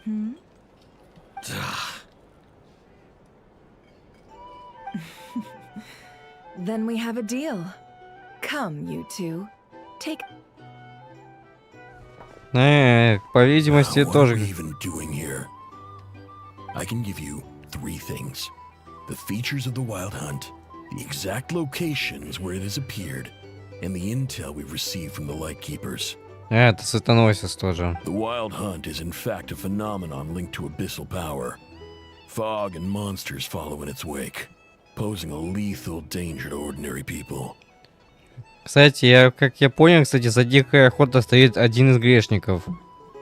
hmm? Then we have a deal. Come, you two. Take... По видимости, What are тоже. we even doing here? I can give you 3 things. The features of the wild hunt, the exact locations where it has appeared, and the intel we've received from the Lightkeepers. Это светоносец тоже. The wild hunt is in fact a phenomenon linked to abyssal power. Fog and monsters follow in its wake, posing a lethal danger to ordinary people. Кстати, как я понял, кстати, за дикой охотой стоит один из грешников.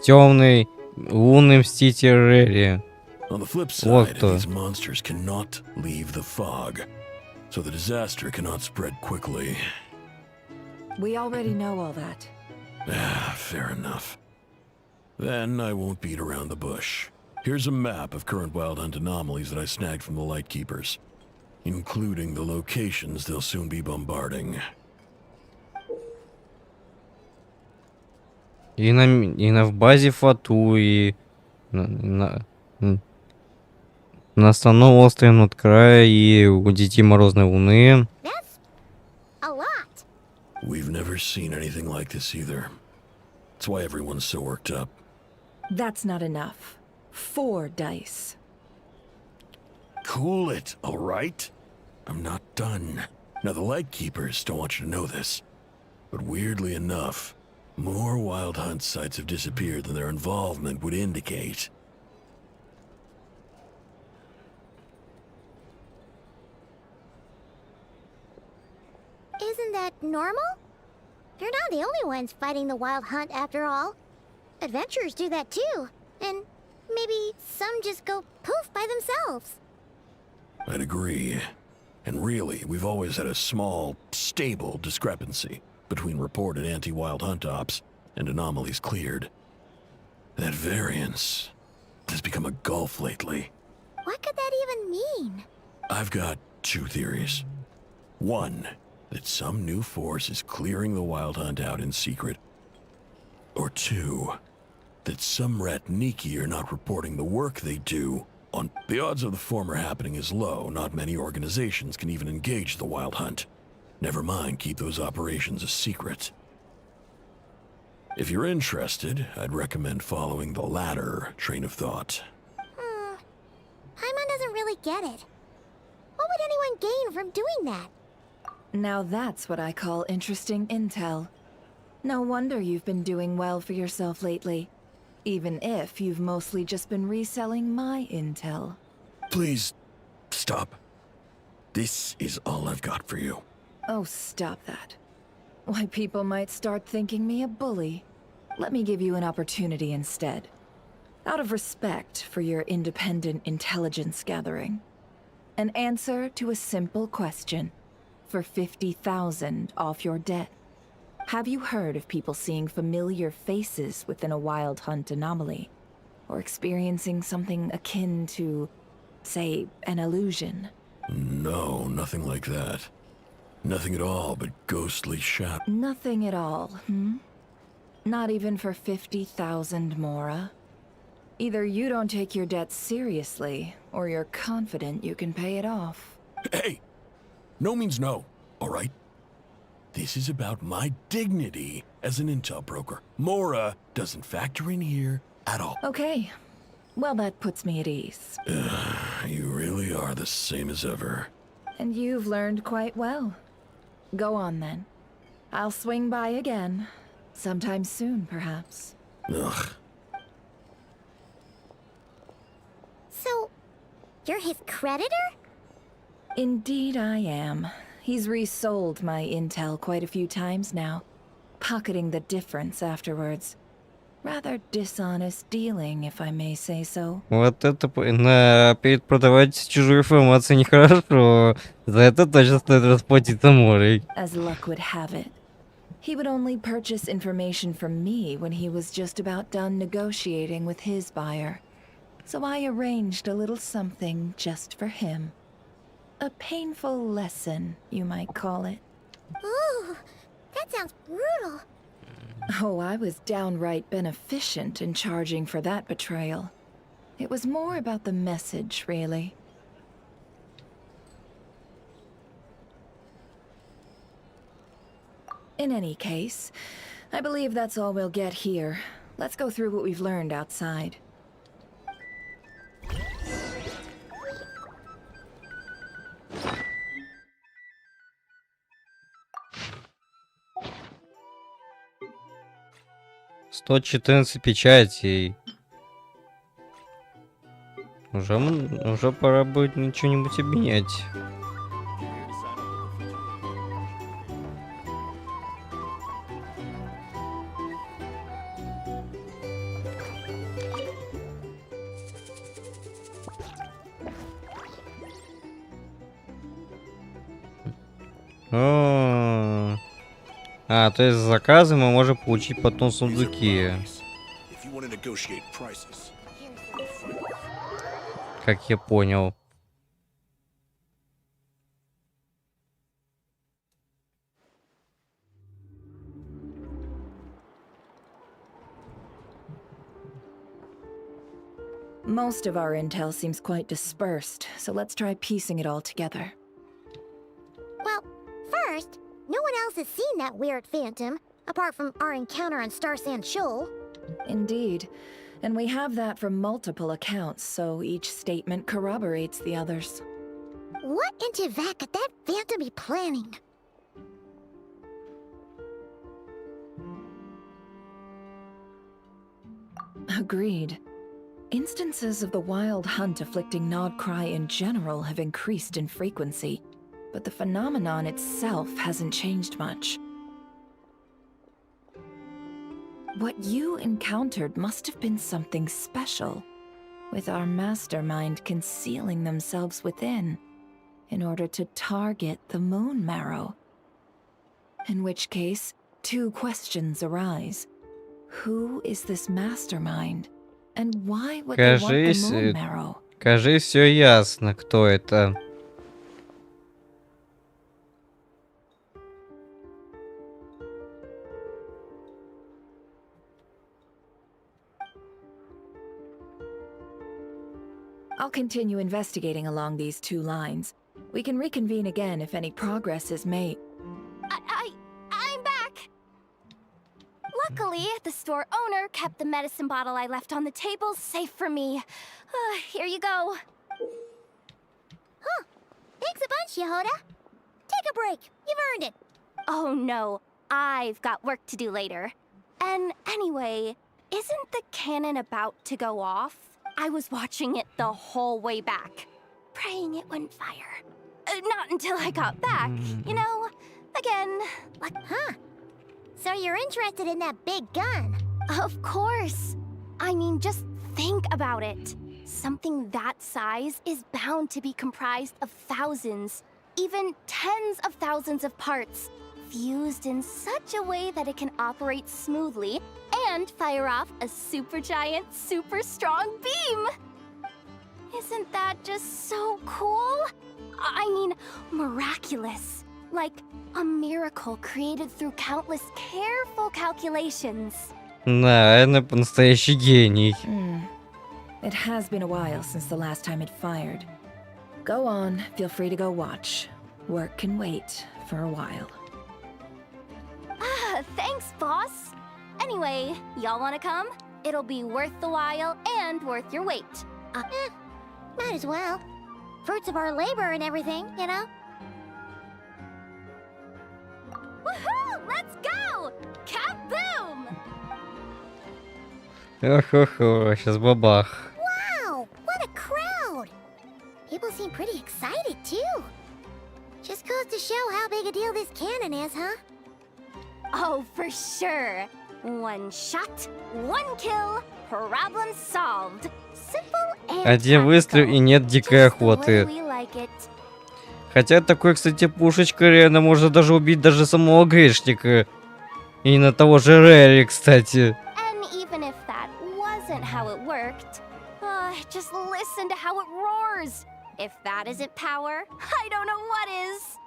Темный лунный мститель Рерри. On the flip Вот side, кто. these monsters cannot leave the fog, so the disaster cannot spread quickly. We already know all that. Fair enough. Then I won't beat around the bush. Here's a map of current wild hunt anomalies that I snagged from the Lightkeepers, including the locations they'll soon be bombarding. И на в базе Фату, и на основном острове над края, и у детей Морозной Луны. A lot. We've never seen anything like this either. That's why everyone's so worked up. That's not enough. 4 dice. Cool it, all right? I'm not done. Now, the Lightkeepers don't want you to know this, but weirdly enough, more wild hunt sites have disappeared than their involvement would indicate. Isn't that normal? They're not the only ones fighting the wild hunt after all. Adventurers do that too. And maybe some just go poof by themselves. I'd agree. And really, we've always had a small, stable discrepancy between reported anti-wild hunt ops and anomalies cleared. That variance has become a gulf lately. What could that even mean? I've got 2 theories. One, that some new force is clearing the wild hunt out in secret. Or 2, that some Ratniki are not reporting the work they do on... The odds of the former happening is low. Not many organizations can even engage the wild hunt. Never mind keep those operations a secret. If you're interested, I'd recommend following the latter train of thought. Paimon doesn't really get it. What would anyone gain from doing that? Now that's what I call interesting intel. No wonder you've been doing well for yourself lately. Even if you've mostly just been reselling my intel. Please, stop. This is all I've got for you. Oh, stop that. Why, people might start thinking me a bully. Let me give you an opportunity instead. Out of respect for your independent intelligence gathering. An answer to a simple question. For 50,000 off your debt. Have you heard of people seeing familiar faces within a wild hunt anomaly? Or experiencing something akin to, say, an illusion? No, nothing like that. Nothing at all but ghostly shadows. Nothing at all, hmm? Not even for 50,000 Mora? Either you don't take your debt seriously, or you're confident you can pay it off. Hey! No means no, all right? This is about my dignity as an intel broker. Mora doesn't factor in here at all. Okay. Well, that puts me at ease. You really are the same as ever. And you've learned quite well. Go on, then. I'll swing by again. Sometime soon, perhaps. Ugh. So, you're his creditor? Indeed I am. He's resold my intel quite a few times now, pocketing the difference afterwards. Rather dishonest dealing, if I may say so. Вот это продавать чужую информацию нехорошо. За это точно стоит расплатиться Морой. As luck would have it, he would only purchase information from me when he was just about done negotiating with his buyer. So I arranged a little something just for him. A painful lesson, you might call it. Ooh, that sounds brutal. Oh, I was downright beneficent in charging for that betrayal. It was more about the message, really. In any case, I believe that's all we'll get here. Let's go through what we've learned outside. «114 печатей». Уже пора будет что-нибудь обменять. То есть за заказы мы можем получить потом сундуки. Как я понял. Most of our intel seems quite dispersed, so let's try piecing it all together. Well, first, no one else has seen that weird phantom, apart from our encounter on Star Sand Shoal. Indeed. And we have that from multiple accounts, so each statement corroborates the others. What in Tibet could that phantom be planning? Agreed. Instances of the wild hunt afflicting Nodcry in general have increased in frequency, but the phenomenon itself hasn't changed much. What you encountered must have been something special, with our mastermind concealing themselves within, in order to target the moon marrow. In which case, two questions arise. Who is this mastermind? And why would they want the moon marrow? Кажись, все ясно, кто это. I'll continue investigating along these two lines. We can reconvene again if any progress is made. I'm back! Luckily, the store owner kept the medicine bottle I left on the table safe for me. Here you go. Huh. Thanks a bunch, Yehoda. Take a break. You've earned it. Oh no, I've got work to do later. And anyway, isn't the cannon about to go off? I was watching it the whole way back, praying it wouldn't fire. Not until I got back, you know? Again, like, huh? So you're interested in that big gun? Of course. I mean, just think about it. Something that size is bound to be comprised of thousands, even tens of thousands of parts, fused in such a way that it can operate smoothly and fire off a supergiant, super strong beam! Isn't that just so cool? I mean, miraculous. Like a miracle created through countless careful calculations. Да, это настоящий гений. It has been a while since the last time it fired. Go on, feel free to go watch. Work can wait for a while. Thanks, boss. Anyway, y'all wanna come? It'll be worth the while and worth your wait. Might as well. Fruits of our labor and everything, you know? Woohoo! Let's go! Kaboom! Ох-охо, сейчас бабах. Wow! What a crowd! People seem pretty excited, too. Just goes to show how big a deal this cannon is, huh? Oh, for sure. One shot, one kill, problem solved. Simple and Один выстрел и нет дикой охоты. Хотя такой, кстати, пушечка реально может даже убить даже самого грешника. И на того же Рэри, кстати. And even if that wasn't how it worked, just listen to how it roars. If that isn't power, I don't know what is.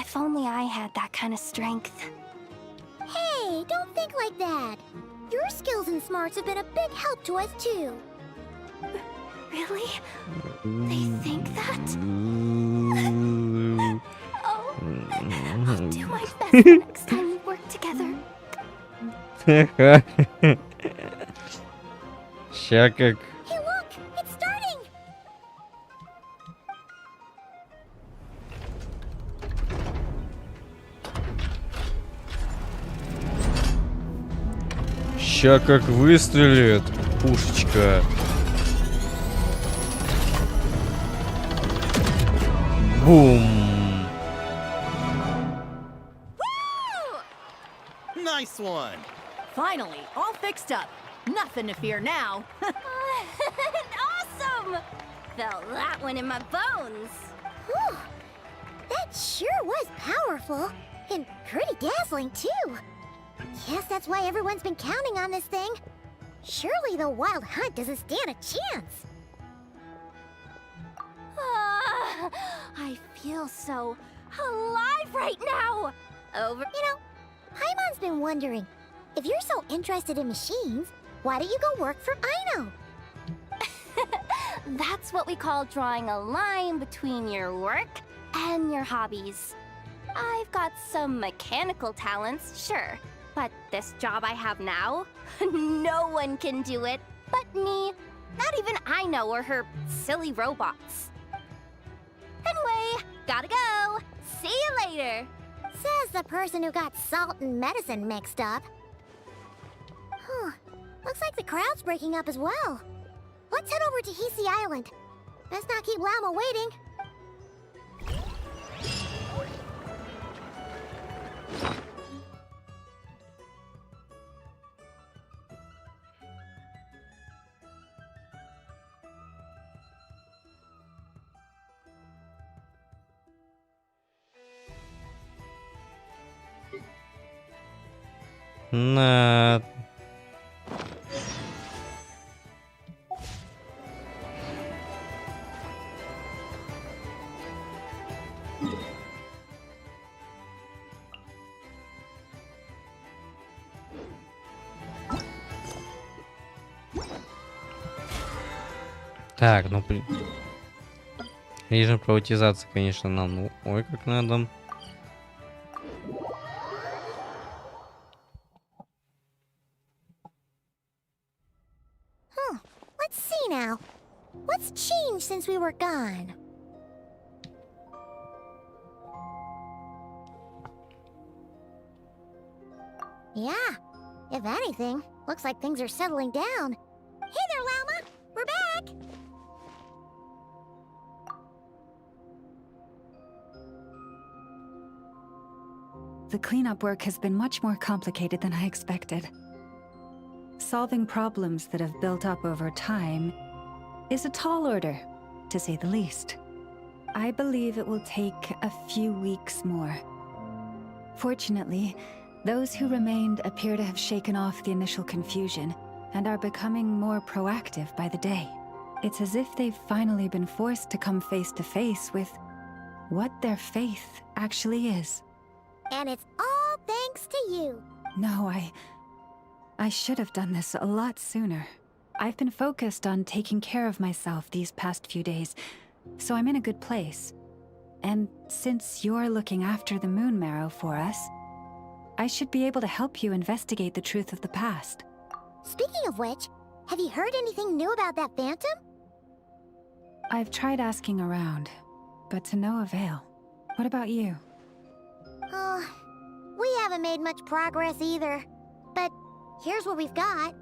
If only I had that kind of strength. Hey, don't think like that. Your skills and smarts have been a big help to us, too. Really? They think that? Oh, I'll do my best the next time we work together. Ща как. Hey, look! It's starting! Ща как выстрелит пушечка. Бум. Nice one. Finally, all fixed up. Nothing to fear now. Awesome! Felt that one in my bones. Whew. That sure was powerful. And pretty dazzling, too. Guess that's why everyone's been counting on this thing. Surely the wild hunt doesn't stand a chance. I feel so alive right now. You know, Paimon's been wondering, if you're so interested in machines, why don't you go work for Aino? That's what we call drawing a line between your work and your hobbies. I've got some mechanical talents, sure, but this job I have now, no one can do it but me. Not even Aino or her silly robots. Anyway, gotta go. See you later. Says the person who got salt and medicine mixed up. Huh. Looks like the crowd's breaking up as well. Let's head over to Hisi Island. Best not keep Lama waiting. На. Так, ну режим приватизации, конечно, нам, ну, ой, как надо. Let's see now. What's changed since we were gone? Yeah, if anything, looks like things are settling down. Hey there, Lama! We're back! The cleanup work has been much more complicated than I expected. Solving problems that have built up over time is a tall order, to say the least. I believe it will take a few weeks more. Fortunately, those who remained appear to have shaken off the initial confusion and are becoming more proactive by the day. It's as if they've finally been forced to come face to face with what their faith actually is. And it's all thanks to you. No, I should have done this a lot sooner. I've been focused on taking care of myself these past few days, so I'm in a good place. And since you're looking after the moon marrow for us, I should be able to help you investigate the truth of the past. Speaking of which, have you heard anything new about that phantom? I've tried asking around, but to no avail. What about you? We haven't made much progress either. But here's what we've got.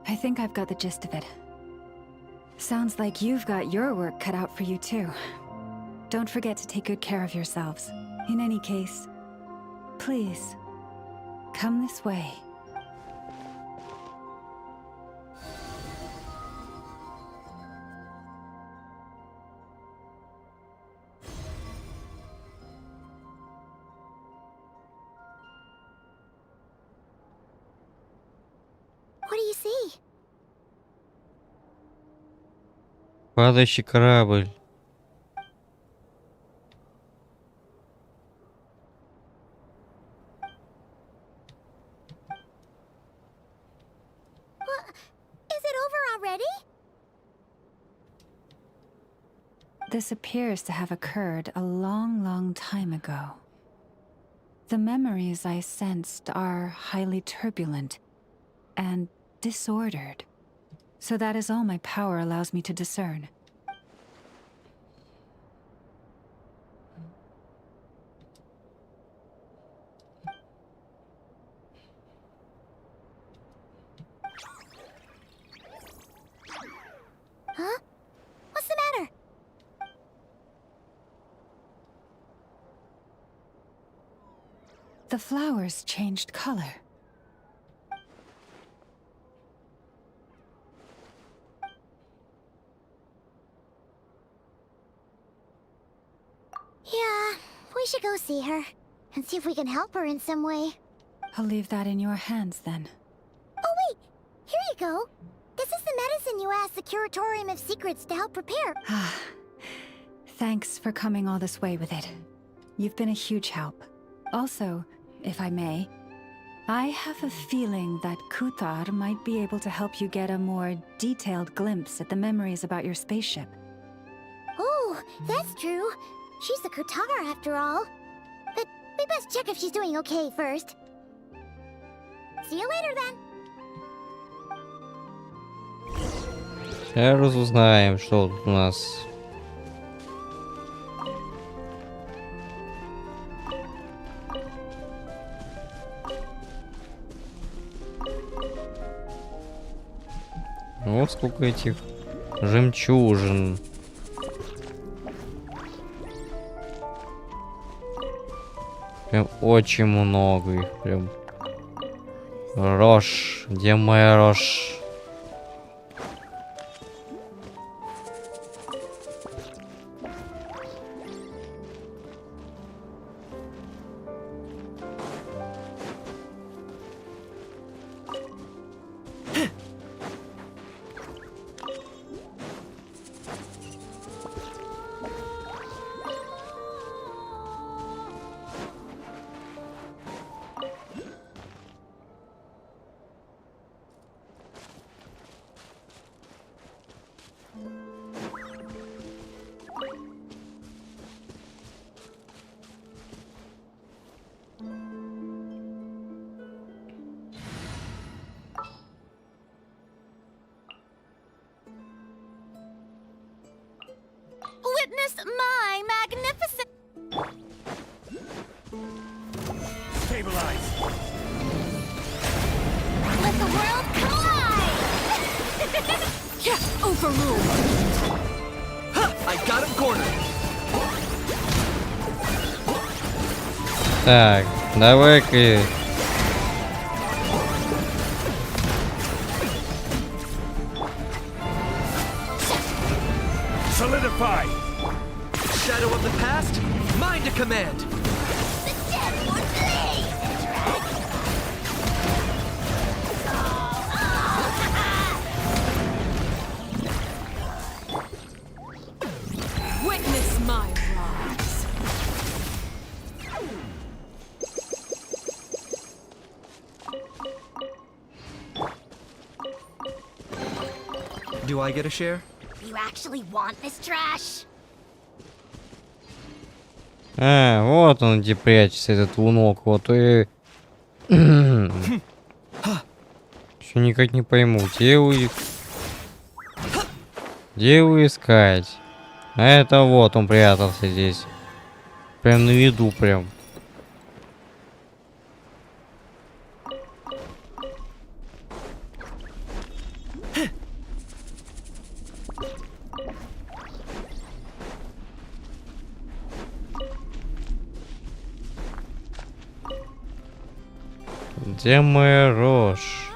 I think I've got the gist of it. Sounds like you've got your work cut out for you too. Don't forget to take good care of yourselves. In any case, please, come this way. What do you see? Падающий корабль. This appears to have occurred a long, long time ago. The memories I sensed are highly turbulent and disordered. So that is all my power allows me to discern. Huh? What's the matter? The flowers changed color. Yeah, we should go see her and see if we can help her in some way. I'll leave that in your hands then. Oh wait, here you go. This is the medicine you asked the Curatorium of Secrets to help prepare. Thanks for coming all this way with it. You've been a huge help. Also, if I may, I have a feeling that Kuthar might be able to help you get a more detailed glimpse at the memories about your spaceship. Oh, that's true. She's the Kutar after all. But we best check if she's doing okay first. See you later then. Сейчас разузнаем, что тут у нас. Вот сколько этих жемчужин. Прям очень много их, прям. Рожь, где моя рожь? Witness my magnificent... Stabilize. Let the world collide! Yeah, overruled. Ha! I got him cornered. Так, давай-ка. Solidify. Shadow of the past, mine to command. The dead would bleed! Witness my rise. Do I get a share? You actually want this trash? А, вот он где прячется, этот лунок. Вот и... Все никак не пойму, где его... Где его искать? А это вот он прятался здесь. Прям на виду прям. Где моя рожь?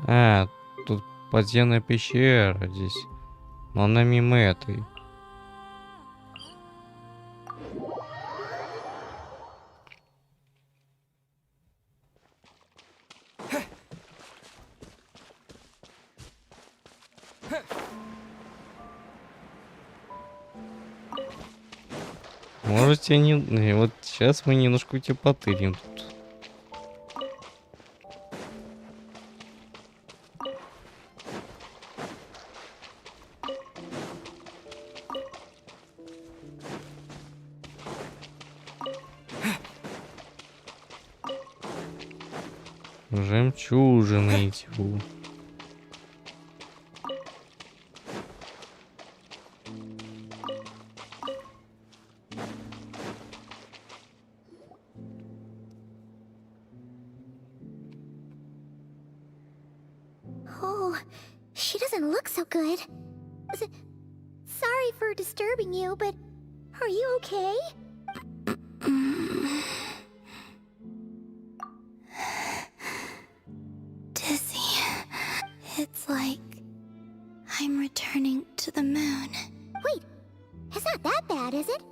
А, тут подземная пещера здесь. Но она мимо этой. Можете не... Вот сейчас мы немножко тебя потырим тут. Жемчужины, тьфу. Oh, she doesn't look so good. Sorry for disturbing you, but are you okay? Dizzy. It's like I'm returning to the moon. Wait, it's not that bad, is it?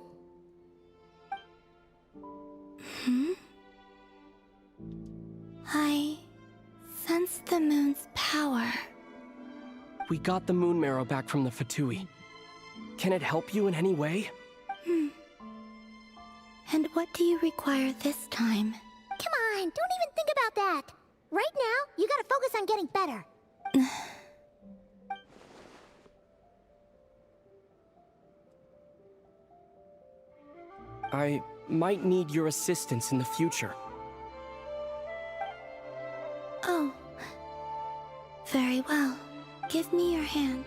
I sense the moon's power. We got the moon marrow back from the Fatui. Can it help you in any way? And what do you require this time? Come on, don't even think about that. Right now, you gotta focus on getting better. I might need your assistance in the future. Oh. Very well. Give me your hand.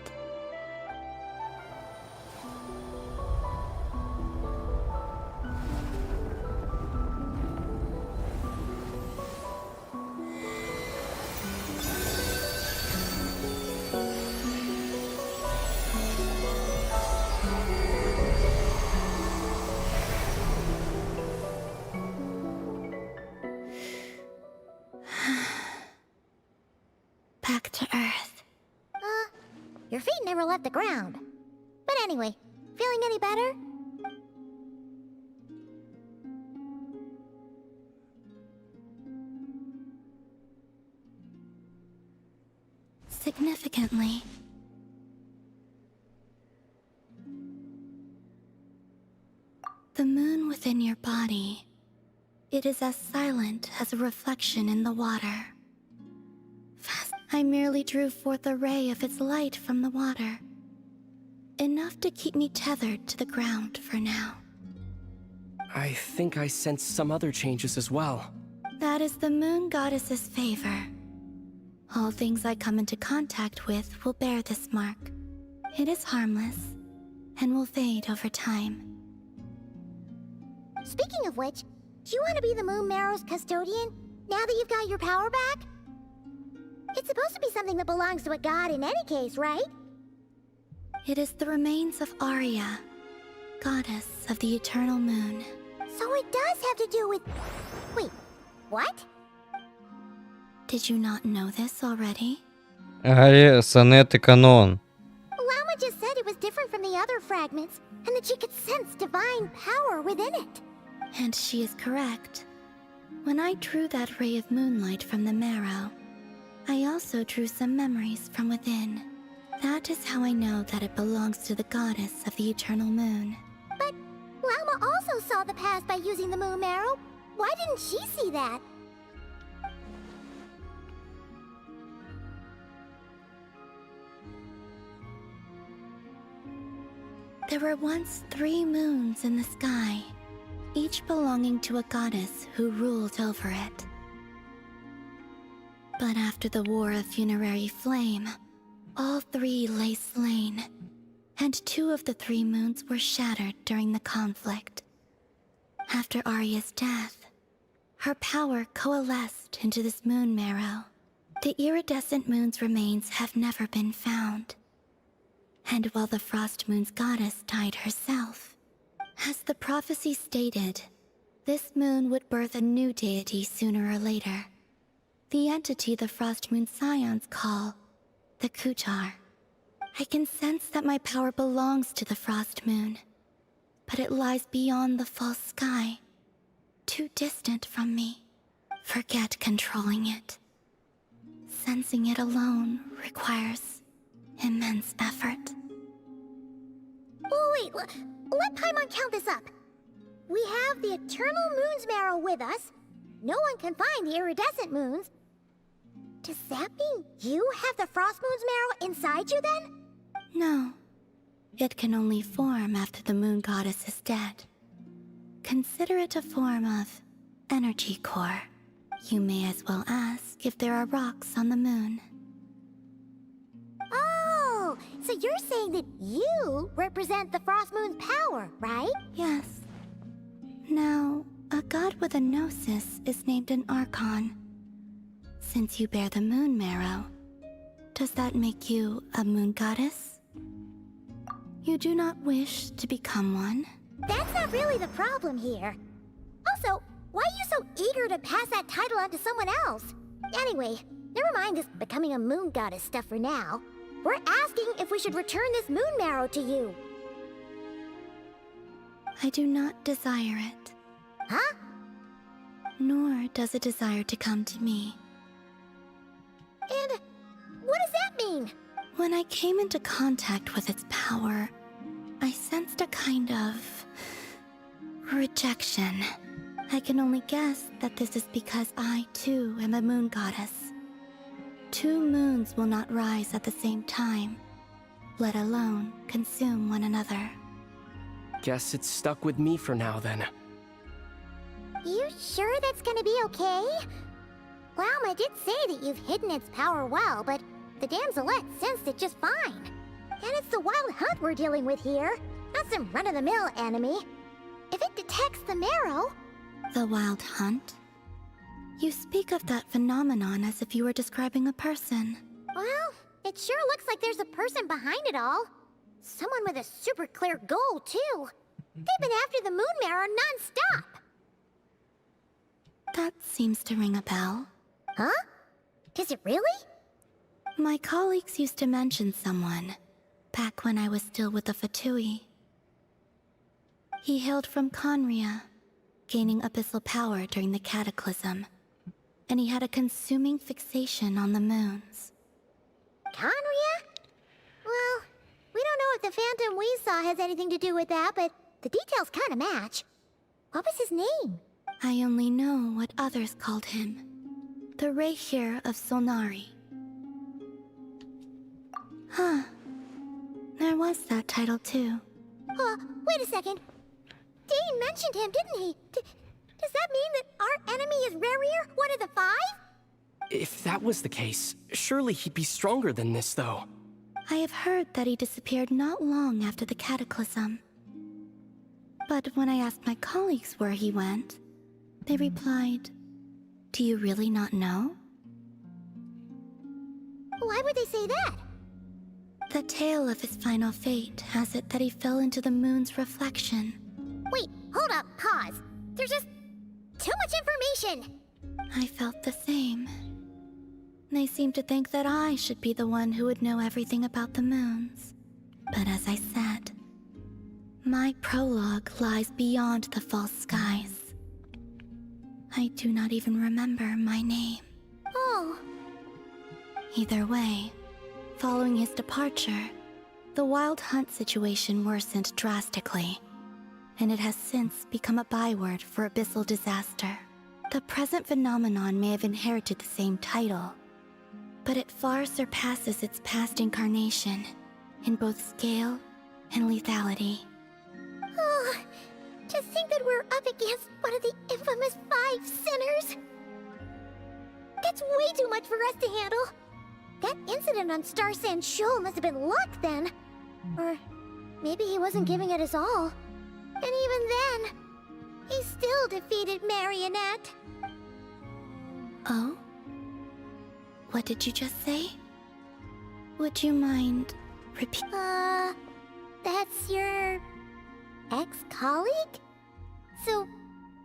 Back to Earth. Your feet never left the ground. But anyway, feeling any better? Significantly. The moon within your body, it is as silent as a reflection in the water. I merely drew forth a ray of its light from the water. Enough to keep me tethered to the ground for now. I think I sense some other changes as well. That is the moon goddess's favor. All things I come into contact with will bear this mark. It is harmless, and will fade over time. Speaking of which, do you want to be the moon marrow's custodian, now that you've got your power back? It's supposed to be something that belongs to a god in any case, right? It is the remains of Arya, goddess of the eternal moon. So it does have to do with... Wait, what? Did you not know this already? Ария, сонет и канон. Lama just said it was different from the other fragments, and that she could sense divine power within it. And she is correct. When I drew that ray of moonlight from the marrow, I also drew some memories from within. That is how I know that it belongs to the goddess of the eternal moon. But Lama also saw the past by using the moon marrow. Why didn't she see that? There were once 3 moons in the sky, each belonging to a goddess who ruled over it. But after the War of Funerary Flame, all 3 lay slain, and 2 of the 3 moons were shattered during the conflict. After Arya's death, her power coalesced into this moon marrow. The iridescent moon's remains have never been found. And while the Frost Moon's goddess died herself, as the prophecy stated, this moon would birth a new deity sooner or later. The entity the Frost Moon Scions call the Kutar. I can sense that my power belongs to the Frost Moon, but it lies beyond the false sky, too distant from me. Forget controlling it. Sensing it alone requires immense effort. Wait, let Paimon count this up. We have the Eternal Moon's marrow with us. No one can find the iridescent moons. Does that mean you have the Frost Moon's marrow inside you then? No. It can only form after the moon goddess is dead. Consider it a form of energy core. You may as well ask if there are rocks on the moon. Oh, so you're saying that you represent the Frost Moon's power, right? Yes. Now, a god with a gnosis is named an Archon. Since you bear the moon marrow, does that make you a moon goddess? You do not wish to become one? That's not really the problem here. Also, why are you so eager to pass that title on to someone else? Anyway, never mind this becoming a moon goddess stuff for now. We're asking if we should return this moon marrow to you. I do not desire it. Huh? Nor does it desire to come to me. And what does that mean? When I came into contact with its power, I sensed a kind of rejection. I can only guess that this is because I, too, am a moon goddess. 2 moons will not rise at the same time, let alone consume one another. Guess it's stuck with me for now, then. You sure that's gonna be okay? Glauma did say that you've hidden its power well, but the damselette sensed it just fine. And it's the wild hunt we're dealing with here, not some run-of-the-mill enemy. If it detects the marrow... The wild hunt? You speak of that phenomenon as if you were describing a person. Well, it sure looks like there's a person behind it all. Someone with a super clear goal, too. They've been after the moon marrow non-stop. That seems to ring a bell. Huh? Does it really? My colleagues used to mention someone, back when I was still with the Fatui. He hailed from Conria, gaining abyssal power during the Cataclysm, and he had a consuming fixation on the moons. Conria? Well, we don't know if the phantom we saw has anything to do with that, but the details kind of match. What was his name? I only know what others called him. The Rehir of Solnari. Huh. There was that title too. Wait a second. Dane mentioned him, didn't he? Does that mean that our enemy is Rerir, one of the 5? If that was the case, surely he'd be stronger than this, though. I have heard that he disappeared not long after the Cataclysm. But when I asked my colleagues where he went, they replied, "Do you really not know?" Why would they say that? The tale of his final fate has it that he fell into the moon's reflection. Wait, hold up, pause. There's just too much information. I felt the same. They seemed to think that I should be the one who would know everything about the moons. But as I said, my prologue lies beyond the false skies. I do not even remember my name. Oh. Either way, following his departure, the wild hunt situation worsened drastically, and it has since become a byword for abyssal disaster. The present phenomenon may have inherited the same title, but it far surpasses its past incarnation in both scale and lethality. Oh, to think that we're up against one of the infamous 5 sinners. That's way too much for us to handle. That incident on Star Sand Shoal must have been luck then. Or maybe he wasn't giving it his all. And even then, he still defeated Marionette. Oh? What did you just say? Would you mind repeating? That's your ex-colleague? So,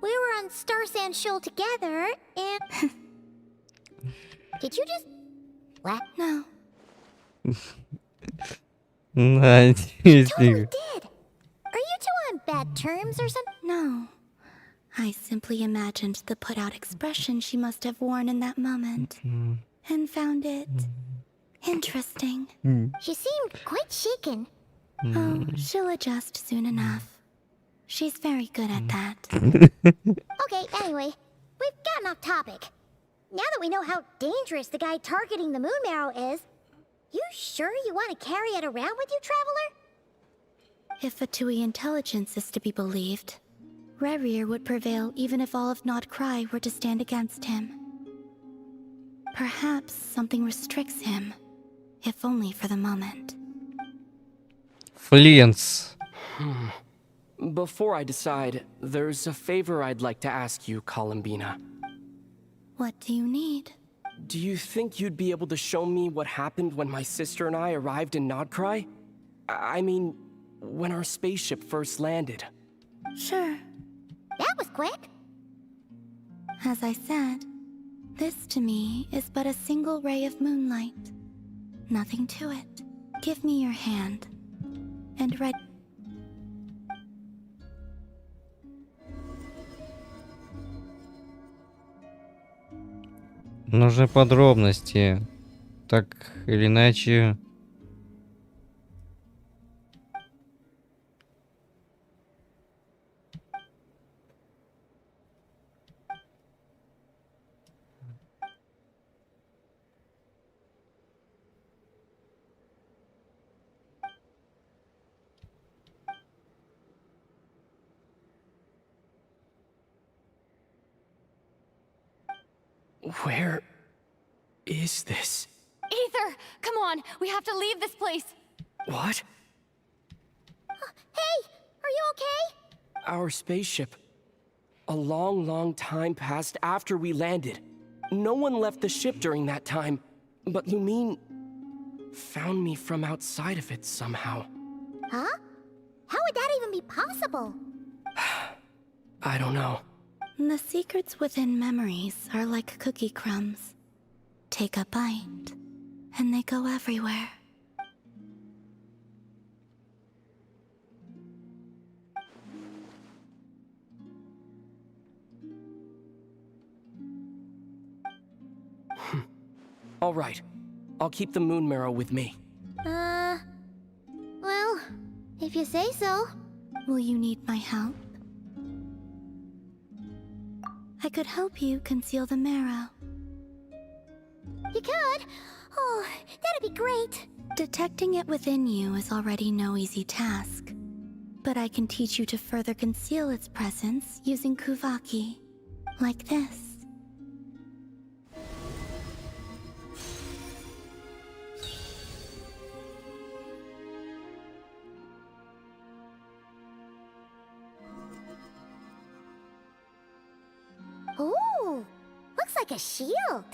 we were on Star Sand Shoal together, and... Did you just... What? No. I Totally did. Are you two on bad terms or something? No. I simply imagined the put-out expression she must have worn in that moment, and found it interesting. She seemed quite shaken. Oh, she'll adjust soon enough. She's very good at that. Okay, anyway, we've gotten off topic. Now that we know how dangerous the guy targeting the moon marrow is, you sure you want to carry it around with you, Traveler? If Fatui intelligence is to be believed, Rerir would prevail even if all of Nod Cry were to stand against him. Perhaps something restricts him, if only for the moment. Флинс. Before I decide, there's a favor I'd like to ask you, Columbina. What do you need? Do you think you'd be able to show me what happened when my sister and I arrived in Nodcry? I mean, when our spaceship first landed. Sure. That was quick. As I said, this to me is but a single ray of moonlight. Nothing to it. Give me your hand. And read. Нужны подробности. Так или иначе. Where is this? Ether, come on, we have to leave this place. What? Hey, are you okay? Our spaceship. A long, long time passed after we landed. No one left the ship during that time, but Lumine found me from outside of it somehow. Huh? How would that even be possible? I don't know. The secrets within memories are like cookie crumbs. Take a bite, and they go everywhere. All right. I'll keep the moon marrow with me. Well, if you say so. Will you need my help? I could help you conceal the marrow. You could? Oh, that'd be great. Detecting it within you is already no easy task. But I can teach you to further conceal its presence using Kuvaki. Like this. Ooh, looks like a shield.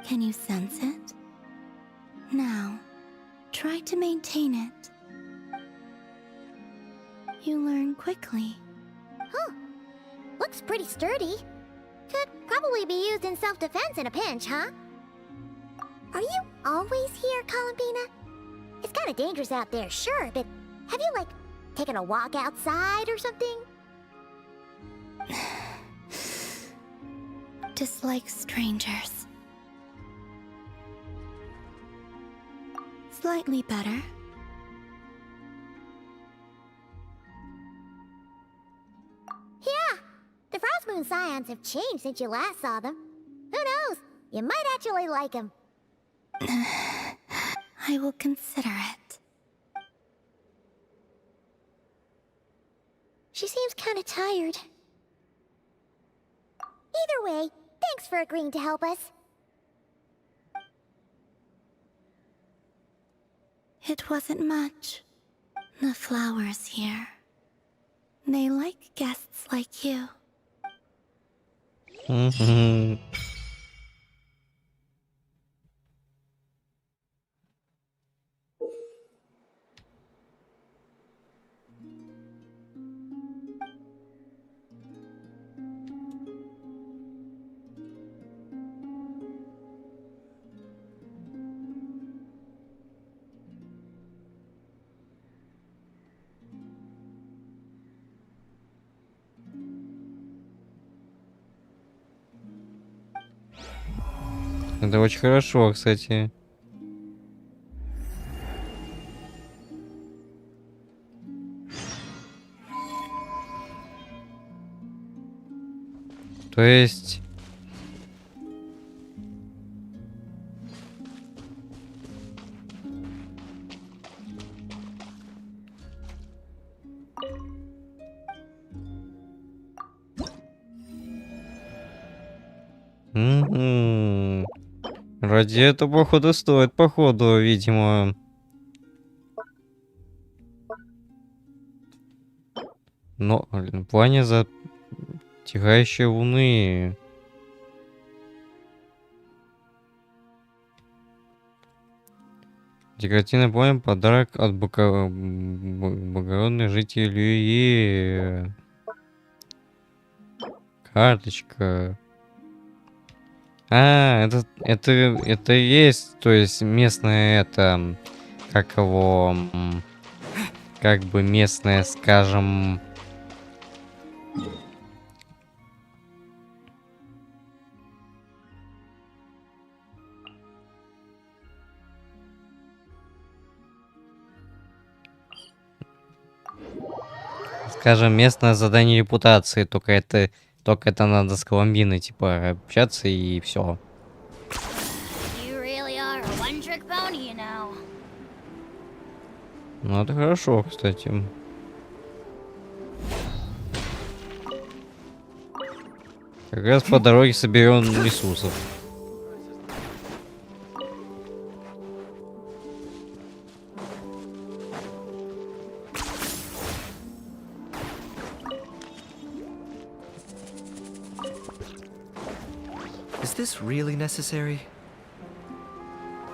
Can you sense it? Now, try to maintain it. You learn quickly. Huh. Looks pretty sturdy. Could probably be used in self-defense in a pinch, huh? Are you always here, Columbina? It's kind of dangerous out there, sure, but have you, like, taken a walk outside or something? Dislike strangers. Slightly better. Yeah, the Frost Moon Scions have changed since you last saw them. Who knows? You might actually like them. I will consider it. She seems kind of tired. Either way, thanks for agreeing to help us. It wasn't much. The flowers here. They like guests like you. Это очень хорошо, кстати. То есть... Ради этого, походу, стоит, походу, видимо. Но, блин, в плане затихающей луны. Декоративный поем подарок от благородных жителей. Карточка. Это и есть, то есть местное это, как его, как бы местное, скажем, местное задание репутации, только это надо с Коломбиной, типа, общаться и все. Ну, это хорошо, кстати. Как раз по дороге соберем ресурсов. Is this really necessary?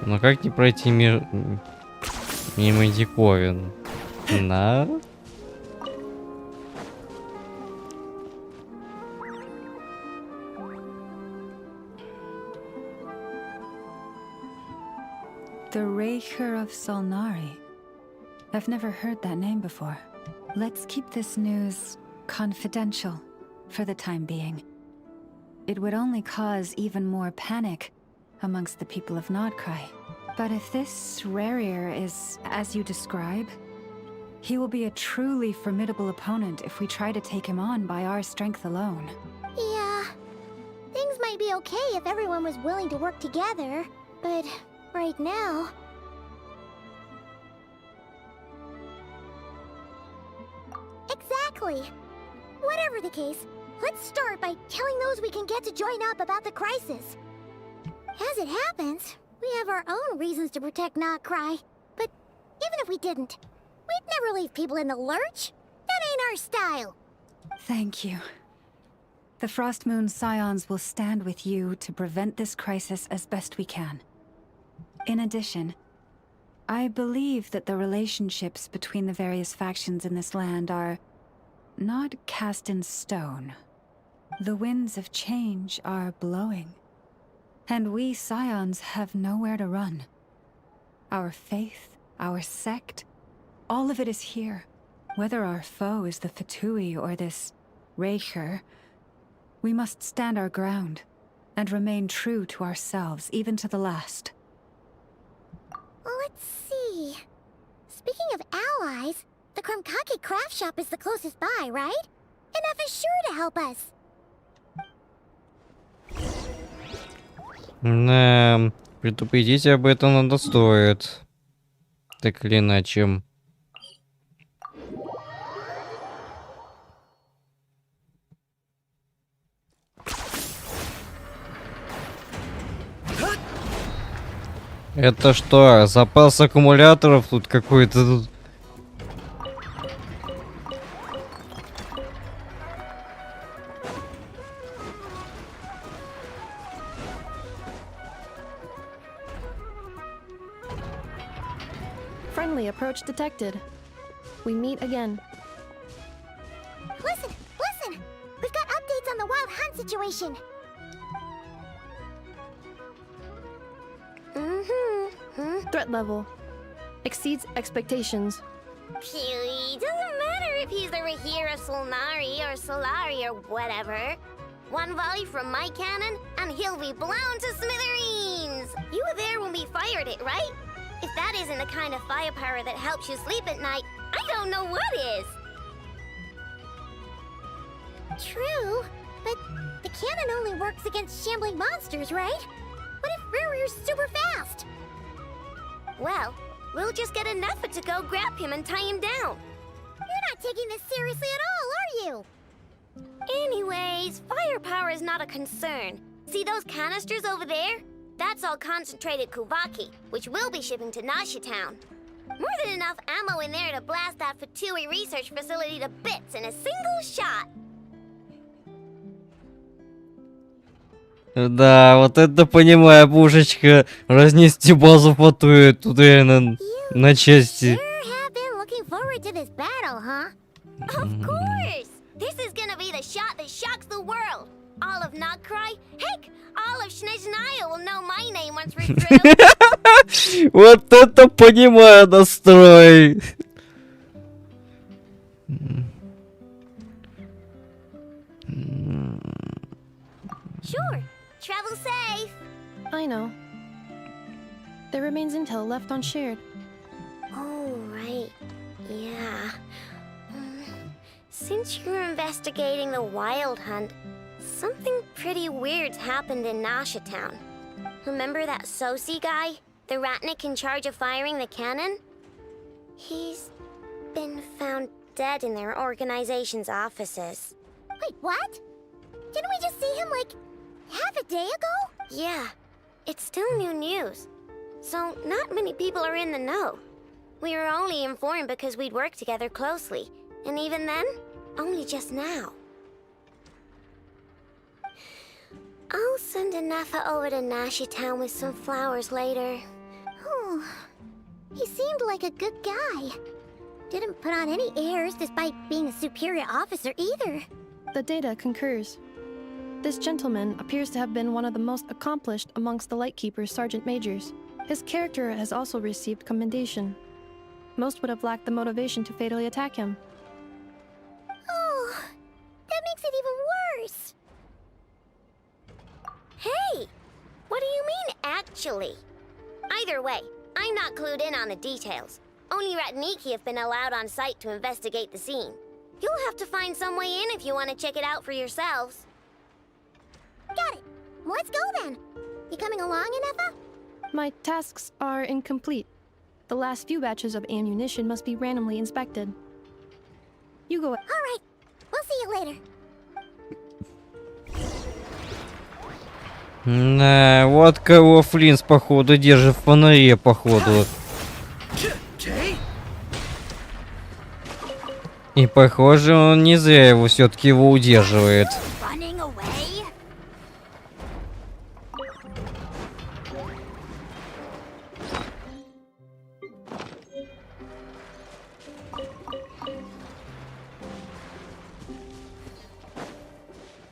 Но как не пройти мимо диковин? На? The Raker of Solnari. I've never heard that name before. Let's keep this news confidential for the time being. It would only cause even more panic amongst the people of Nodcry. But if this Rarier is as you describe, he will be a truly formidable opponent if we try to take him on by our strength alone. Yeah. Things might be okay if everyone was willing to work together, but right now... Exactly. Whatever the case, let's start by telling those we can get to join up about the crisis. As it happens, we have our own reasons to protect Nodcry. But even if we didn't, we'd never leave people in the lurch. That ain't our style. Thank you. The Frostmoon Scions will stand with you to prevent this crisis as best we can. In addition, I believe that the relationships between the various factions in this land are not cast in stone. The winds of change are blowing, and we Scions have nowhere to run. Our faith, our sect, all of it is here. Whether our foe is the Fatui or this Raker, we must stand our ground and remain true to ourselves, even to the last. Let's see. Speaking of allies, the Krumkake craft shop is the closest by, right? Enough is sure to help us. Предупредить об этом надо стоит. Так или иначе. Это что, запас аккумуляторов тут какой-то тут? Friendly approach detected. We meet again. Listen! We've got updates on the Wild Hunt situation. Threat level exceeds expectations. Phew, doesn't matter if he's the Rahira Solnari or Solari or whatever. One volley from my cannon, and he'll be blown to smithereens! You were there when we fired it, right? If that isn't the kind of firepower that helps you sleep at night, I don't know what is! True, but the cannon only works against shambling monsters, right? What if Rarir's super fast? Well, we'll just get an effort to go grab him and tie him down. You're not taking this seriously at all, are you? Anyways, firepower is not a concern. See those canisters over there? That's all concentrated Kuvaki, which we'll be shipping to Nasha Town. More than enough ammo in there to blast that Fatui research facility to bits in a single shot. Да, вот это понимаю, пушечка. Разнести базу Фатуи туда на части. Sure have been looking forward to this battle, huh? Of course! This is gonna be the shot that shocks the world. All of Notcry, heck, all of Shneznaya will know my name once we're through. Вот это понимаю настрой. Sure, travel safe. I know. There remains intel left unshared. Oh, right. Yeah. Since you're investigating the Wild Hunt, something pretty weird's happened in Nasha Town. Remember that Sosi guy? The Ratnik in charge of firing the cannon? He's been found dead in their organization's offices. Wait, what? Didn't we just see him, like, half a day ago? Yeah, it's still new news. So not many people are in the know. We were only informed because we'd worked together closely. And even then, only just now. I'll send a Nefa over to Nashi Town with some flowers later. Oh, he seemed like a good guy. Didn't put on any airs despite being a superior officer either. The data concurs. This gentleman appears to have been one of the most accomplished amongst the Lightkeeper's Sergeant Majors. His character has also received commendation. Most would have lacked the motivation to fatally attack him. Oh, that makes it even worse. Hey! What do you mean, actually? Either way, I'm not clued in on the details. Only Ratniki have been allowed on site to investigate the scene. You'll have to find some way in if you want to check it out for yourselves. Got it. Let's go then. You coming along, Inefa? My tasks are incomplete. The last few batches of ammunition must be randomly inspected. You go. All right. We'll see you later. Да, вот кого Флинс, походу, держит в фонаре, походу. И похоже, он не зря его все-таки его удерживает.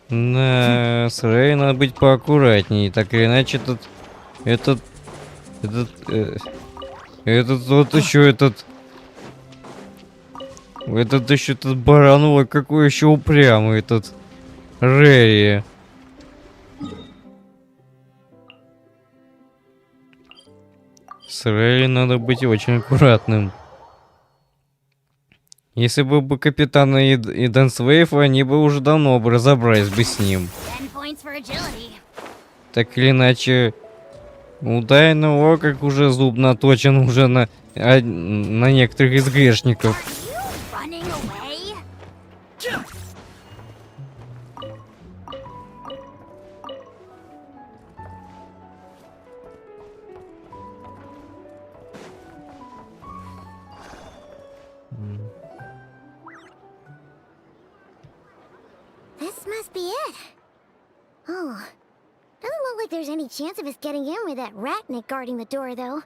Да, с Рэй надо быть поаккуратнее, так или иначе этот вот еще этот еще этот баран, ой, какой еще упрямый этот Рэри. С Рэри надо быть очень аккуратным. Если бы капитана и Дэнсвейф, они бы уже давно бы разобрались бы с ним. Так или иначе, у Дайного как уже зуб наточен уже на некоторых из грешников. Must be it. Oh, doesn't look like there's any chance of us getting in with that Ratnik guarding the door, though.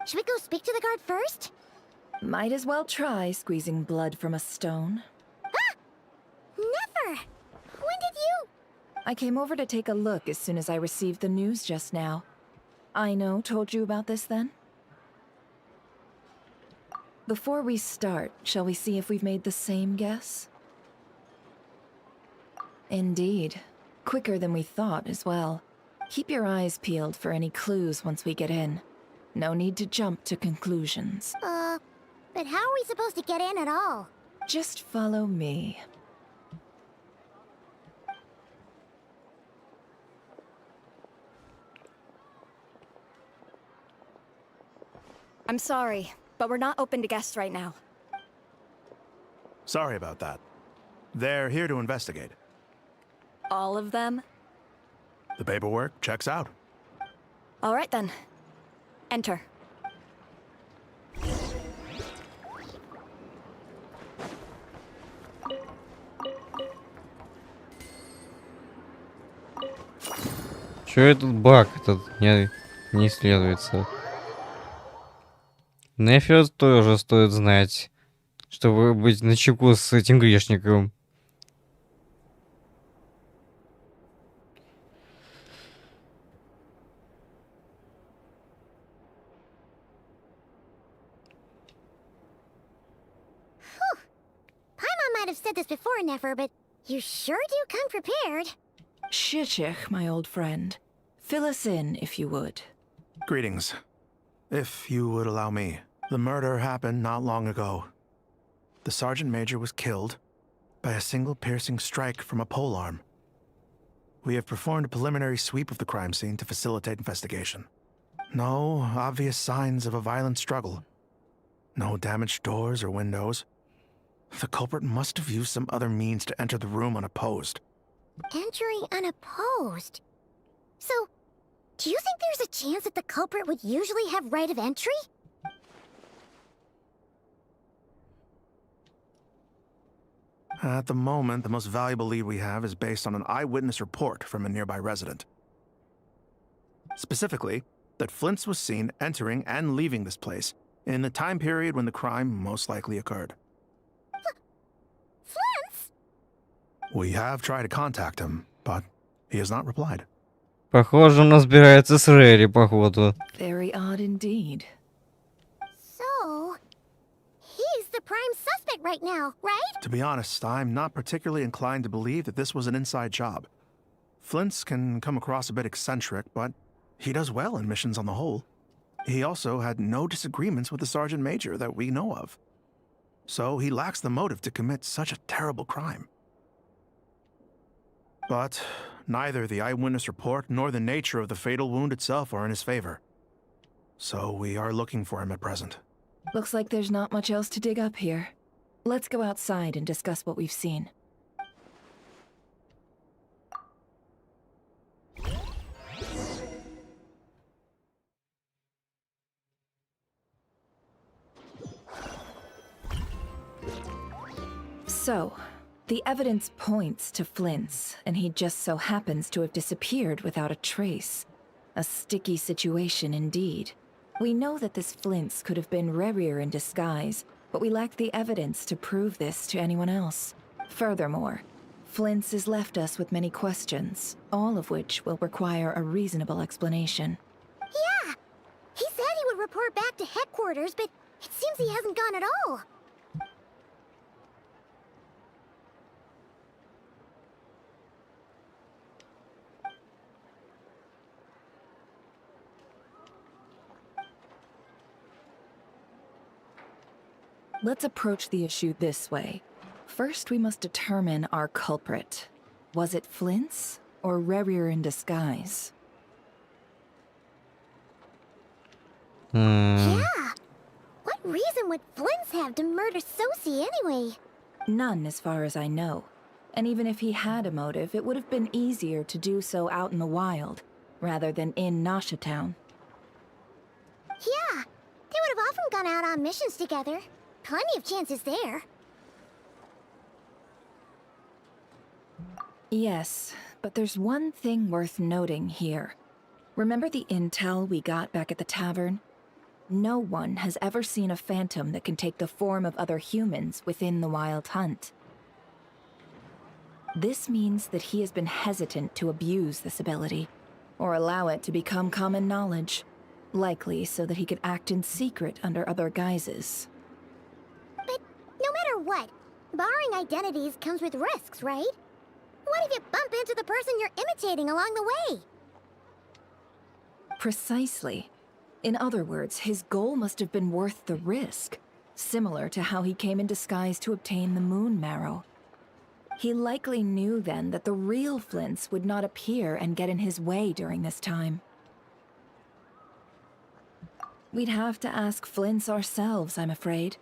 Should we go speak to the guard first? Might as well try squeezing blood from a stone. Ah! Never! When did you? I came over to take a look as soon as I received the news just now. Aino told you about this then? Before we start, shall we see if we've made the same guess? Indeed. Quicker than we thought as well. Keep your eyes peeled for any clues once we get in. No need to jump to conclusions. But how are we supposed to get in at all? Just follow me. I'm sorry, but we're not open to guests right now. Sorry about that. They're here to investigate. All of them? The paperwork checks out. All right then. Enter. Чё этот баг этот не исследуется? Нефиос тоже стоит знать, чтобы быть начеку с этим грешником. Paimon might have said this before, Nefer, but you sure do come prepared. Shishich, my old friend. Fill us in, if you would. Greetings. If you would allow me. The murder happened not long ago. The Sergeant Major was killed by a single piercing strike from a polearm. We have performed a preliminary sweep of the crime scene to facilitate investigation. No obvious signs of a violent struggle. No damaged doors or windows. The culprit must have used some other means to enter the room unopposed. Entering unopposed? So, do you think there's a chance that the culprit would usually have right of entry? At the moment, the most valuable lead we have is based on an eyewitness report from a nearby resident. Specifically, that Flint's was seen entering and leaving this place in the time period when the crime most likely occurred. Flint's? We have tried to contact him, but he has not replied. Похоже, он разбирается с Рэри, походу. Very odd indeed. So, he's the prime suspect right now, right? To be honest, I'm not particularly inclined to believe that this was an inside job. Flint's can come across a bit eccentric, but he does well in missions on the whole. He also had no disagreements with the Sergeant Major that we know of. So he lacks the motive to commit such a terrible crime. But neither the eyewitness report nor the nature of the fatal wound itself are in his favor. So we are looking for him at present. Looks like there's not much else to dig up here. Let's go outside and discuss what we've seen. So, the evidence points to Flint's, and he just so happens to have disappeared without a trace. A sticky situation indeed. We know that this Flint's could have been Rerir in disguise, but we lack the evidence to prove this to anyone else. Furthermore, Flint's has left us with many questions, all of which will require a reasonable explanation. Yeah! He said he would report back to headquarters, but it seems he hasn't gone at all. Let's approach the issue this way. First, we must determine our culprit. Was it Flint's or Rerir in disguise? Yeah! What reason would Flint's have to murder Sosie anyway? None, as far as I know. And even if he had a motive, it would have been easier to do so out in the wild, rather than in Nasha Town. Yeah, they would have often gone out on missions together. Plenty of chances there. Yes, but there's one thing worth noting here. Remember the intel we got back at the tavern? No one has ever seen a phantom that can take the form of other humans within the Wild Hunt. This means that he has been hesitant to abuse this ability, or allow it to become common knowledge, likely so that he could act in secret under other guises. But no matter what, borrowing identities comes with risks, right? What if you bump into the person you're imitating along the way? Precisely. In other words, his goal must have been worth the risk, similar to how he came in disguise to obtain the moon marrow. He likely knew then that the real Flint's would not appear and get in his way during this time. We'd have to ask Flint's ourselves, I'm afraid.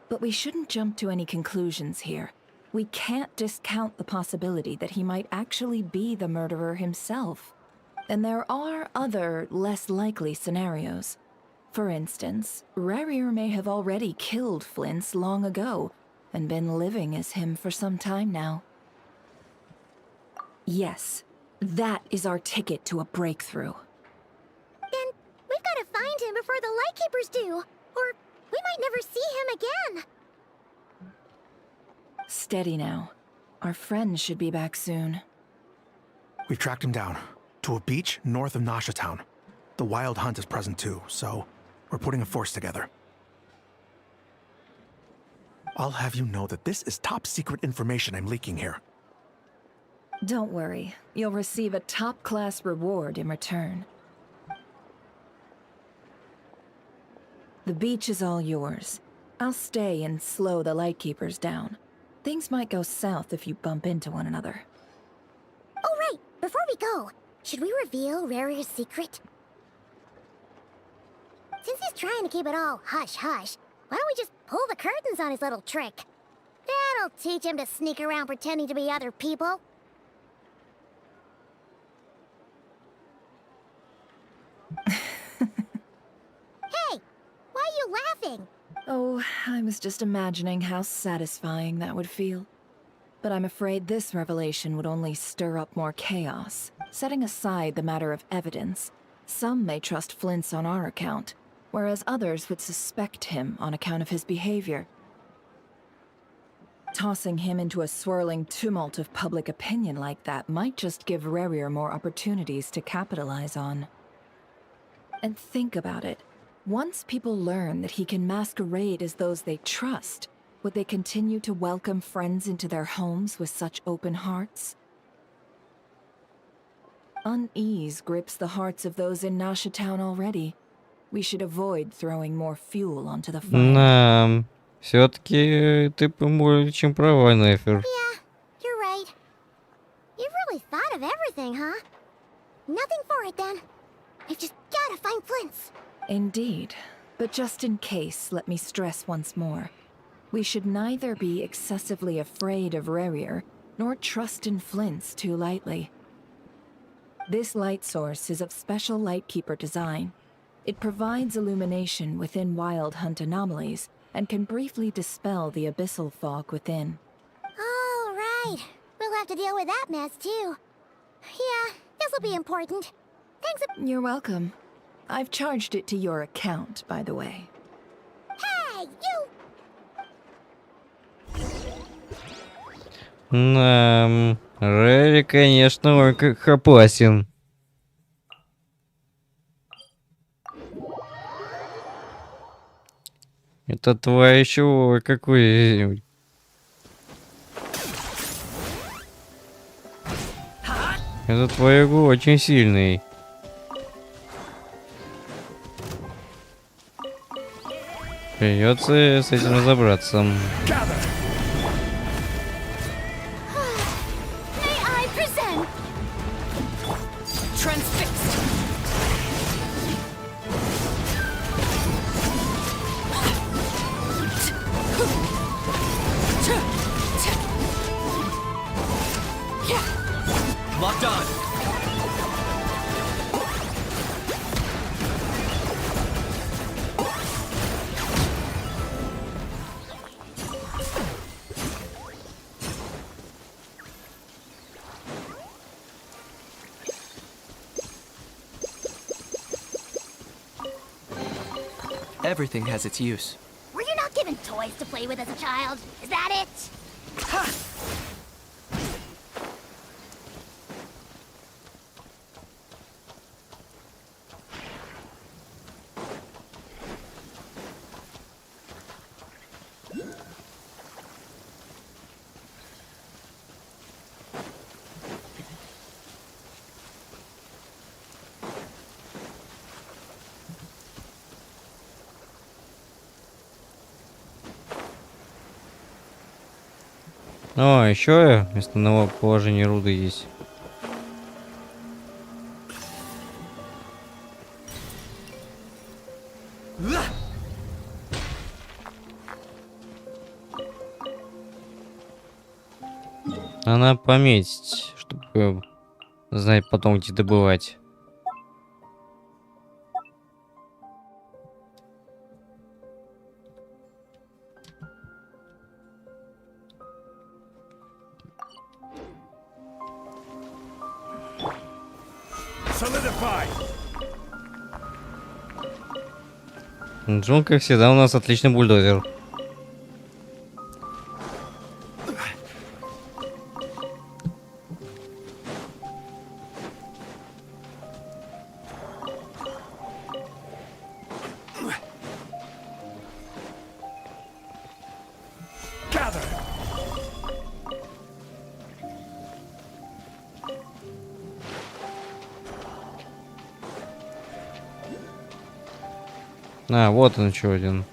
But we shouldn't jump to any conclusions here. We can't discount the possibility that he might actually be the murderer himself. And there are other, less likely scenarios. For instance, Rarier may have already killed Flint's long ago and been living as him for some time now. Yes, that is our ticket to a breakthrough. Then we've got to find him before the Lightkeepers do, or we might never see him again. Steady now. Our friend should be back soon. We've tracked him down to a beach north of Nasha Town. The Wild Hunt is present too, so we're putting a force together. I'll have you know that this is top secret information I'm leaking here. Don't worry, you'll receive a top-class reward in return. The beach is all yours. I'll stay and slow the Lightkeepers down. Things might go south if you bump into one another. Oh right, before we go, should we reveal Rarier's secret? Since he's trying to keep it all hush-hush, why don't we just pull the curtains on his little trick? That'll teach him to sneak around pretending to be other people. Hey, why are you laughing? Oh, I was just imagining how satisfying that would feel. But I'm afraid this revelation would only stir up more chaos. Setting aside the matter of evidence, some may trust Flint's on our account, whereas others would suspect him on account of his behavior. Tossing him into a swirling tumult of public opinion like that might just give Rarier more opportunities to capitalize on. And think about it. Once people learn that he can masquerade as those they trust, would they continue to welcome friends into their homes with such open hearts? Unease grips the hearts of those in Nasha Town already. We should avoid throwing more fuel onto the fire. Да, все-таки ты более чем права, Нефер. Yeah, you're right. You've really thought of everything, huh? Nothing for it then. We've just gotta find Flint's. Indeed. But just in case, let me stress once more. We should neither be excessively afraid of Rarier, nor trust in Flint's too lightly. This light source is of special Lightkeeper design. It provides illumination within Wild Hunt anomalies, and can briefly dispel the abyssal fog within. All right. We'll have to deal with that mess too. Yeah, this'll be important. Thanks You're welcome. I've charged it to your account, by the way. Hey, you! Рэри, конечно, ой, как опасен. Это твоя еще ой, какой... Это твой его очень сильный. Придется с этим разобраться. Locked on. Everything has its use. Were you not given toys to play with as a child? Is that it? Ha! О, еще вместо нового положения руды есть. Она пометить, чтобы знать потом где добывать. Джон, как всегда, у нас отличный бульдозер. А, вот он еще один.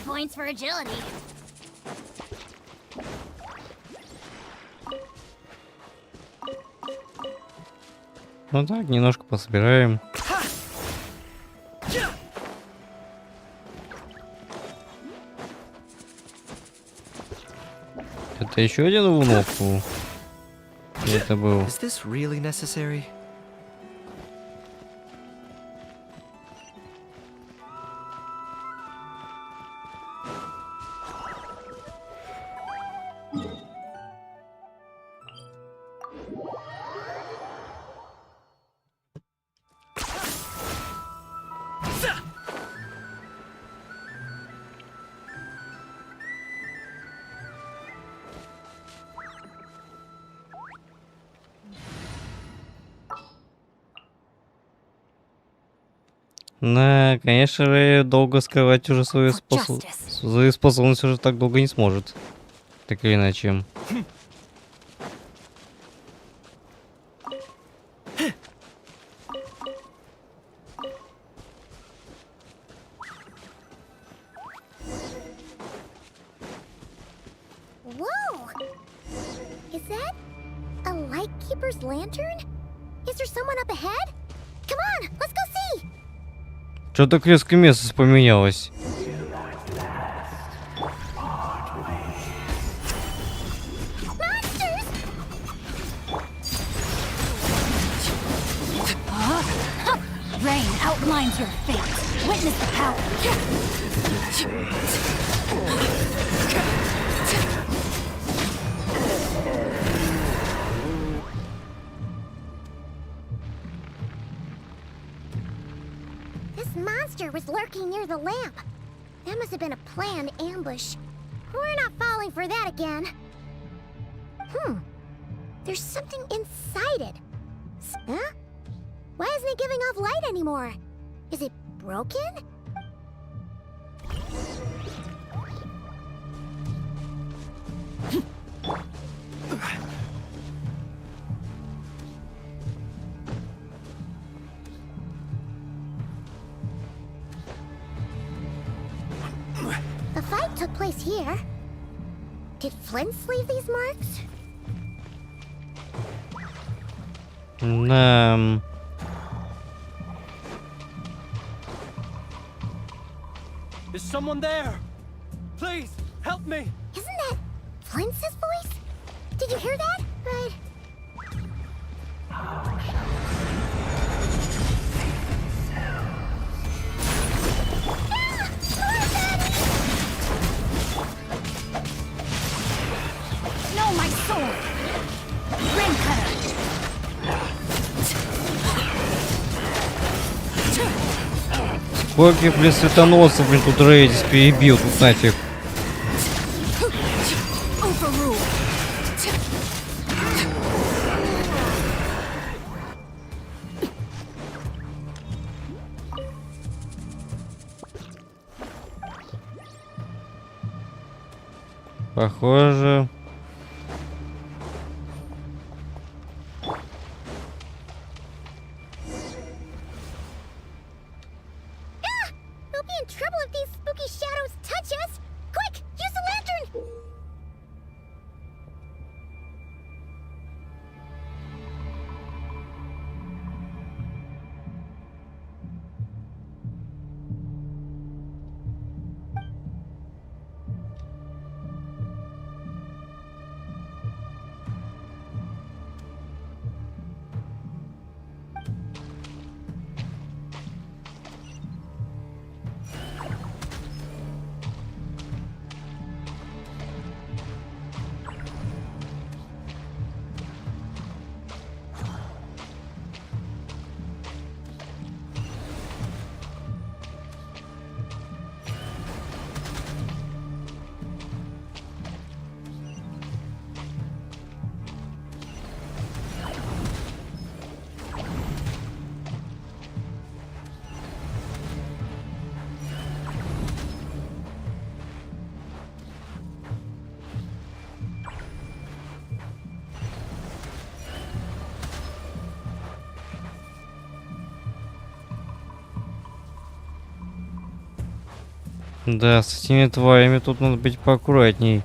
Points for agility. Ну так, немножко пособираем. Это еще один внук. Это был. Is this really necessary? Да, конечно же, долго скрывать уже свою способность уже так долго не сможет. Так или иначе. Whoa! Is that a lightkeeper's lantern? Is there someone up ahead? Come on, let's go see! Что так резко место поменялось? Rain outlines your fate. Witness the power. This monster was lurking near the lamp. That must have been a planned ambush. We're not falling for that again. There's something inside it. Huh? Why isn't it giving off light anymore? Is it broken? The fight took place here. Did Flints leave these marks? Is someone there? Please, help me! Isn't that Flints' voice? Did you hear that? Right. No, my sword! Ring cutter! Сколько, блин, светоносцев, блин, тут Рейдис перебил, тут нафиг. Похоже. We'll be in trouble if these spooky shadows touch us! Quick, use the lantern! Да, с этими тварями тут надо быть поаккуратней.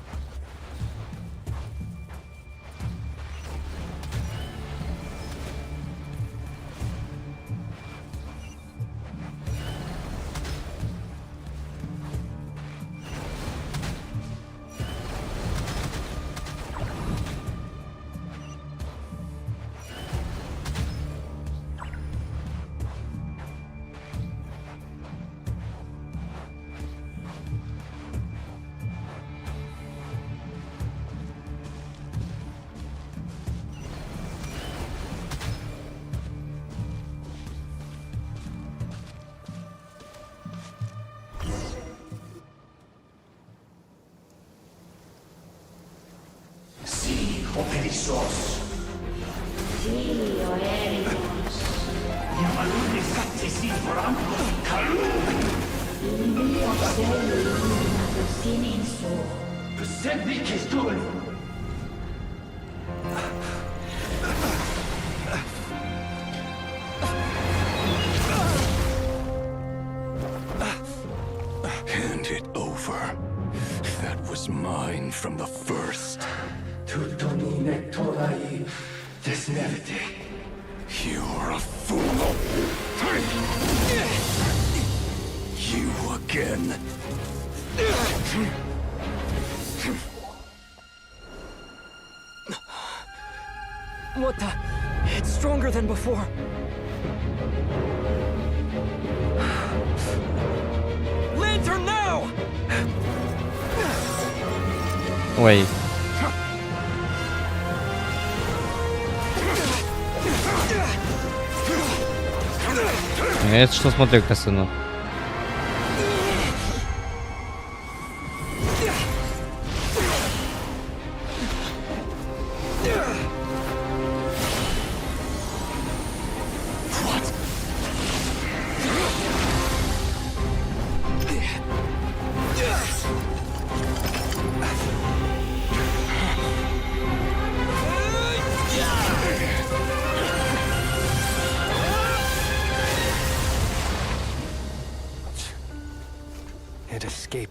Hand it over. That was mine from the first. You're a fool. You again. What the? It's stronger than before. Lantern now! Ой. Это что, смотри, косыну.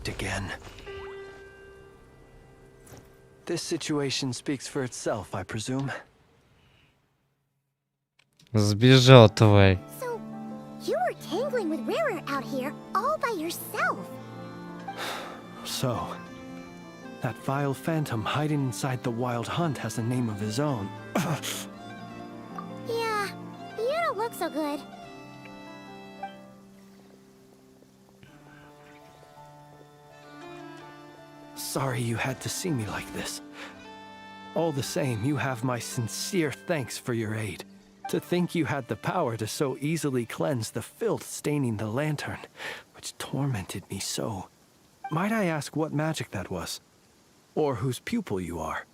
tricked again. This situation speaks for itself, I presume. Сбежал, тварь. So, you were tangling with Rara out here all by yourself. So, that vile phantom hiding inside the Wild Hunt has a name of his own. Yeah, you don't look so good. Sorry you had to see me like this. All the same, you have my sincere thanks for your aid. To think you had the power to so easily cleanse the filth staining the lantern, which tormented me so. Might I ask what magic that was? Or whose pupil you are?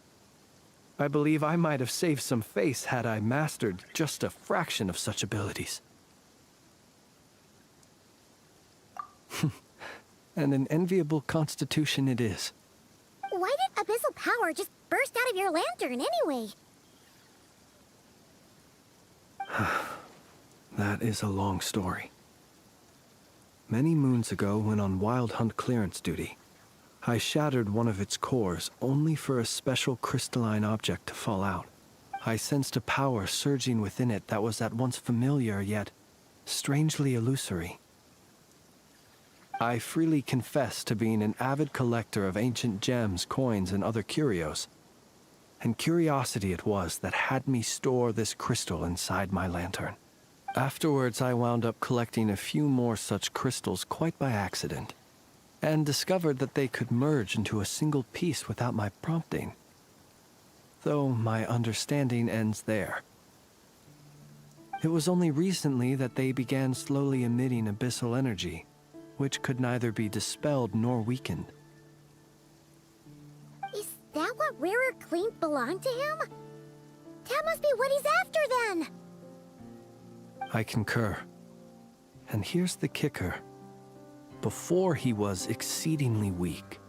I believe I might have saved some face had I mastered just a fraction of such abilities. And an enviable constitution it is. Why did abyssal power just burst out of your lantern anyway? That is a long story. Many moons ago, when on Wild Hunt clearance duty, I shattered one of its cores only for a special crystalline object to fall out. I sensed a power surging within it that was at once familiar yet strangely illusory. I freely confess to being an avid collector of ancient gems, coins, and other curios. And curiosity it was that had me store this crystal inside my lantern. Afterwards, I wound up collecting a few more such crystals quite by accident, and discovered that they could merge into a single piece without my prompting. Though my understanding ends there. It was only recently that they began slowly emitting abyssal energy, which could neither be dispelled nor weakened. Is that what Rarer claimed belonged to him? That must be what he's after then! I concur. And here's the kicker. Before he was exceedingly weak.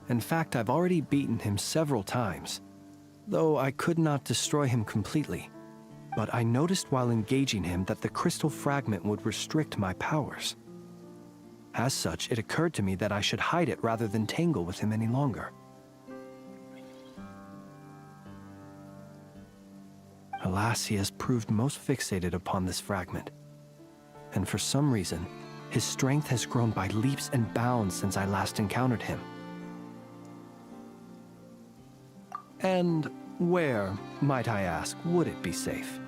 In fact, I've already beaten him several times, though I could not destroy him completely. But I noticed while engaging him that the crystal fragment would restrict my powers. As such, it occurred to me that I should hide it rather than tangle with him any longer. Alas, he has proved most fixated upon this fragment. And for some reason, his strength has grown by leaps and bounds since I last encountered him. And where, might I ask, would it be safe?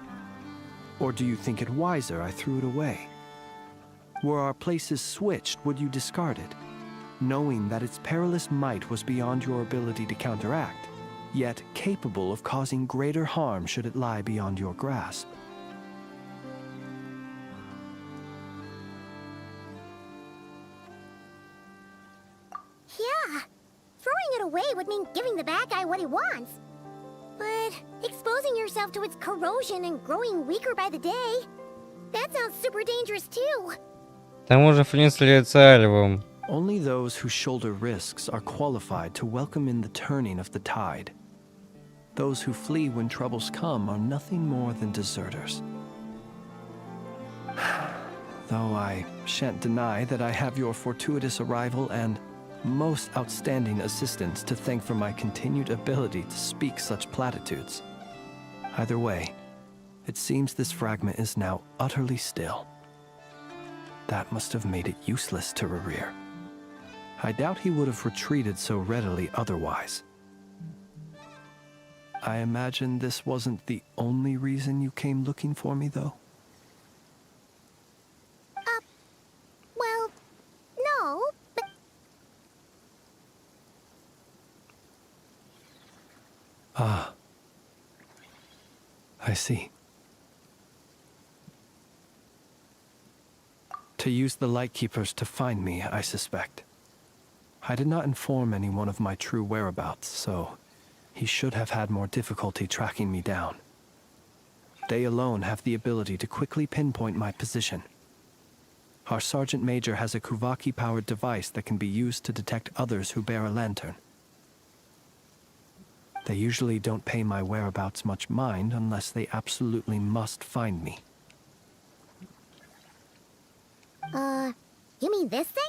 Or do you think it wiser I threw it away? Were our places switched, would you discard it, knowing that its perilous might was beyond your ability to counteract, yet capable of causing greater harm should it lie beyond your grasp? Yeah, throwing it away would mean giving the bad guy what he wants. But exposing yourself to its corrosion and growing weaker by the day, that sounds super dangerous too. К тому же Флинн является альвом. Only those who shoulder risks are qualified to welcome in the turning of the tide. Those who flee when troubles come are nothing more than deserters. Though I shan't deny that I have your fortuitous arrival and most outstanding assistance to thank for my continued ability to speak such platitudes. Either way, it seems this fragment is now utterly still. That must have made it useless to Rarir. I doubt he would have retreated so readily otherwise. I imagine this wasn't the only reason you came looking for me, though? Well, no, but... Ah. I see. To use the Lightkeepers to find me, I suspect. I did not inform anyone of my true whereabouts, so he should have had more difficulty tracking me down. They alone have the ability to quickly pinpoint my position. Our Sergeant Major has a Kuvaki-powered device that can be used to detect others who bear a lantern. They usually don't pay my whereabouts much mind unless they absolutely must find me. You mean this thing?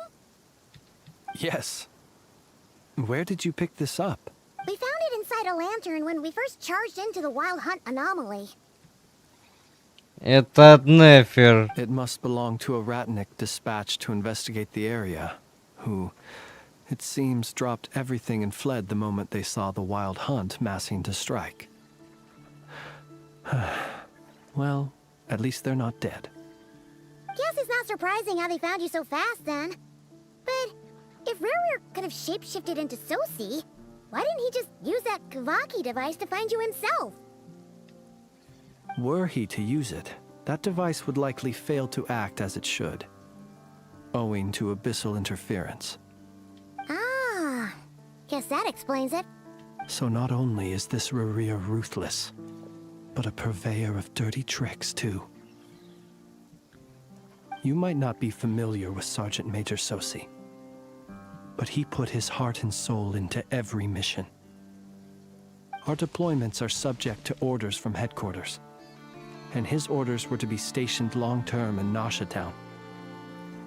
Yes. Where did you pick this up? We found it inside a lantern when we first charged into the Wild Hunt anomaly. Это от Нефер. It must belong to a ratnik dispatched to investigate the area, who, it seems, dropped everything and fled the moment they saw the Wild Hunt massing to strike. Well, at least they're not dead. Guess it's not surprising how they found you so fast then. But if Rurur could have shapeshifted into Sosi, why didn't he just use that Kavaki device to find you himself? Were he to use it, that device would likely fail to act as it should, owing to abyssal interference. Ah, guess that explains it. So not only is this Rurur ruthless, but a purveyor of dirty tricks too. You might not be familiar with Sergeant Major Sosi, but he put his heart and soul into every mission. Our deployments are subject to orders from headquarters, and his orders were to be stationed long-term in Nasha Town.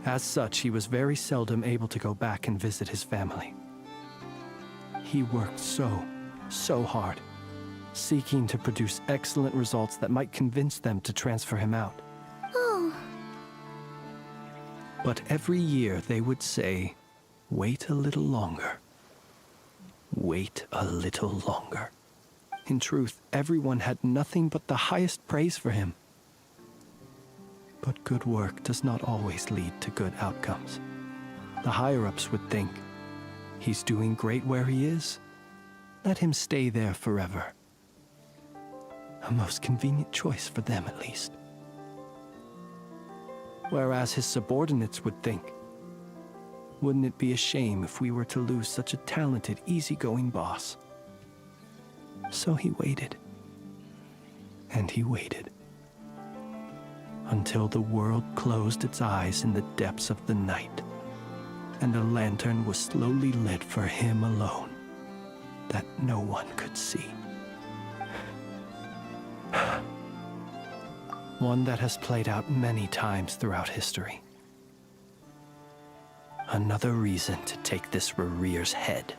As such, he was very seldom able to go back and visit his family. He worked so hard, seeking to produce excellent results that might convince them to transfer him out. Oh. But every year they would say, wait a little longer. Wait a little longer. In truth, everyone had nothing but the highest praise for him. But good work does not always lead to good outcomes. The higher-ups would think, he's doing great where he is. Let him stay there forever. A most convenient choice for them, at least. Whereas his subordinates would think, wouldn't it be a shame if we were to lose such a talented, easygoing boss? So he waited. And he waited. Until the world closed its eyes in the depths of the night, and a lantern was slowly lit for him alone, that no one could see. One that has played out many times throughout history. Another reason to take this Rurir's head.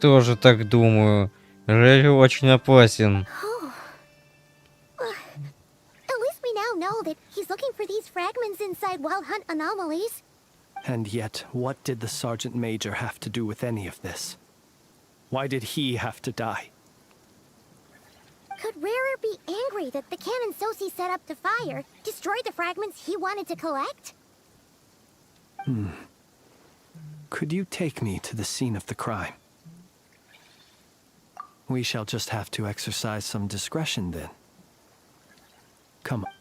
Тоже так думаю. Рерю очень опасен. At least we now know that he's looking for these fragments inside Wild Hunt anomalies. And yet, what did the Sergeant Major have to do with any of this? Why did he have to die? Could Rurur be angry that the cannon Sosi set up to fire destroyed the fragments he wanted to collect? Could you take me to the scene of the crime? We shall just have to exercise some discretion then. Come on.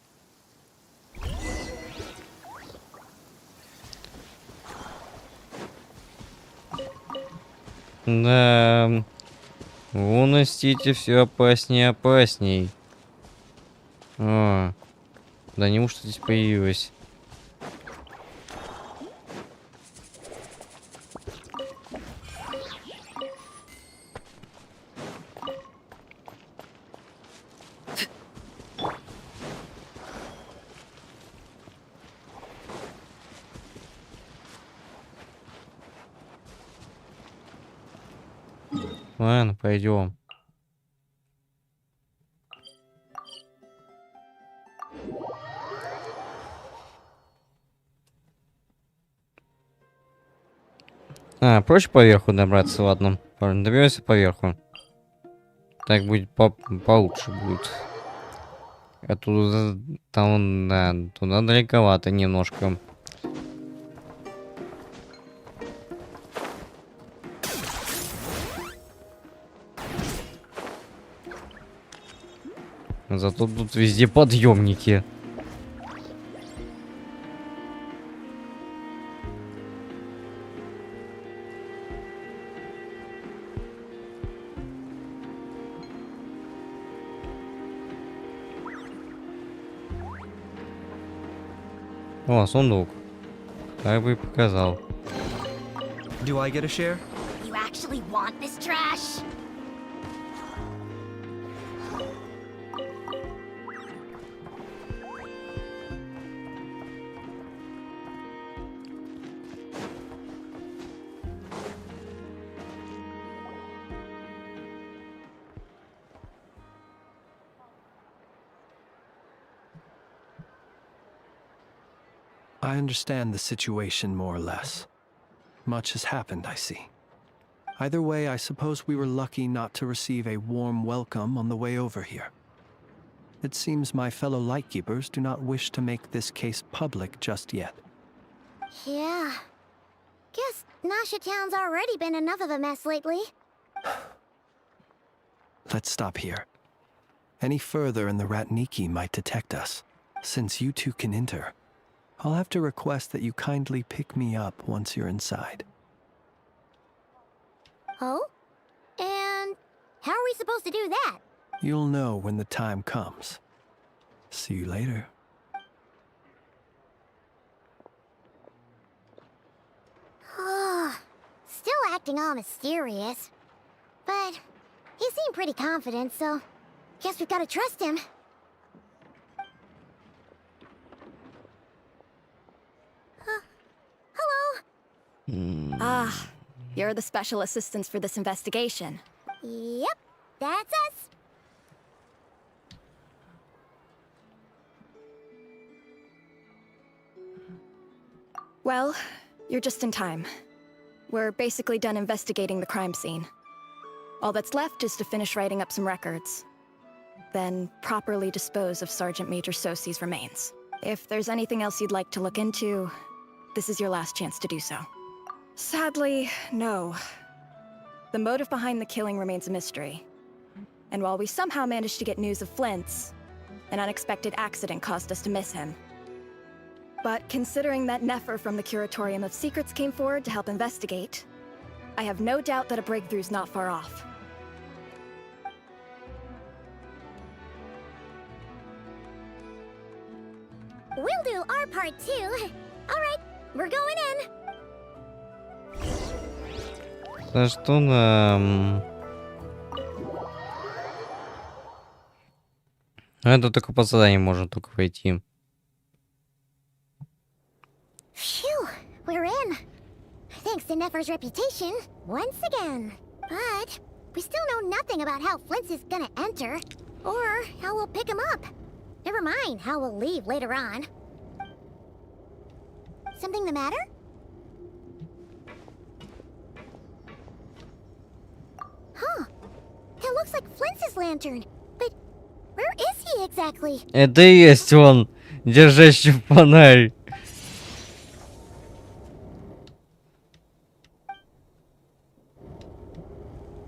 Да. Луна Стити все опаснее и опасней. А, да неужто здесь появилась? Ладно, пойдем. Проще поверху добраться, ладно. Доберемся поверху. Так будет получше будет. Оттуда там, да, туда далековато немножко. Зато тут везде подъемники. О, сундук. Так бы и показал. Do I get a share? You actually want this trash? I understand the situation more or less. Much has happened, I see. Either way, I suppose we were lucky not to receive a warm welcome on the way over here. It seems my fellow Lightkeepers do not wish to make this case public just yet. Yeah. Guess Nasha Town's already been enough of a mess lately. Let's stop here. Any further and the Ratniki might detect us. Since you two can enter, I'll have to request that you kindly pick me up once you're inside. Oh? And how are we supposed to do that? You'll know when the time comes. See you later. Still acting all mysterious. But he seemed pretty confident, so guess we've got to trust him. Hello? Ah, you're the special assistants for this investigation. Yep, that's us. Well, you're just in time. We're basically done investigating the crime scene. All that's left is to finish writing up some records. Then properly dispose of Sergeant Major Sosie's remains. If there's anything else you'd like to look into, this is your last chance to do so. Sadly, no. The motive behind the killing remains a mystery. And while we somehow managed to get news of Flint's, an unexpected accident caused us to miss him. But considering that Nefer from the Curatorium of Secrets came forward to help investigate, I have no doubt that a breakthrough's not far off. We'll do our part too. All right, we're going in. За что нам... Это только по заданию можно только войти. Phew, we're in. Thanks to Nefer's reputation, once again. But we still know nothing about how Flint's is gonna enter, or how we'll pick him up. Never mind how we'll leave later on. Something the matter? Huh. That looks like Flint's lantern. But where is he exactly? Это и есть он, держащий фонарь.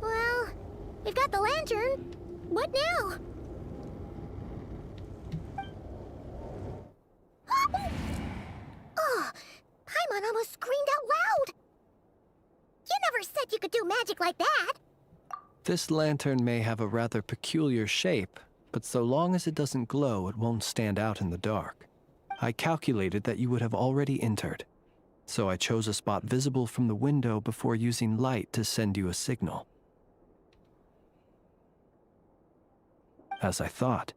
Well, we've got the lantern. What now? Oh, Paimon almost screamed out loud. You never said you could do magic like that. This lantern may have a rather peculiar shape, but so long as it doesn't glow, it won't stand out in the dark. I calculated that you would have already entered, so I chose a spot visible from the window before using light to send you a signal. As I thought,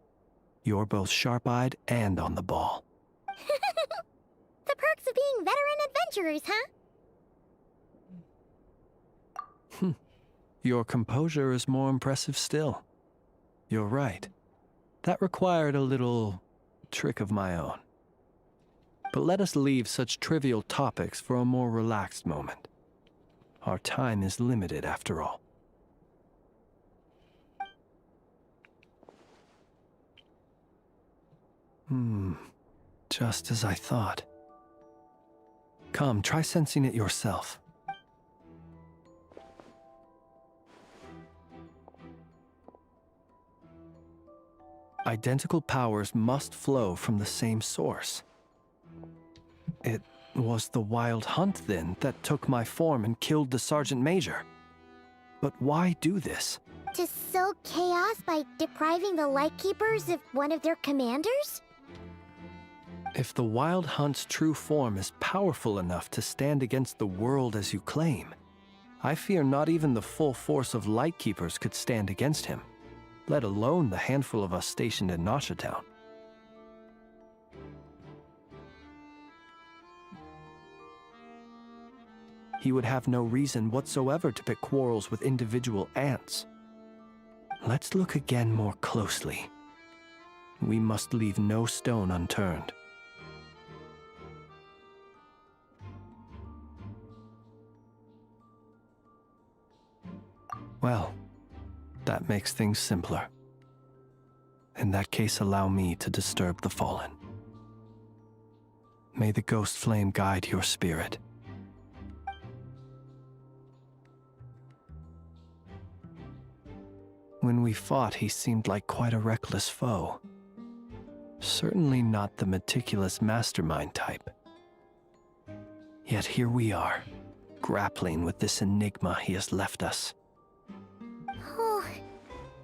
you're both sharp-eyed and on the ball. The perks of being veteran adventurers, huh? Your composure is more impressive still. You're right. That required a little trick of my own. But let us leave such trivial topics for a more relaxed moment. Our time is limited after all. Just as I thought. Come, try sensing it yourself. Identical powers must flow from the same source. It was the Wild Hunt, then, that took my form and killed the Sergeant Major. But why do this? To sow chaos by depriving the Lightkeepers of one of their commanders? If the Wild Hunt's true form is powerful enough to stand against the world as you claim, I fear not even the full force of Lightkeepers could stand against him, let alone the handful of us stationed in Nasha Town. He would have no reason whatsoever to pick quarrels with individual ants. Let's look again more closely. We must leave no stone unturned. Well, that makes things simpler. In that case, allow me to disturb the fallen. May the ghost flame guide your spirit. When we fought, he seemed like quite a reckless foe. Certainly not the meticulous mastermind type. Yet here we are, grappling with this enigma he has left us. Oh,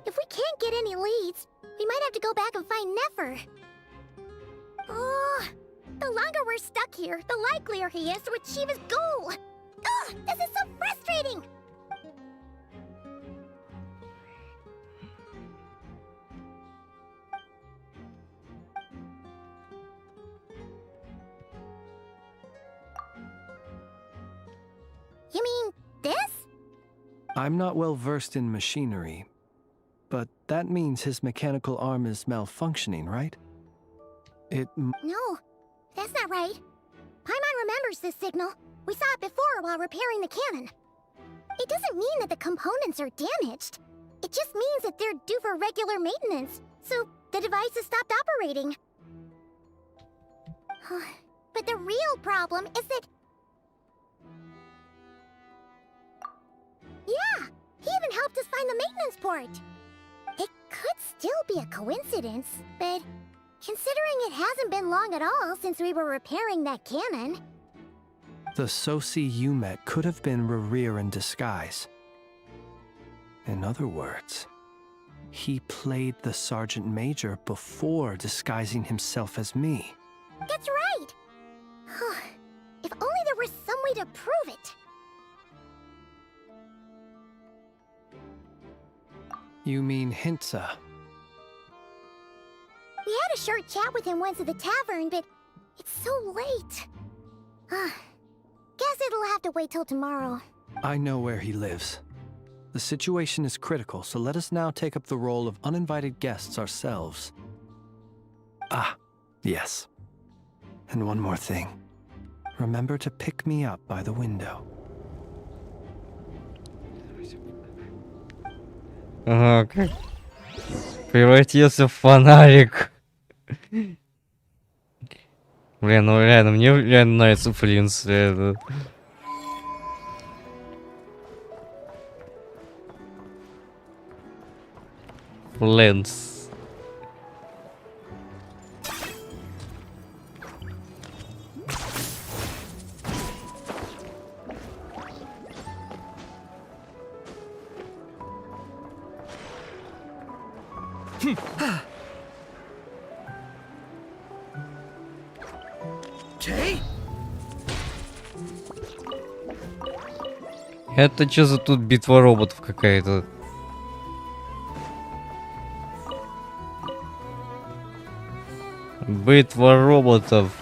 if we can't get any leads, we might have to go back and find Nefer. Oh, the longer we're stuck here, the likelier he is to achieve his goal. Ugh, this is so frustrating! You mean this? I'm not well versed in machinery, but that means his mechanical arm is malfunctioning, right? No, that's not right. Paimon remembers this signal. We saw it before while repairing the cannon. It doesn't mean that the components are damaged. It just means that they're due for regular maintenance, so the device has stopped operating. But the real problem is that... Yeah, he even helped us find the maintenance port. It could still be a coincidence, but considering it hasn't been long at all since we were repairing that cannon... The Sosi you met could have been Rerir in disguise. In other words, he played the Sergeant Major before disguising himself as me. That's right! If only there were some way to prove it. You mean Hintsa? We had a short chat with him once at the tavern, but it's so late. Guess it'll have to wait till tomorrow. I know where he lives. The situation is critical, so let us now take up the role of uninvited guests ourselves. Ah, yes. And one more thing. Remember to pick me up by the window. Ага, как превратился в фонарик. Блин, ну реально, мне реально нравится Флинс. Это... Флинс. Это что за тут битва роботов какая-то? Битва роботов.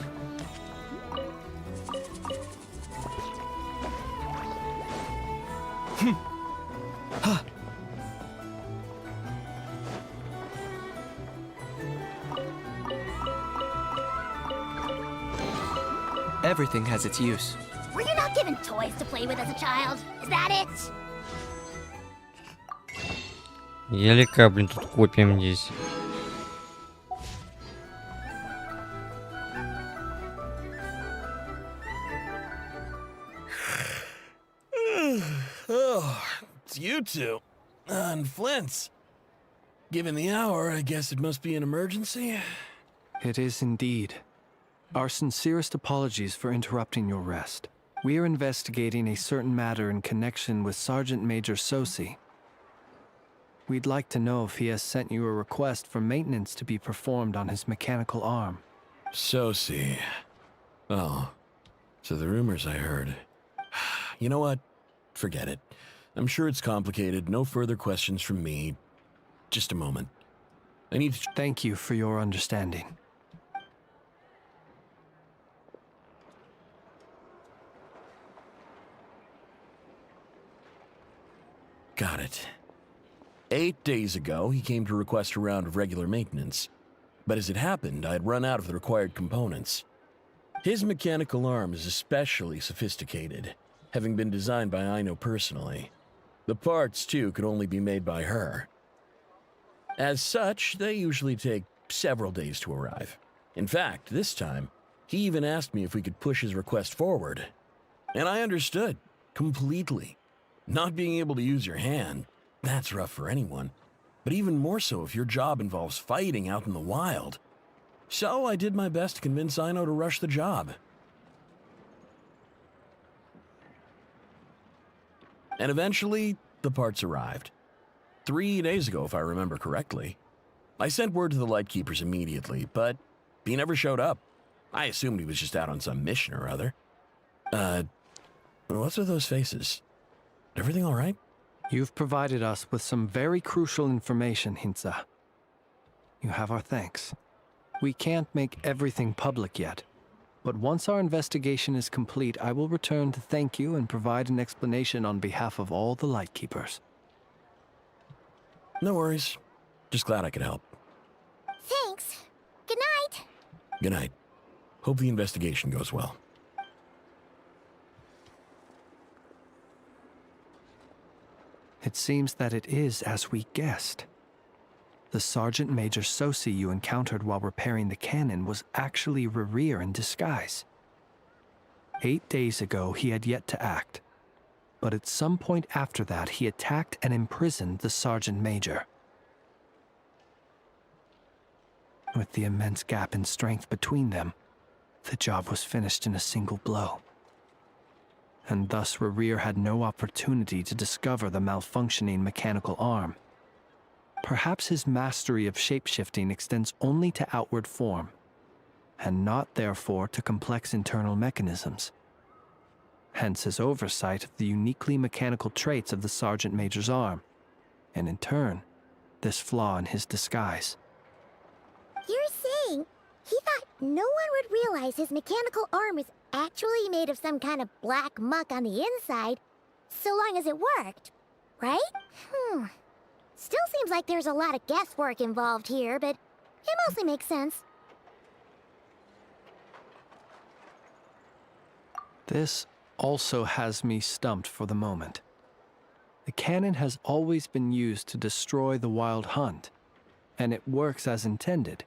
Everything has its use. Were you not given toys to play with as a child? Is that it? Елика, блин, тут копием здесь. Oh, it's you two. And Flint's. Given the hour, I guess it must be an emergency. It is indeed. Our sincerest apologies for interrupting your rest. We are investigating a certain matter in connection with Sergeant Major Sosi. We'd like to know if he has sent you a request for maintenance to be performed on his mechanical arm. Sosi. Oh, so the rumors I heard. You know what? Forget it. I'm sure it's complicated. No further questions from me. Just a moment. I need to... Thank you for your understanding. Got it. 8 days ago, he came to request a round of regular maintenance. But as it happened, I had run out of the required components. His mechanical arm is especially sophisticated, having been designed by Aino personally. The parts, too, could only be made by her. As such, they usually take several days to arrive. In fact, this time, he even asked me if we could push his request forward. And I understood, completely. Not being able to use your hand, that's rough for anyone. But even more so if your job involves fighting out in the wild. So I did my best to convince Ino to rush the job. And eventually, the parts arrived. 3 days ago, if I remember correctly. I sent word to the Lightkeepers immediately, but he never showed up. I assumed he was just out on some mission or other. What's with those faces? Everything all right? You've provided us with some very crucial information, Hintsa. You have our thanks. We can't make everything public yet, but once our investigation is complete, I will return to thank you and provide an explanation on behalf of all the Lightkeepers. No worries. Just glad I could help. Thanks. Good night. Good night. Hope the investigation goes well. It seems that it is as we guessed. The Sergeant Major Sosi you encountered while repairing the cannon was actually Rerir in disguise. 8 days ago, he had yet to act, but at some point after that, he attacked and imprisoned the Sergeant Major. With the immense gap in strength between them, the job was finished in a single blow. And thus Rerir had no opportunity to discover the malfunctioning mechanical arm. Perhaps his mastery of shapeshifting extends only to outward form, and not therefore to complex internal mechanisms. Hence his oversight of the uniquely mechanical traits of the Sergeant Major's arm, and in turn, this flaw in his disguise. You're saying he thought no one would realize his mechanical arm is actually made of some kind of black muck on the inside, so long as it worked, right? Still seems like there's a lot of guesswork involved here, but it mostly makes sense. This also has me stumped for the moment. The cannon has always been used to destroy the Wild Hunt, and it works as intended.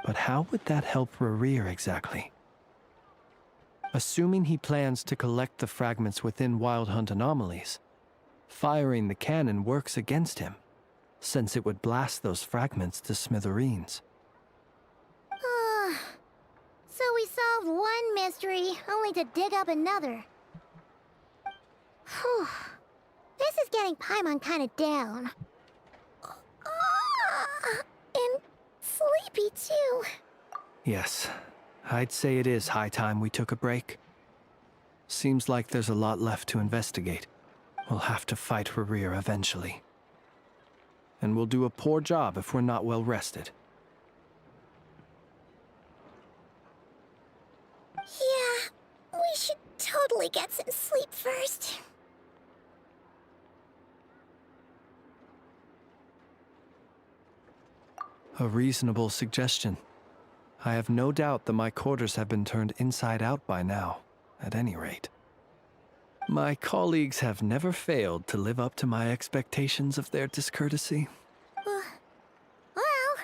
But how would that help Rerir exactly? Assuming he plans to collect the fragments within Wild Hunt anomalies, firing the cannon works against him, since it would blast those fragments to smithereens. So we solved one mystery, only to dig up another. Whew. This is getting Paimon kinda down. And sleepy too. Yes, I'd say it is high time we took a break. Seems like there's a lot left to investigate. We'll have to fight Rerir eventually. And we'll do a poor job if we're not well rested. Yeah, we should totally get some sleep first. A reasonable suggestion. I have no doubt that my quarters have been turned inside out by now, at any rate. My colleagues have never failed to live up to my expectations of their discourtesy. Well,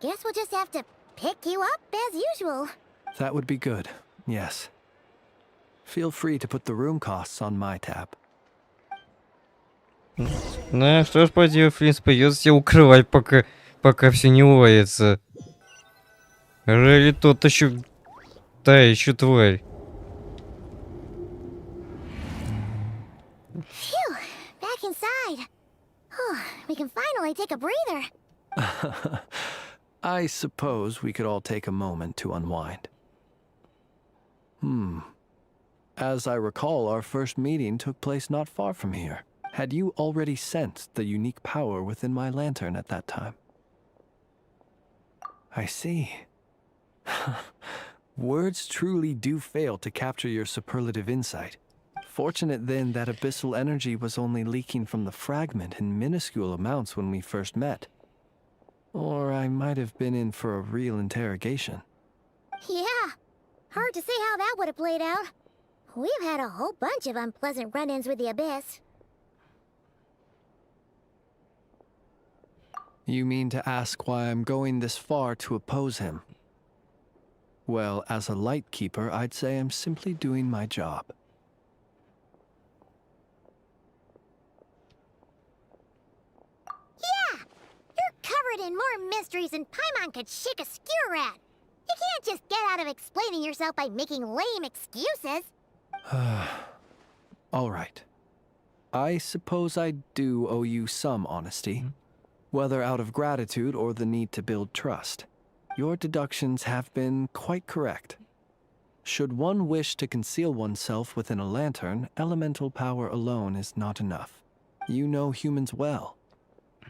guess we'll just have to pick you up as usual. That would be good, yes. Feel free to put the room costs on my tab. Ну что ж, поделать, в принципе, придется тебя укрывать, пока все не уладится. Рели тот еще... Да, еще тварь. Phew, back inside. We can finally take a breather. I suppose we could all take a moment to unwind. As I recall, our first meeting took place not far from here. Had you already sensed the unique power within my lantern at that time? I see. Words truly do fail to capture your superlative insight. Fortunate then that abyssal energy was only leaking from the fragment in minuscule amounts when we first met. Or I might have been in for a real interrogation. Yeah, hard to say how that would have played out. We've had a whole bunch of unpleasant run-ins with the Abyss. You mean to ask why I'm going this far to oppose him? Well, as a light keeper, I'd say I'm simply doing my job. Yeah! You're covered in more mysteries than Paimon could shake a skewer at. You can't just get out of explaining yourself by making lame excuses. All right. I suppose I do owe you some honesty, whether out of gratitude or the need to build trust. Your deductions have been quite correct. Should one wish to conceal oneself within a lantern, elemental power alone is not enough. You know humans well,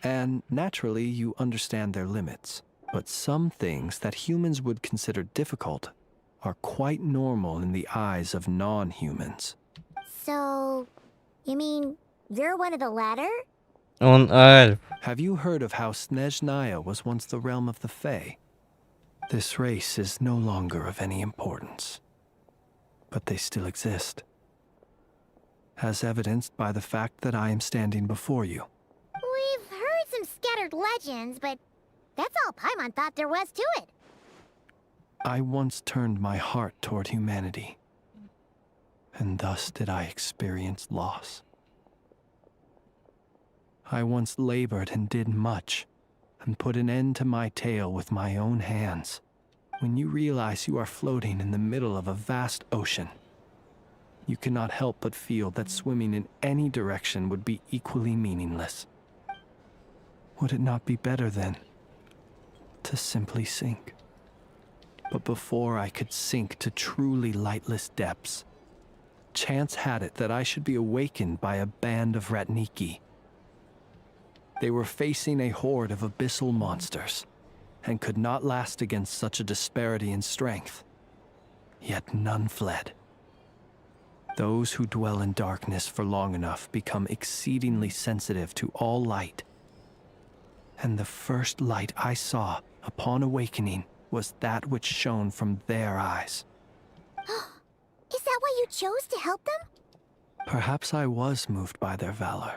and naturally you understand their limits. But some things that humans would consider difficult are quite normal in the eyes of non-humans. So, you mean you're one of the latter? Он альф. Have you heard of how Snezhnaya was once the realm of the Fae? This race is no longer of any importance, but they still exist, as evidenced by the fact that I am standing before you. We've heard some scattered legends, but that's all Paimon thought there was to it. I once turned my heart toward humanity, and thus did I experience loss. I once labored and did much, and put an end to my tale with my own hands. When you realize you are floating in the middle of a vast ocean, you cannot help but feel that swimming in any direction would be equally meaningless. Would it not be better then to simply sink? But before I could sink to truly lightless depths, chance had it that I should be awakened by a band of Ratniki. They were facing a horde of abyssal monsters, and could not last against such a disparity in strength. Yet none fled. Those who dwell in darkness for long enough become exceedingly sensitive to all light. And the first light I saw upon awakening was that which shone from their eyes. Is that why you chose to help them? Perhaps I was moved by their valor.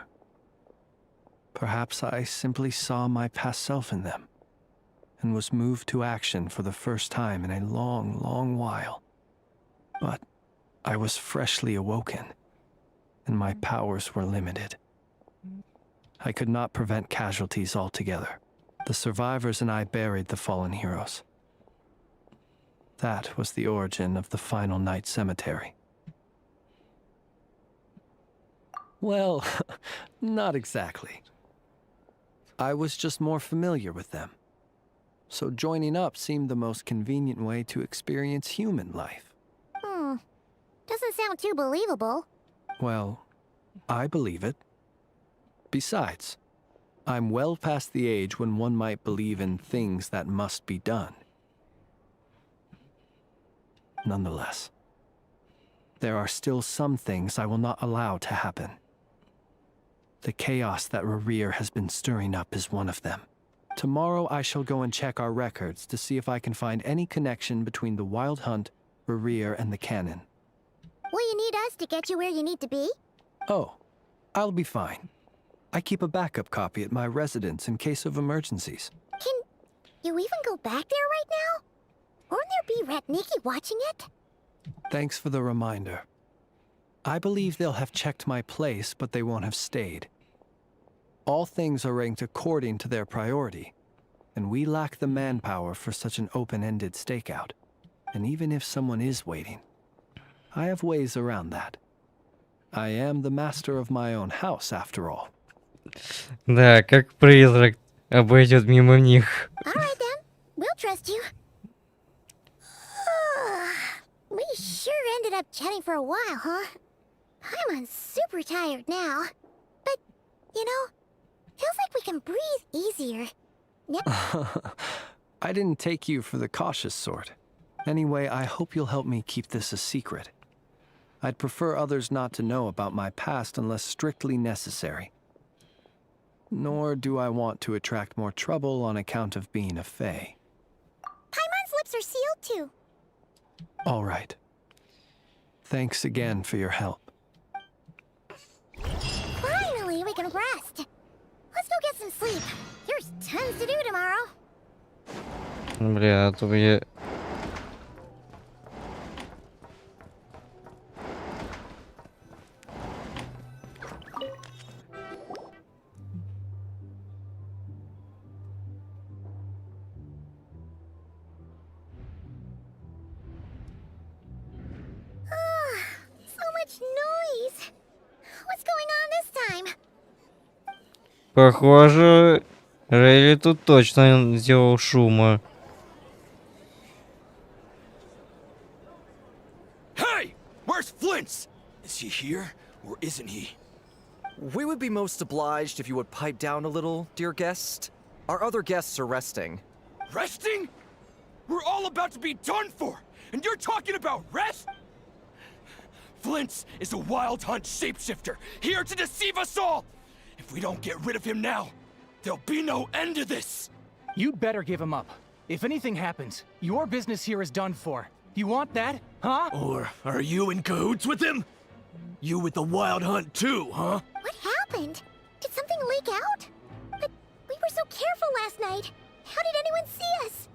Perhaps I simply saw my past self in them, and was moved to action for the first time in a long, long while. But I was freshly awoken, and my powers were limited. I could not prevent casualties altogether. The survivors and I buried the fallen heroes. That was the origin of the Final Night Cemetery. Well, not exactly. I was just more familiar with them. So joining up seemed the most convenient way to experience human life. Doesn't sound too believable. Well, I believe it. Besides, I'm well past the age when one might believe in things that must be done. Nonetheless, there are still some things I will not allow to happen. The chaos that Rerir has been stirring up is one of them. Tomorrow I shall go and check our records to see if I can find any connection between the Wild Hunt, Rerir, and the canon. Will you need us to get you where you need to be? Oh, I'll be fine. I keep a backup copy at my residence in case of emergencies. Can you even go back there right now? Won't there be Ratniki watching it? Thanks for the reminder. I believe they'll have checked my place, but they won't have stayed. All things are ranked according to their priority, and we lack the manpower for such an open-ended stakeout. And even if someone is waiting, I have ways around that. I am the master of my own house, after all. Да, как призрак обойдет мимо них. Alright then, we'll trust you. We sure ended up chatting for a while, huh? I'm super tired now. But, you know, feels like we can breathe easier. I didn't take you for the cautious sort. Anyway, I hope you'll help me keep this a secret. I'd prefer others not to know about my past unless strictly necessary. Nor do I want to attract more trouble on account of being a Fae. Paimon's lips are sealed too. All right. Thanks again for your help. Finally, we can rest. Let's go get some sleep. There's tons to do tomorrow? Бля, а то я... So much noise. What's going on this time? Похоже, Рейли тут точно сделал шума. Hey! Where's Flint's? Is he here, or isn't he? We would be most obliged if you would pipe down a little, dear guest. Our other guests are resting. Resting? We're all about to be done for, and you're talking about rest? Flint's is a wild hunt shapeshifter, here to deceive us all! If we don't get rid of him now, there'll be no end to this! You'd better give him up. If anything happens, your business here is done for. You want that, huh? Or are you in cahoots with him? You with the wild hunt too, huh? What happened? Did something leak out? But we were so careful last night. How did anyone see us?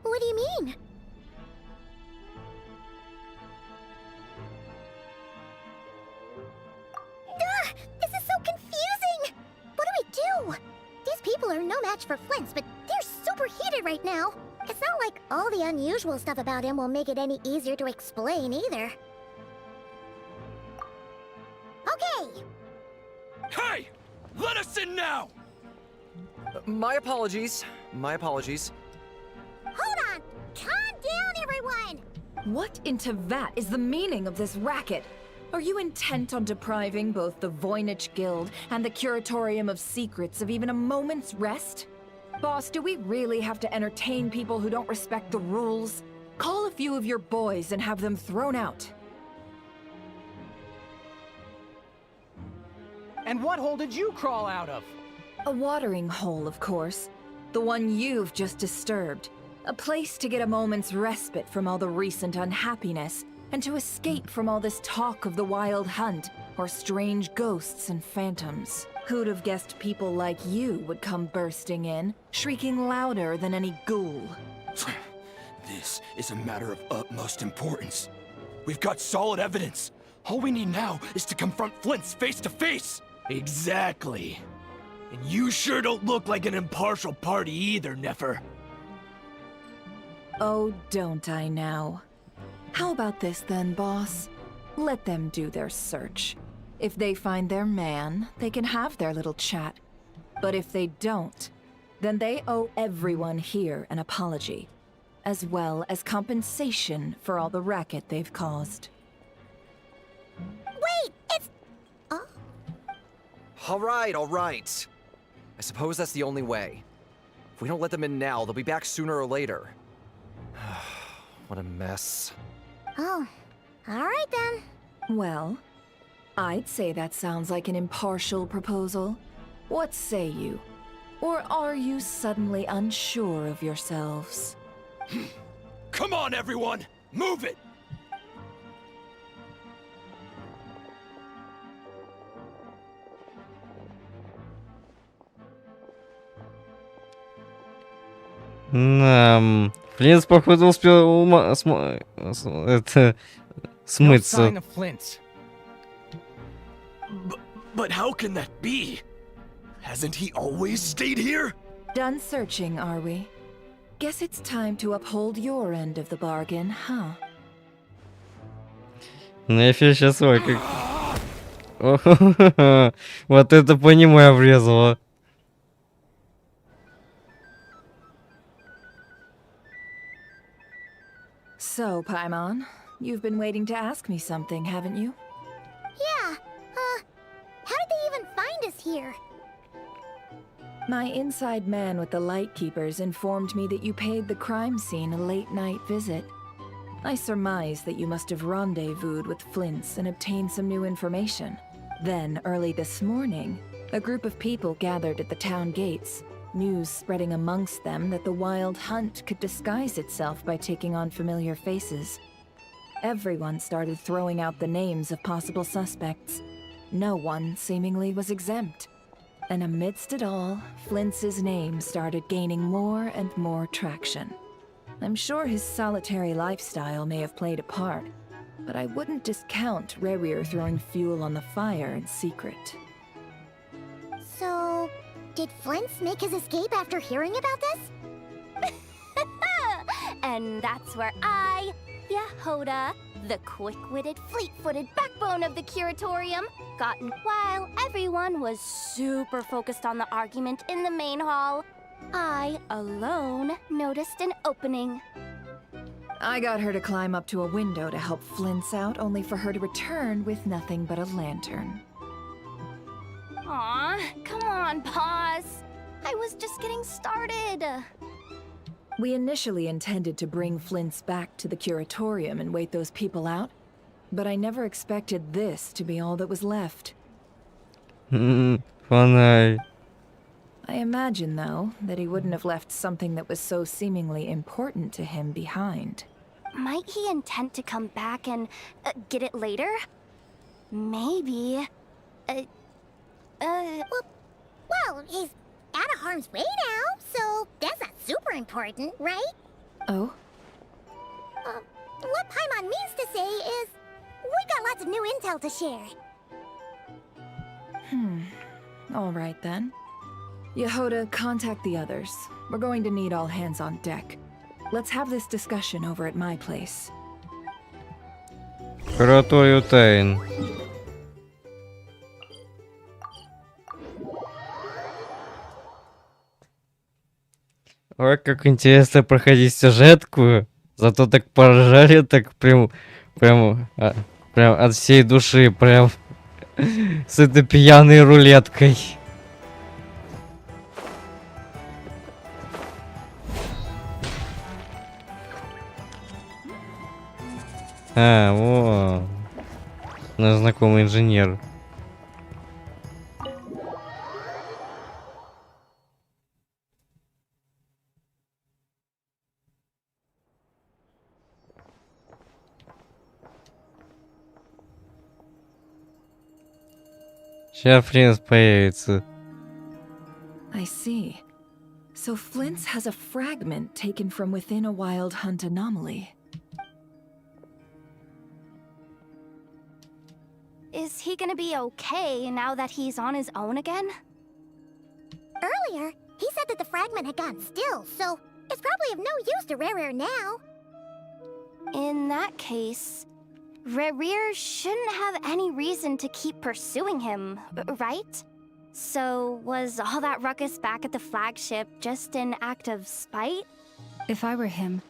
What do you mean? This is so confusing! What do? These people are no match for Flint's, but they're super heated right now. It's not like all the unusual stuff about him will make it any easier to explain either. Okay! Hey! Let us in now! My apologies. My apologies. Hold on! Calm down, everyone! What in Tevat is the meaning of this racket? Are you intent on depriving both the Voynich Guild and the Curatorium of Secrets of even a moment's rest? Boss, do we really have to entertain people who don't respect the rules? Call a few of your boys and have them thrown out. And what hole did you crawl out of? A watering hole, of course. The one you've just disturbed. A place to get a moment's respite from all the recent unhappiness, and to escape from all this talk of the wild hunt, or strange ghosts and phantoms. Who'd have guessed people like you would come bursting in, shrieking louder than any ghoul? This is a matter of utmost importance. We've got solid evidence. All we need now is to confront Flint's face to face. Exactly. And you sure don't look like an impartial party either, Nefer. Oh, don't I now? How about this then, boss? Let them do their search. If they find their man, they can have their little chat. But if they don't, then they owe everyone here an apology, as well as compensation for all the racket they've caused. Wait, it's... All right, all right. I suppose that's the only way. If we don't let them in now, they'll be back sooner or later. What a mess. Oh, alright then. Well, I'd say that sounds like an impartial proposal. What say you? Or are you suddenly unsure of yourselves? Come on, everyone! Move it! Флинс, походу, успел смыться. No sign of Flint. But how can that be? Hasn't he always stayed here? Done searching, are we? Guess it's time to uphold your end of the bargain, huh? Нефи сейчас ой как... Вот это по нему я врезала. So, Paimon, you've been waiting to ask me something, haven't you? Yeah, how did they even find us here? My inside man with the Lightkeepers informed me that you paid the crime scene a late-night visit. I surmise that you must have rendezvoused with Flint's and obtained some new information. Then, early this morning, a group of people gathered at the town gates, news spreading amongst them that the wild hunt could disguise itself by taking on familiar faces. Everyone started throwing out the names of possible suspects. No one, seemingly, was exempt. And amidst it all, Flintz's name started gaining more and more traction. I'm sure his solitary lifestyle may have played a part, but I wouldn't discount Rerir throwing fuel on the fire in secret. So, did Flintz make his escape after hearing about this? And that's where I, Yehoda, the quick-witted, fleet-footed backbone of the curatorium, got in while everyone was super focused on the argument in the main hall. I, alone, noticed an opening. I got her to climb up to a window to help Flintz out, only for her to return with nothing but a lantern. Aw, come on, pause. I was just getting started. We initially intended to bring Flintz back to the curatorium and wait those people out, but I never expected this to be all that was left. Funny. I imagine, though, that he wouldn't have left something that was so seemingly important to him behind. Might he intend to come back and get it later? Maybe. Well, he's out of harm's way now, so that's not super important, right? Oh? What Paimon means to say is, we got lots of new intel to share. All right then. Yehoda, contact the others. We're going to need all hands on deck. Let's have this discussion over at my place. Кураторию тайн. Ой, как интересно проходить сюжетку. Зато так поржали, так прям от всей души, прям с этой пьяной рулеткой. А, во. Наш знакомый инженер. Сейчас Флинц появится. I see. So Flint's has a fragment taken from within a wild hunt anomaly. Is he gonna be okay now that he's on his own again? Earlier, he said that the fragment had gone still, so it's probably of no use to Rerir now. In that case, Rerir shouldn't have any reason to keep pursuing him, right? So was all that ruckus back at the flagship just an act of spite? If I were him,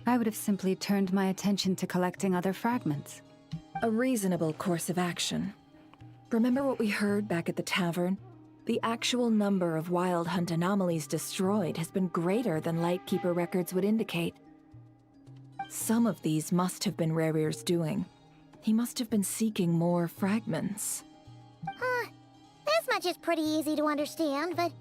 I would have simply turned my attention to collecting other fragments. A reasonable course of action. Remember what we heard back at the tavern? The actual number of wild hunt anomalies destroyed has been greater than Lightkeeper records would indicate. Some of these must have been Rerir's doing. He must have been seeking more fragments. This much is pretty easy to understand, but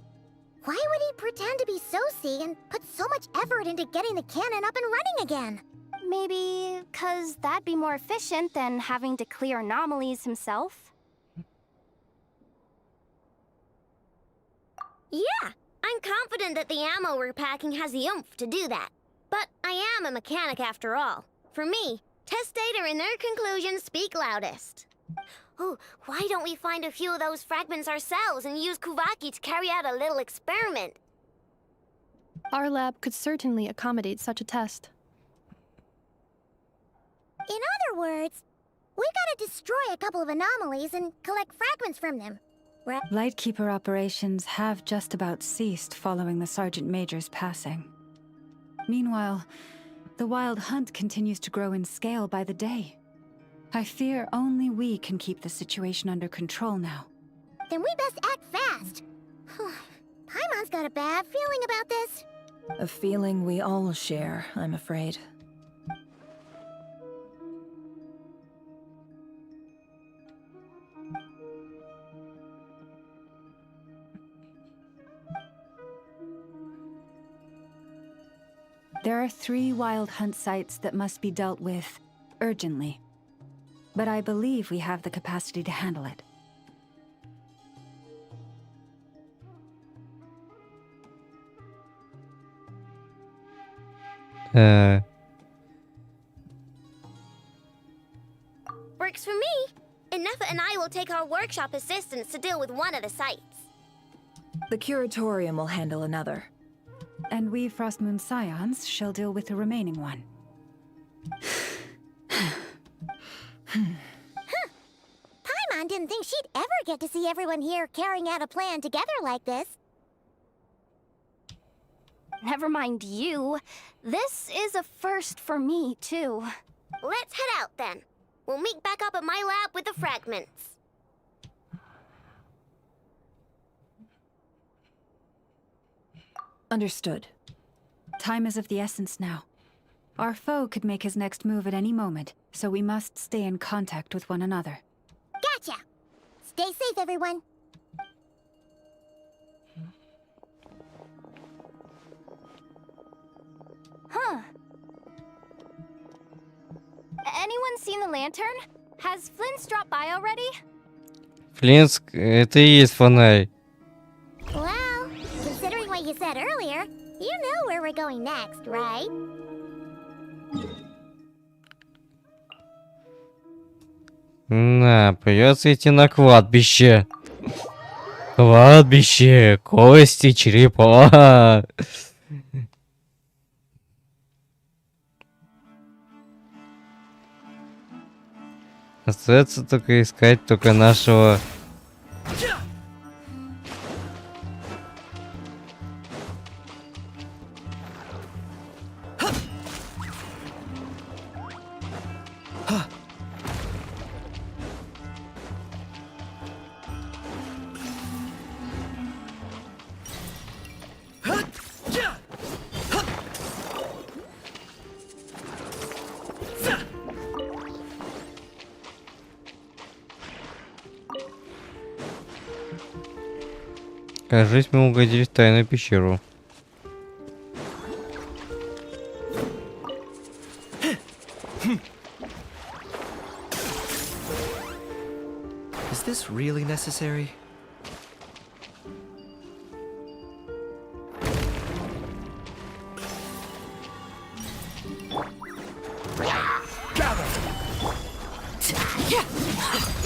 why would he pretend to be Soci and put so much effort into getting the cannon up and running again? Maybe 'cause that'd be more efficient than having to clear anomalies himself? Yeah, I'm confident that the ammo we're packing has the oomph to do that. But I am a mechanic after all. For me, test data and their conclusions speak loudest. Ooh, why don't we find a few of those fragments ourselves and use Kuvaki to carry out a little experiment? Our lab could certainly accommodate such a test. In other words, we gotta destroy a couple of anomalies and collect fragments from them. Right? Lightkeeper operations have just about ceased following the Sergeant Major's passing. Meanwhile, the Wild Hunt continues to grow in scale by the day. I fear only we can keep the situation under control now. Then we best act fast. Paimon's got a bad feeling about this. A feeling we all share, I'm afraid. There are 3 Wild Hunt sites that must be dealt with, urgently. But I believe we have the capacity to handle it. Works for me. Nefa and I will take our workshop assistants to deal with one of the sites. The curatorium will handle another. And we Frostmoon Scions shall deal with the remaining one. Paimon didn't think she'd ever get to see everyone here carrying out a plan together like this. Never mind you. This is a first for me, too. Let's head out, then. We'll meet back up at my lab with the fragments. Understood. Time is of the essence now. Our foe could make his next move at any moment, so we must stay in contact with one another. Gotcha! Stay safe, everyone. Huh. Anyone seen the lantern? Has Flint's dropped by already? Флинск, это и есть фонарь. Well, considering what you said earlier, you know where we're going next, right? На, придется идти на кладбище. Кладбище, кости, черепа. Остается только искать только нашего... Кажись, мы угодили в тайную пещеру. Is this really necessary?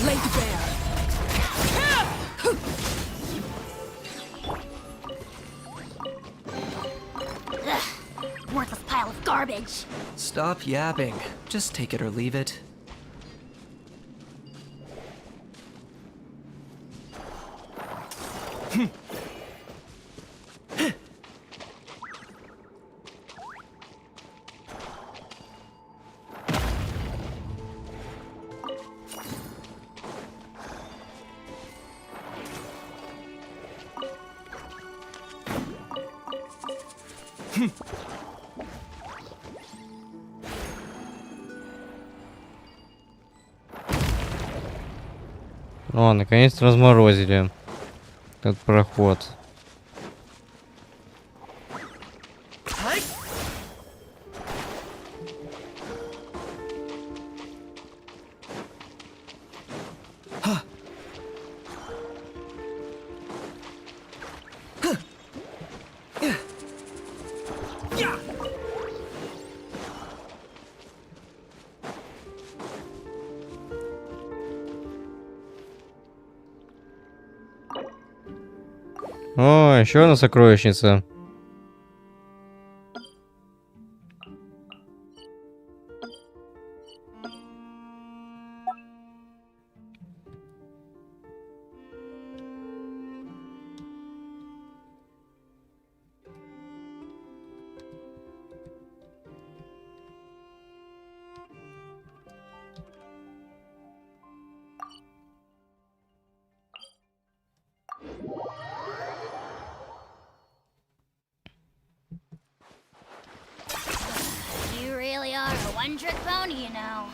Lay to bear. Worthless pile of garbage. Stop yapping. Just take it or leave it. О, наконец-то разморозили этот проход. О, еще одна сокровищница. You really are a one-trick pony, you know.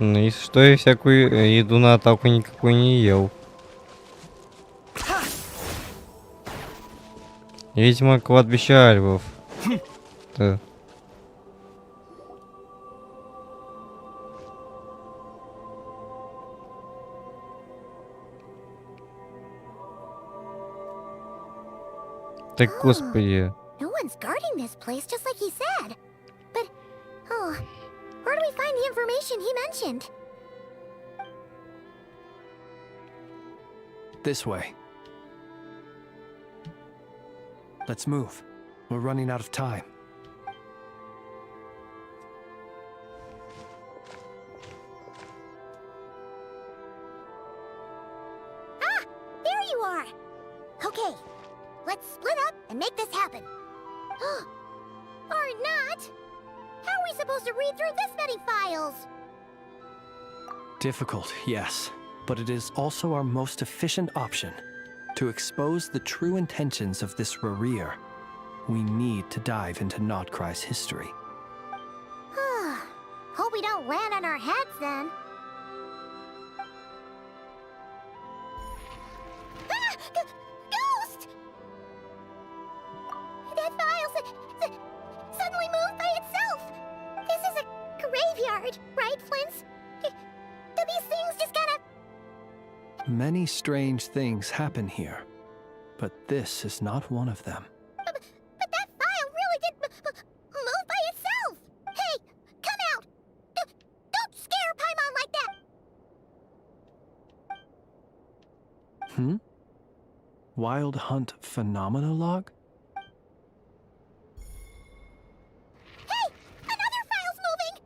Ну, если что, я всякую еду на атаку никакой не ел. Видимо, кладбище альвов. Да. Так, господи. No one's guarding this place, just like he said. But, oh, where do we find the information he mentioned? This way. Let's move. We're running out of time. Ah! There you are! Okay, let's split up and make this happen. Or not! How are we supposed to read through this many files? Difficult, yes, but it is also our most efficient option. To expose the true intentions of this Rereer, we need to dive into Notcry's history. Hope we don't land on our heads then. Ah! Ghost! That file suddenly moved by itself. This is a graveyard, right, Flint's? Do these things just kinda... Many strange things happen here, but this is not one of them. But that file really did move by itself! Hey, come out! Don't scare Paimon like that! Wild Hunt Phenomenologue? Hey! Another file's moving!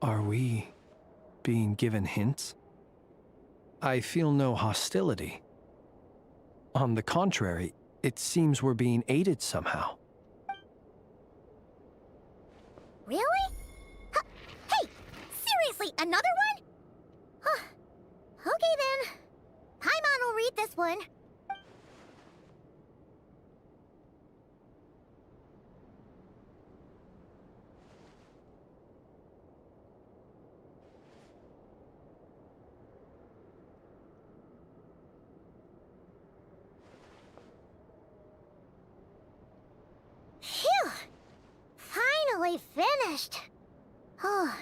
Are we being given hints? I feel no hostility. On the contrary, it seems we're being aided somehow. Really? Hey! Seriously, another one? Okay then. Paimon will read this one. Phew! Finally finished. Oh,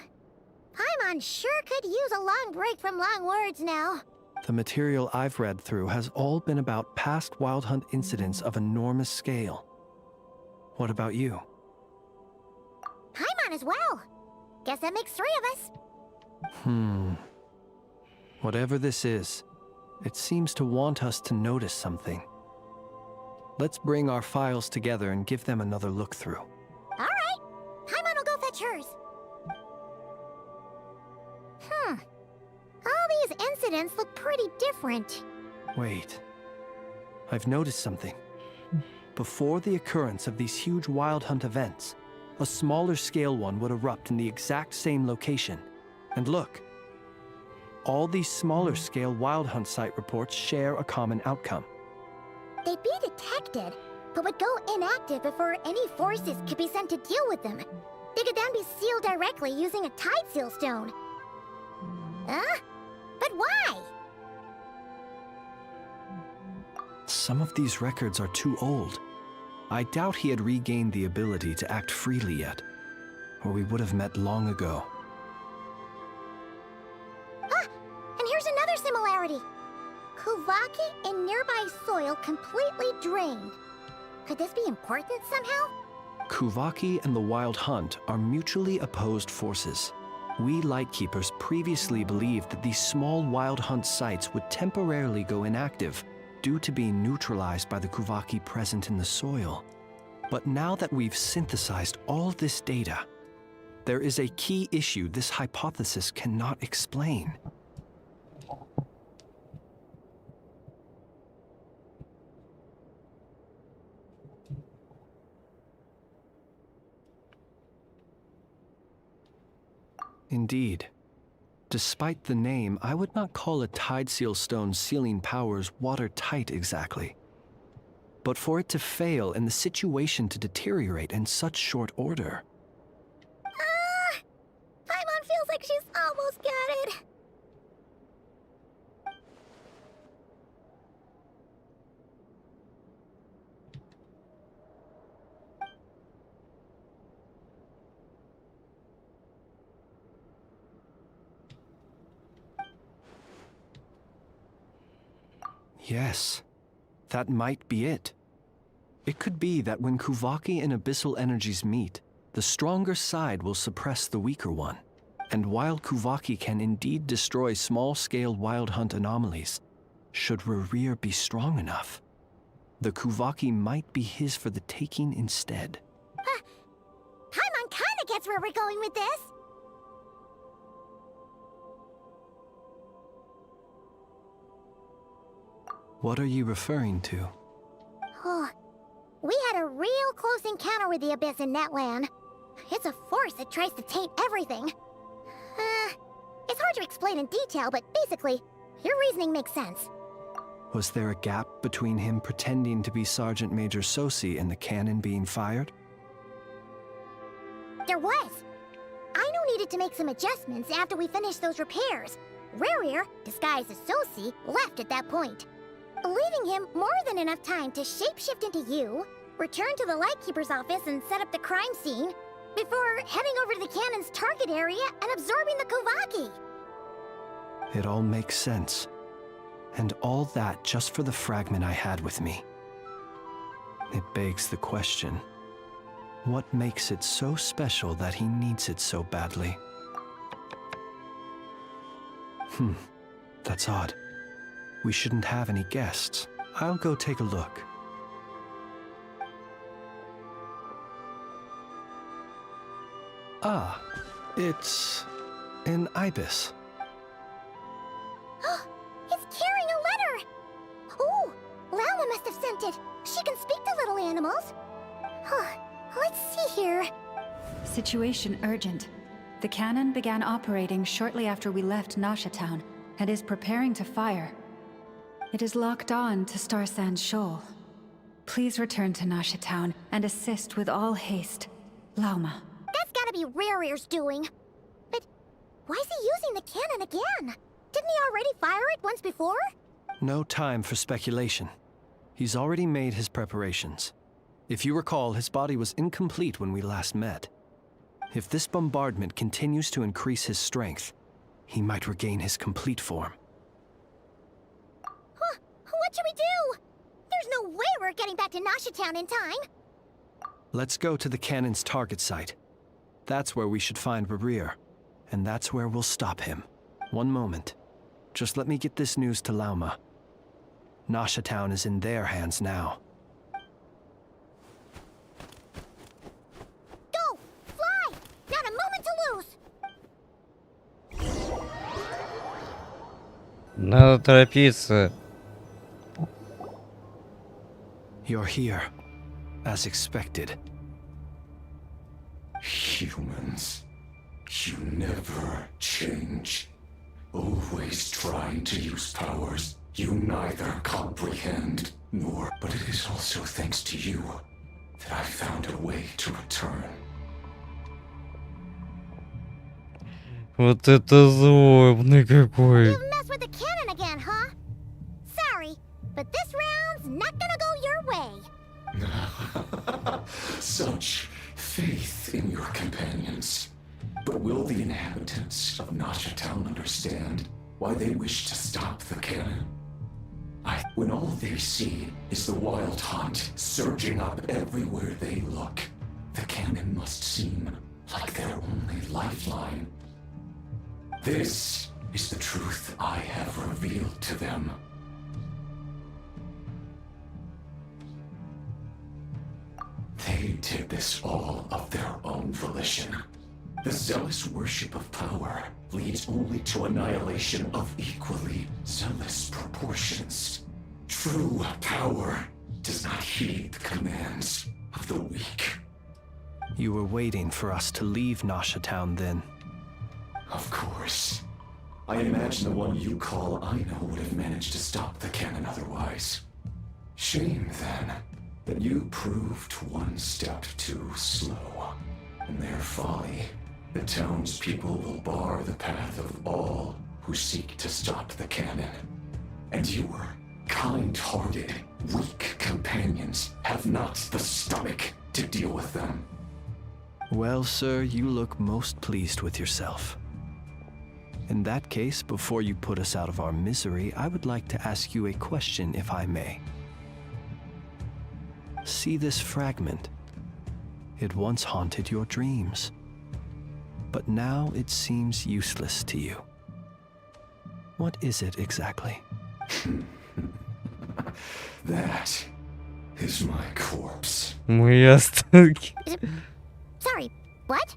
Paimon sure could use a long break from long words now. The material I've read through has all been about past Wild Hunt incidents of enormous scale. What about you? Paimon as well. Guess that makes 3 of us. Whatever this is, it seems to want us to notice something. Let's bring our files together and give them another look through. All right. Paimon will go fetch hers. All these incidents look pretty different. Wait. I've noticed something. Before the occurrence of these huge Wild Hunt events, a smaller scale one would erupt in the exact same location. And look. All these smaller scale Wild Hunt site reports share a common outcome. They'd be detected, but would go inactive before any forces could be sent to deal with them. They could then be sealed directly using a tide seal stone. Huh? But why? Some of these records are too old. I doubt he had regained the ability to act freely yet, or we would have met long ago. Ah! And here's another similarity. Kuvaki and nearby soil completely drained. Could this be important somehow? Kuvaki and the Wild Hunt are mutually opposed forces. We Lightkeepers previously believed that these small Wild Hunt sites would temporarily go inactive due to being neutralized by the Kuvaki present in the soil. But now that we've synthesized all this data, there is a key issue this hypothesis cannot explain. Indeed. Despite the name, I would not call a tide seal stone's sealing powers watertight exactly. But for it to fail and the situation to deteriorate in such short order... like she's almost got it. Yes, that might be it. It could be that when Kuvaki and abyssal energies meet, the stronger side will suppress the weaker one. And while Kuvaki can indeed destroy small-scale wild hunt anomalies, should Rerir be strong enough, the Kuvaki might be his for the taking instead. Paimon kinda gets where we're going with this. What are you referring to? Oh, we had a real close encounter with the Abyss in Netland. It's a force that tries to taint everything. It's hard to explain in detail, but basically, your reasoning makes sense. Was there a gap between him pretending to be Sergeant Major Sosi and the cannon being fired? There was. Aino needed to make some adjustments after we finished those repairs. Rerir, disguised as Sosi, left at that point, leaving him more than enough time to shapeshift into you, return to the Lightkeeper's office and set up the crime scene, before heading over to the cannon's target area and absorbing the Kuvaki. It all makes sense. And all that just for the fragment I had with me. It begs the question, what makes it so special that he needs it so badly? That's odd. We shouldn't have any guests. I'll go take a look. Ah, it's an ibis. It's carrying a letter! Ooh, Lala must have sent it. She can speak to little animals. Let's see here. Situation urgent. The cannon began operating shortly after we left Nasha Town and is preparing to fire. It is locked on to Star Sand Shoal. Please return to Nasha Town and assist with all haste. Lauma. That's gotta be Rerir's doing. But why is he using the cannon again? Didn't he already fire it once before? No time for speculation. He's already made his preparations. If you recall, his body was incomplete when we last met. If this bombardment continues to increase his strength, he might regain his complete form. What should we do? There's no way we're getting back to Nasha Town in time. Let's go to the cannon's target site. That's where we should find Rerir, and that's where we'll stop him. One moment. Just let me get this news to Lauma. Nasha Town is in their hands now. Go! Fly! Not a moment to lose! Надо торопиться. You're here, as expected. Humans, you never change. Always trying to use powers you neither comprehend nor. But it is also thanks to you that I found a way to return. Вот это злобный какой. You mess with the cannon again, huh? Sorry, but this round's not gonna go your way. Such faith in your companions. But will the inhabitants of Nasha Town understand why they wish to stop the cannon? When all they see is the wild hunt surging up everywhere they look, the cannon must seem like their only lifeline. This is the truth I have revealed to them. They did this all of their own volition. The zealous worship of power leads only to annihilation of equally zealous proportions. True power does not heed the commands of the weak. You were waiting for us to leave Nasha Town then. Of course. I imagine the one you call Aino would have managed to stop the cannon otherwise. Shame, then, that you proved one step too slow. And their folly the townspeople will bar the path of all who seek to stop the cannon. And your kind-hearted, weak companions have not the stomach to deal with them. Well, sir, you look most pleased with yourself. In that case, before you put us out of our misery, I would like to ask you a question, if I may. See this fragment? It once haunted your dreams, but now it seems useless to you. What is it exactly? That is my corpse. Мои останки. Sorry, what?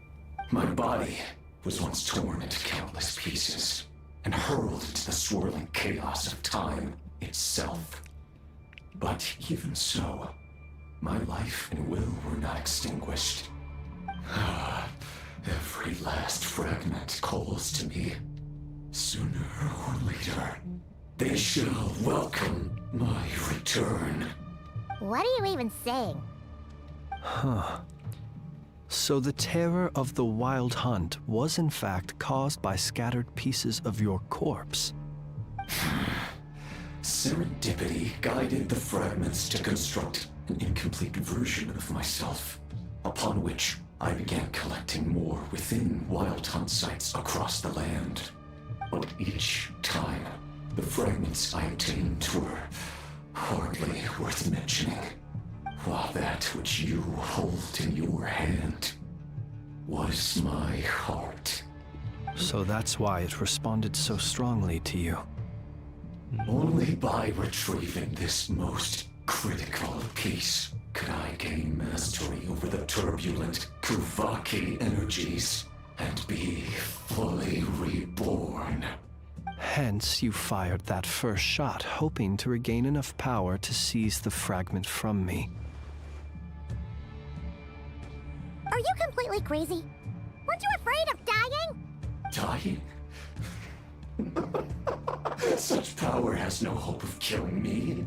My body was once torn into countless pieces and hurled into the swirling chaos of time itself. But even so, my life and will were not extinguished. Every last fragment calls to me. Sooner or later, they shall welcome my return. What are you even saying? Huh. So the terror of the wild hunt was in fact caused by scattered pieces of your corpse. Serendipity guided the fragments to construct an incomplete version of myself, upon which I began collecting more within wild hunt sites across the land. But each time, the fragments I obtained were hardly worth mentioning, while that which you hold in your hand was my heart. So that's why it responded so strongly to you. Only by retrieving this most critical piece could I gain mastery over the turbulent Kuvaki energies and be fully reborn. Hence, you fired that first shot, hoping to regain enough power to seize the fragment from me. Are you completely crazy? Weren't you afraid of dying? Dying? Such power has no hope of killing me.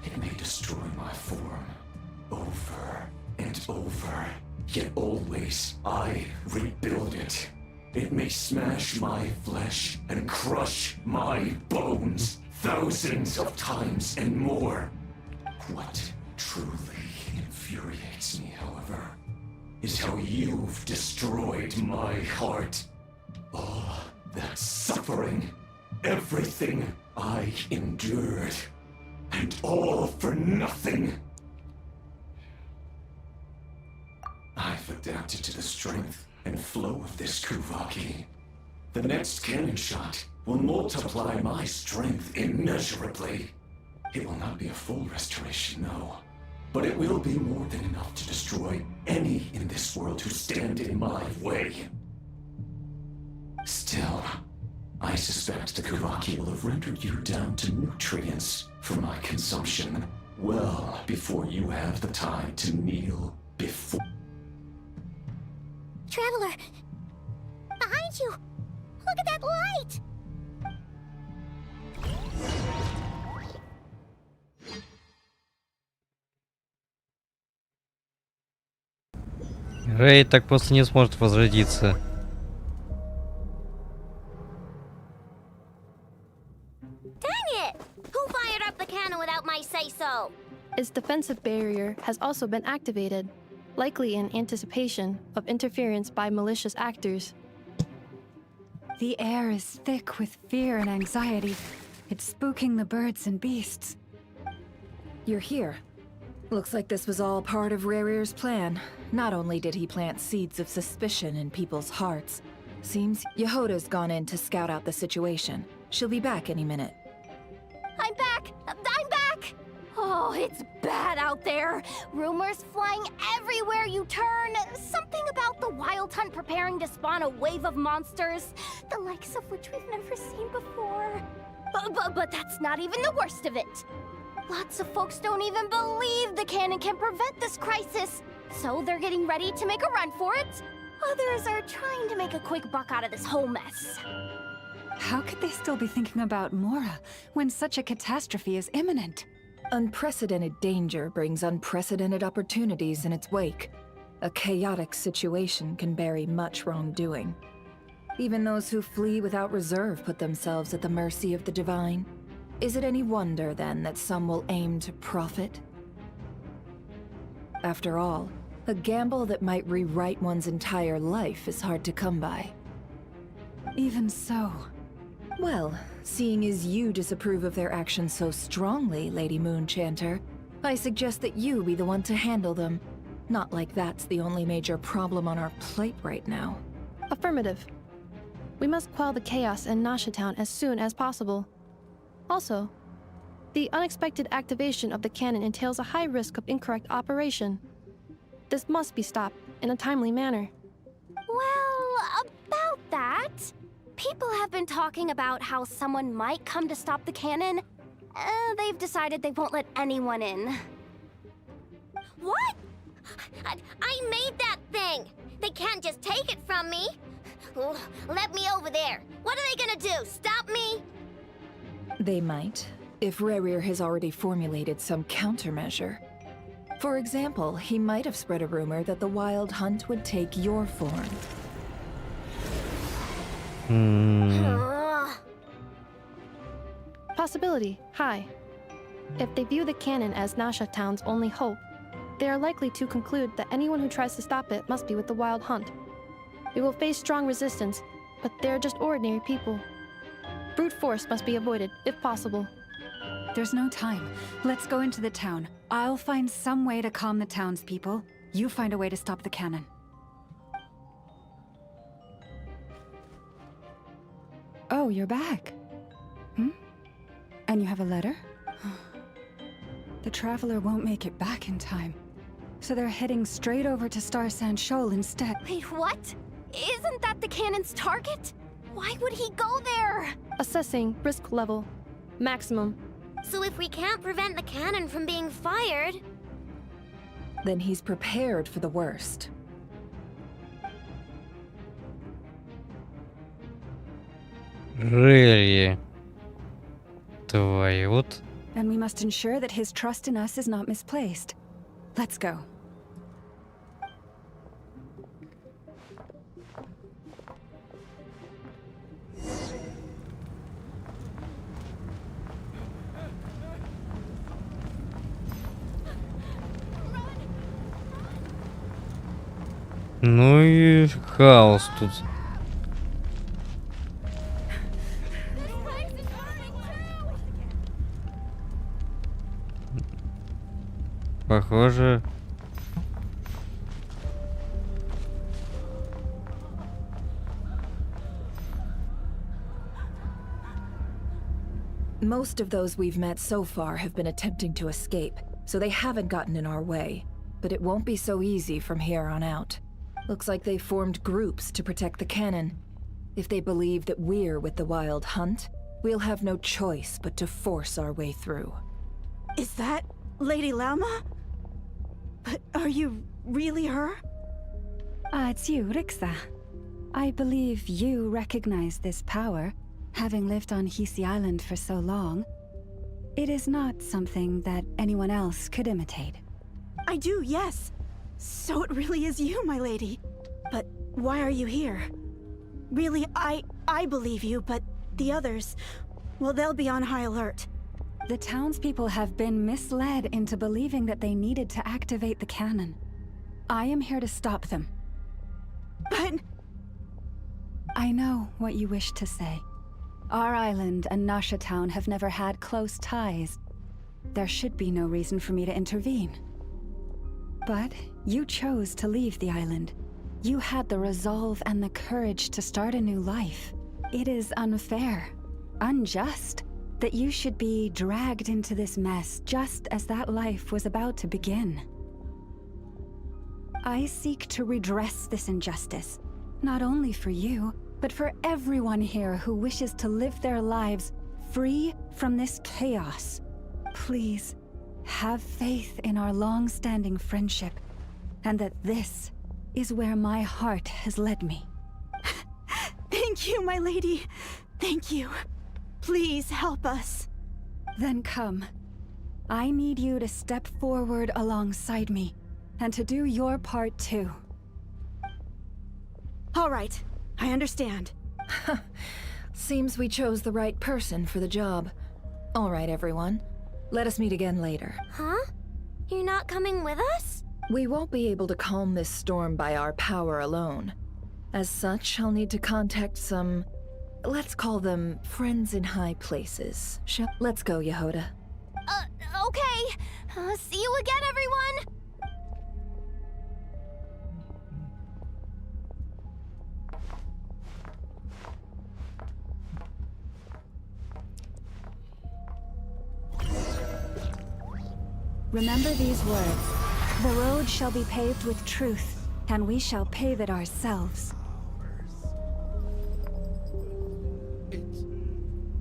It may destroy my form over and over, yet always I rebuild it. It may smash my flesh and crush my bones thousands of times and more. What truly infuriates me, however, is how you've destroyed my heart. All that suffering, everything I endured, and all for nothing. I've adapted to the strength and flow of this Kuvaki. The next cannon shot will multiply my strength immeasurably. It will not be a full restoration, no, but it will be more than enough to destroy any in this world who stand in my way. Still, I suspect the Kuvaki will have rendered you down to nutrients for my consumption well before you have the time to kneel before. Traveler! Behind you! Look at that light! Рэй так просто не сможет возродиться. Dang it! Who fired up the cannon without my say-so? Its defensive barrier has also been activated, likely in anticipation of interference by malicious actors. The air is thick with fear and anxiety. It's spooking the birds and beasts. You're here. Looks like this was all part of Rerir's plan. Not only did he plant seeds of suspicion in people's hearts, seems Yehoda's gone in to scout out the situation. She'll be back any minute. I'm back! I'm back! Oh, it's bad out there. Rumors flying everywhere you turn. Something about the wild hunt preparing to spawn a wave of monsters, the likes of which we've never seen before. But that's not even the worst of it. Lots of folks don't even believe the cannon can prevent this crisis, so they're getting ready to make a run for it. Others are trying to make a quick buck out of this whole mess. How could they still be thinking about Mora when such a catastrophe is imminent? Unprecedented danger brings unprecedented opportunities in its wake. A chaotic situation can bury much wrongdoing. Even those who flee without reserve put themselves at the mercy of the divine. Is it any wonder, then, that some will aim to profit? After all, a gamble that might rewrite one's entire life is hard to come by. Even so. Well, seeing as you disapprove of their actions so strongly, Lady Moonchanter, I suggest that you be the one to handle them. Not like that's the only major problem on our plate right now. Affirmative. We must quell the chaos in Nasha Town as soon as possible. Also, the unexpected activation of the cannon entails a high risk of incorrect operation. This must be stopped in a timely manner. Well, about that, people have been talking about how someone might come to stop the cannon. They've decided they won't let anyone in. What? I made that thing! They can't just take it from me! Let me over there! What are they gonna do? Stop me? They might, if Rerir has already formulated some countermeasure. For example, he might have spread a rumor that the Wild Hunt would take your form. Possibility high. If they view the cannon as Nasha Town's only hope, they are likely to conclude that anyone who tries to stop it must be with the Wild Hunt. We will face strong resistance, but they're just ordinary people. Brute force must be avoided, if possible. There's no time. Let's go into the town. I'll find some way to calm the townspeople. You find a way to stop the cannon. Oh, you're back. And you have a letter? The Traveler won't make it back in time. So they're heading straight over to Star Sand Shoal instead. Wait, what? Isn't that the cannon's target? Why would he go there? Assessing risk level. Maximum. So if we can't prevent the cannon from being fired... Then he's prepared for the worst. Really? Твою вот. And we must ensure that his trust in us is not misplaced. Let's go. Ну и хаос тут. Похоже. Most of those we've met so far have been attempting to escape, so they haven't gotten in our way. But it won't be so easy from here on out. Looks like they formed groups to protect the cannon. If they believe that we're with the Wild Hunt, we'll have no choice but to force our way through. Is that Lady Lama? But are you really her? It's you, Rixa. I believe you recognize this power, having lived on Hisi Island for so long. It is not something that anyone else could imitate. I do, yes. So it really is you, my lady. But why are you here? Really, I believe you, but the others, well, they'll be on high alert. The townspeople have been misled into believing that they needed to activate the cannon. I am here to stop them. But... I know what you wish to say. Our island and Nasha Town have never had close ties. There should be no reason for me to intervene. But you chose to leave the island. You had the resolve and the courage to start a new life. It is unfair, unjust, that you should be dragged into this mess just as that life was about to begin. I seek to redress this injustice, not only for you, but for everyone here who wishes to live their lives free from this chaos. Please, have faith in our long-standing friendship, and that this is where my heart has led me. Thank you, my lady. Thank you. Please help us. Then come. I need you to step forward alongside me. and to do your part too. All right, I understand. Seems we chose the right person for the job. All right, everyone. Let us meet again later. Huh? You're not coming with us? We won't be able to calm this storm by our power alone. As such, I'll need to contact some... let's call them friends in high places. Let's go, Yehoda. Okay. See you again, everyone! Remember these words. The road shall be paved with truth, and we shall pave it ourselves.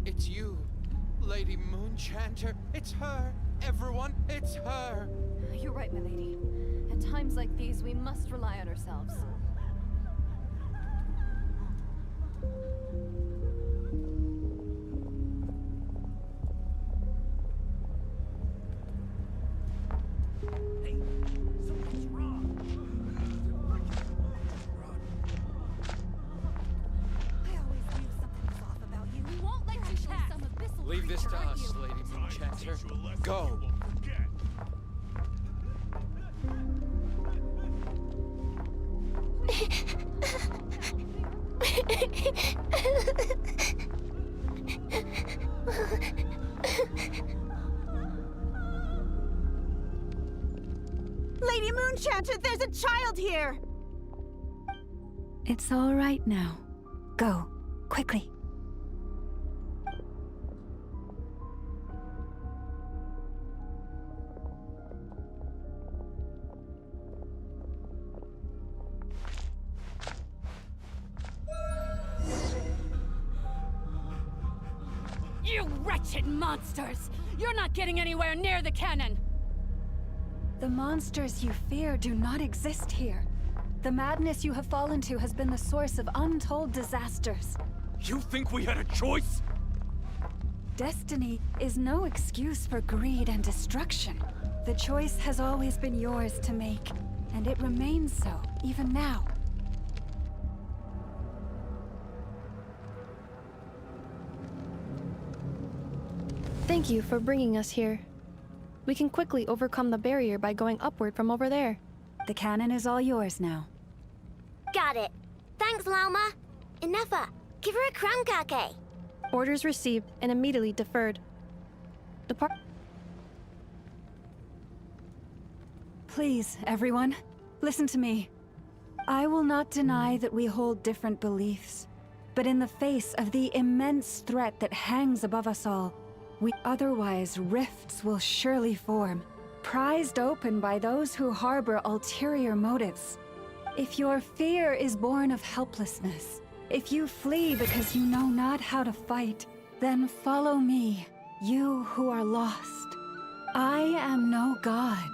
It's you, Lady Moonchanter. It's her. Everyone, it's her. You're right, my lady. At times like these, we must rely on ourselves. Leave this to us, Lady Moonchanter. Go. Lady Moonchanter, there's a child here! It's all right now. Go, quickly. You wretched monsters! You're not getting anywhere near the cannon! The monsters you fear do not exist here. The madness you have fallen to has been the source of untold disasters. You think we had a choice? Destiny is no excuse for greed and destruction. The choice has always been yours to make, and it remains so, even now. Thank you for bringing us here. We can quickly overcome the barrier by going upward from over there. The cannon is all yours now. Got it. Thanks, Lauma. Inefa, give her a crankake. Orders received and immediately deferred. Depart. Please, everyone, listen to me. I will not deny that we hold different beliefs, but in the face of the immense threat that hangs above us all, otherwise rifts will surely form, prized open by those who harbor ulterior motives. If your fear is born of helplessness, if you flee because you know not how to fight, then follow me, you who are lost. I am no god,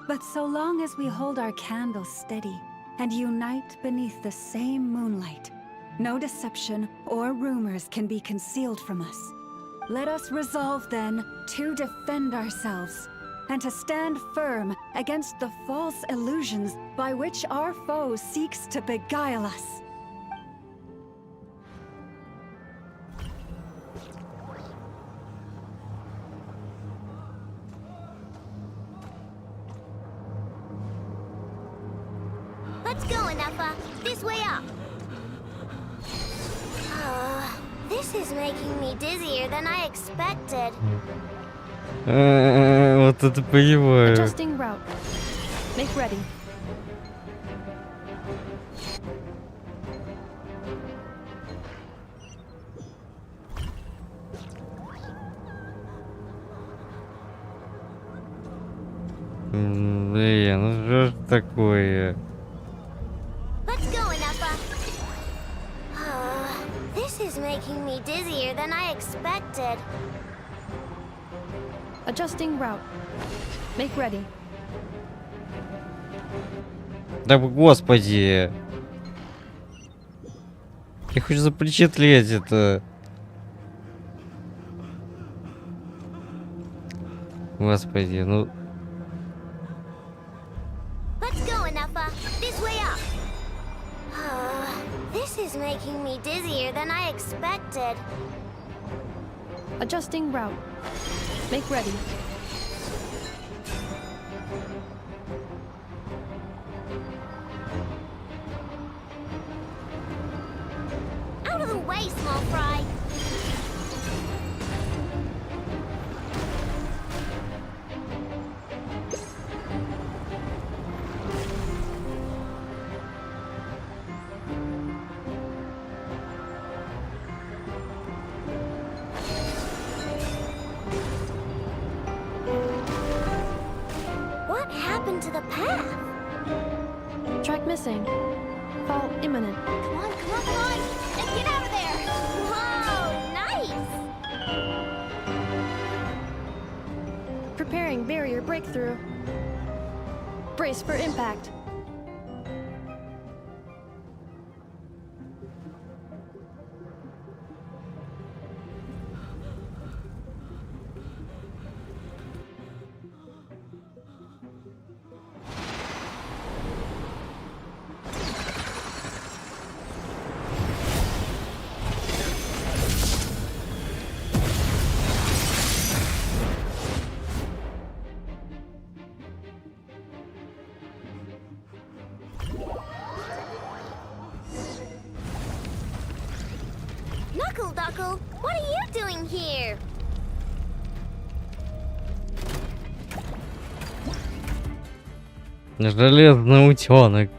but so long as we hold our candles steady and unite beneath the same moonlight, no deception or rumors can be concealed from us. Let us resolve then to defend ourselves and to stand firm against the false illusions by which our foe seeks to beguile us. Let's go, Inefa. This way up. This is making me dizzier than I expected. Вот это понимаю. Adjusting route. Make ready. Блин, ну что ж такое? Let's go, Inefa. This is making me dizzier than I expected. Adjusting route. Make ready. Да господи. Я хочу запечатлеть это. Господи, ну... This is making me dizzier than I expected. Adjusting route. Make ready. Out of the way, small fry. What happened to the path? Track missing. Fall imminent. Come on, come on, come on! And get out of there! Whoa, nice! Preparing barrier breakthrough. Brace for impact. Duckle, what are you doing here? Железный утенок.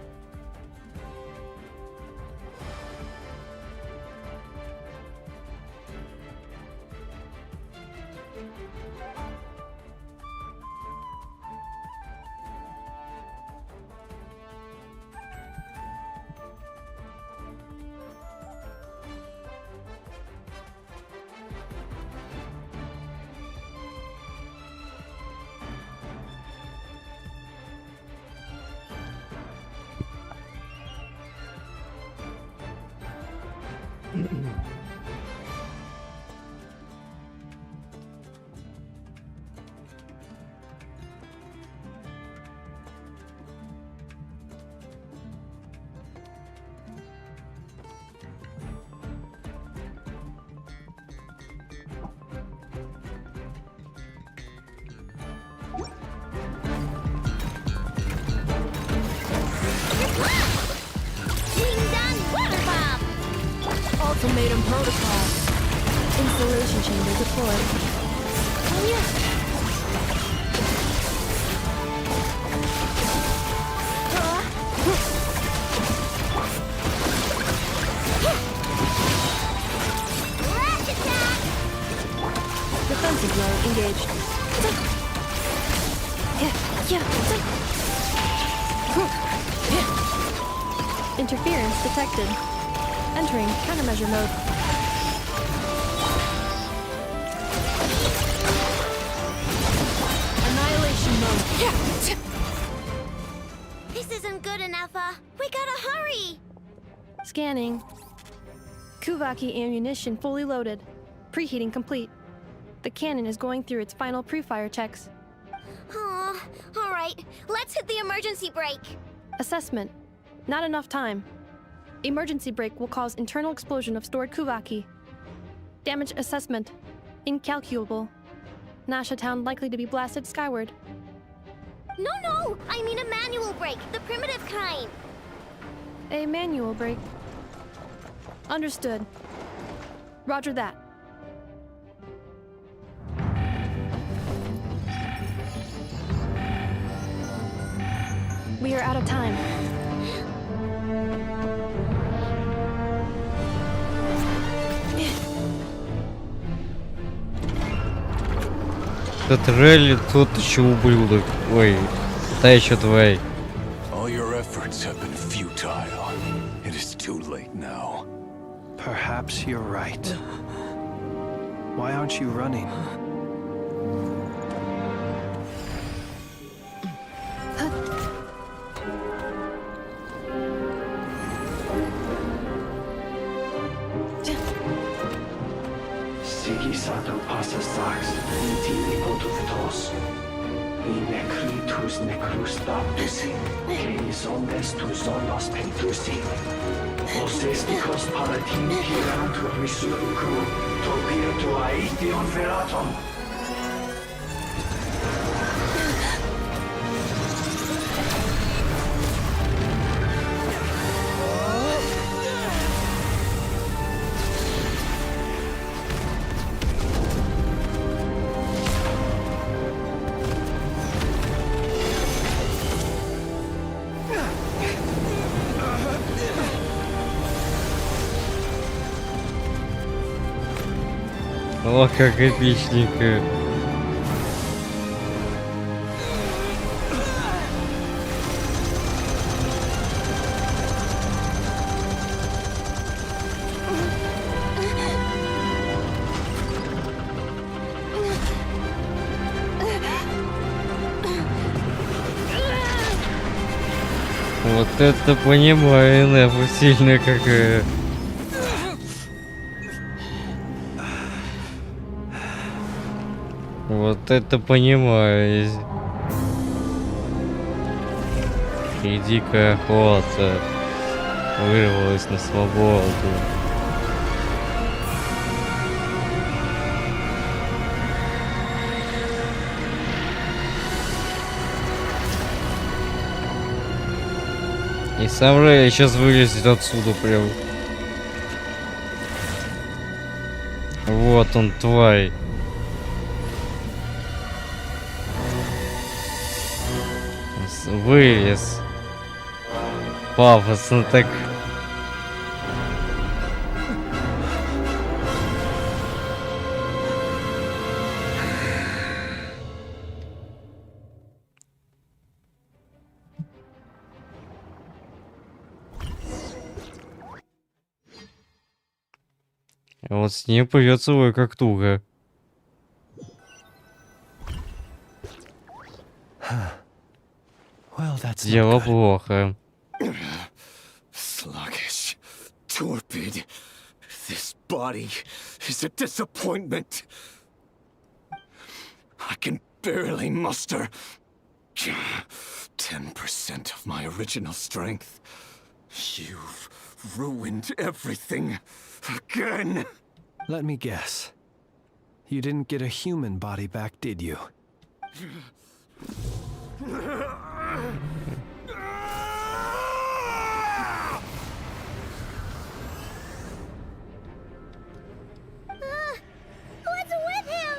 Ultimatum protocol. Installation chamber deployed. Defensive mode engaged. Interference detected. Entering countermeasure mode. Annihilation mode. This isn't good enough, we gotta hurry! Scanning. Kuvaki ammunition fully loaded. Preheating complete. The cannon is going through its final pre-fire checks. Aw, alright, let's hit the emergency brake. Assessment. Not enough time. Emergency brake will cause internal explosion of stored Kuvaki. Damage assessment. Incalculable. Nasha Town likely to be blasted skyward. No, I mean a manual brake, the primitive kind. A manual brake. Understood. Roger that. We are out of time. Этот релли тот еще ублюдок. Ой, та еще тварь. All your efforts have been futile. It is too late now. Perhaps you're right. Why aren't you running? Sato passa sax, intimi potuvitos. Necrutus necrus baptisi, que sondes tu solos pentusi. Vocês ticos palatin pirantur misuku, topirtu aithion veraton. О, как эпичненько. Вот это понимаю, нефу сильная какая. Вот это понимаю. И дикая охота вырвалась на свободу. И сам Рэй сейчас вылезет отсюда прям. Вот он, тварь. Вылез. Пафосно так. А вот с ней придется ой как туго. Дело плохо. Sluggish, torpid. This body is a disappointment. I can barely muster 10% of my original strength. You've ruined everything again. Let me guess. You didn't get a human body back, did you? What's with him?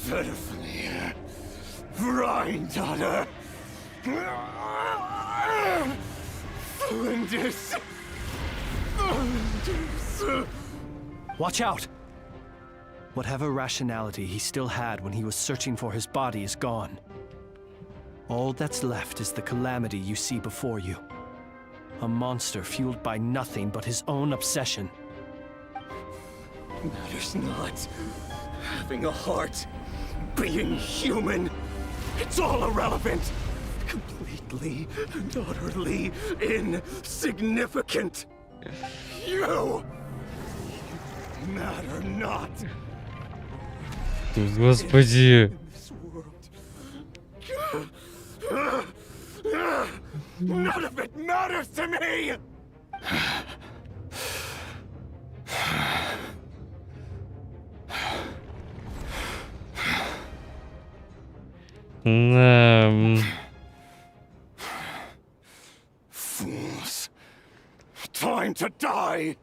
Pitifully, Granddaughter. Flinders. Watch out! Whatever rationality he still had when he was searching for his body is gone. All that's left is the calamity you see before you. A monster fueled by nothing but his own obsession. Matters not. Having a heart, being human, it's all irrelevant. Completely and utterly insignificant. You matter not. Господи. None of it matters to me. Fools. Time to die.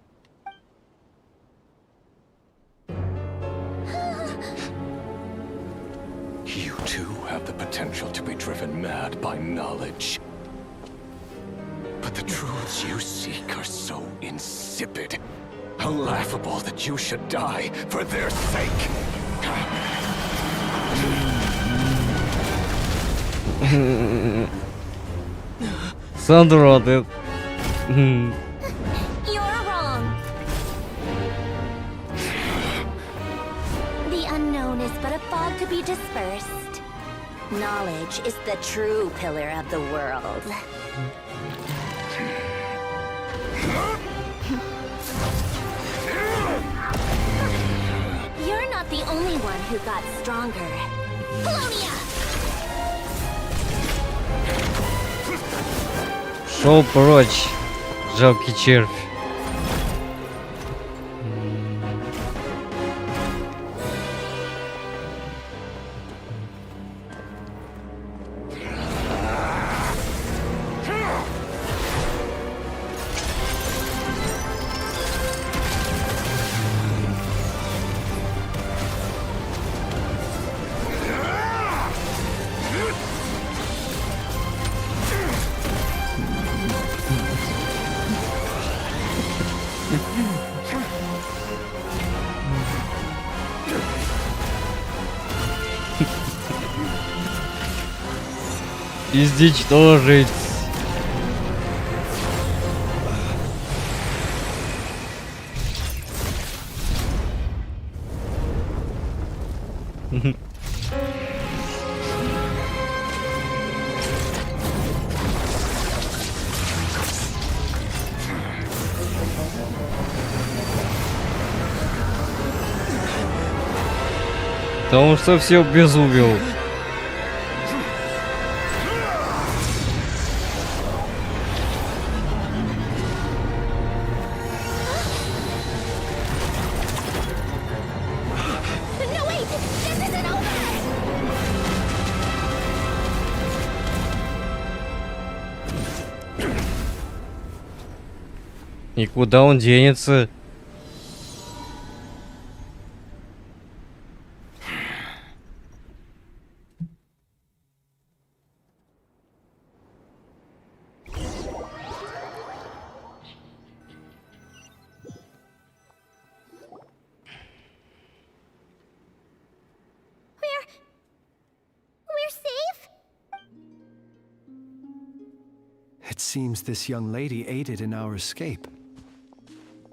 You too have the potential to be driven mad by knowledge. But the truths you seek are so insipid, how laughable that you should die for their sake. Sandra, ты... You're wrong. The unknown is but a fog to be dispersed. Knowledge is the true pillar of the world. You're not the only one who got stronger. Polonia! Шел прочь, жалкий червь. Изничтожить. Потому что все безумел. И куда он денется? We're safe? It seems this young lady aided in our escape.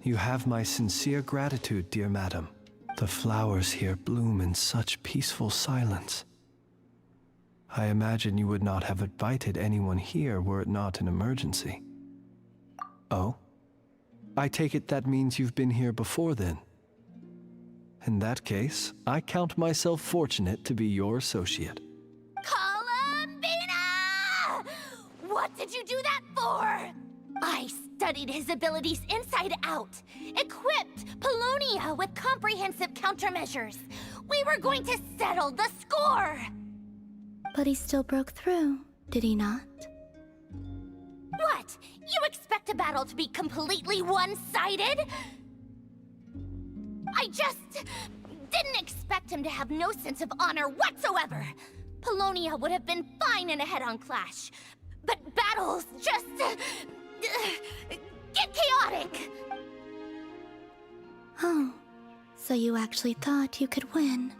You have my sincere gratitude, dear madam. The flowers here bloom in such peaceful silence. I imagine you would not have invited anyone here were it not an emergency. Oh? I take it that means you've been here before then. In that case, I count myself fortunate to be your associate. Columbina! What did you do that for? I studied his abilities inside out, equipped Polonia with comprehensive countermeasures. We were going to settle the score! But he still broke through, did he not? What? You expect a battle to be completely one-sided? I just didn't expect him to have no sense of honor whatsoever. Polonia would have been fine in a head-on clash, but battles just get chaotic. Oh, so you actually thought you could win.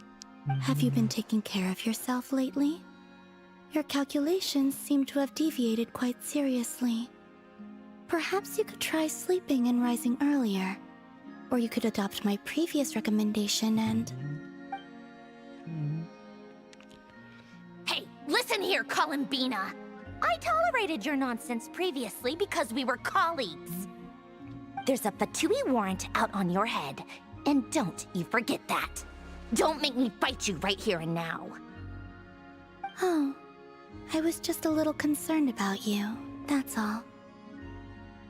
Have you been taking care of yourself lately? Your calculations seem to have deviated quite seriously. Perhaps you could try sleeping and rising earlier. Or you could adopt my previous recommendation and... Hey, listen here, Columbina. I tolerated your nonsense previously because we were colleagues. There's a Fatui warrant out on your head, and don't you forget that. Don't make me fight you right here and now. Oh, I was just a little concerned about you, that's all.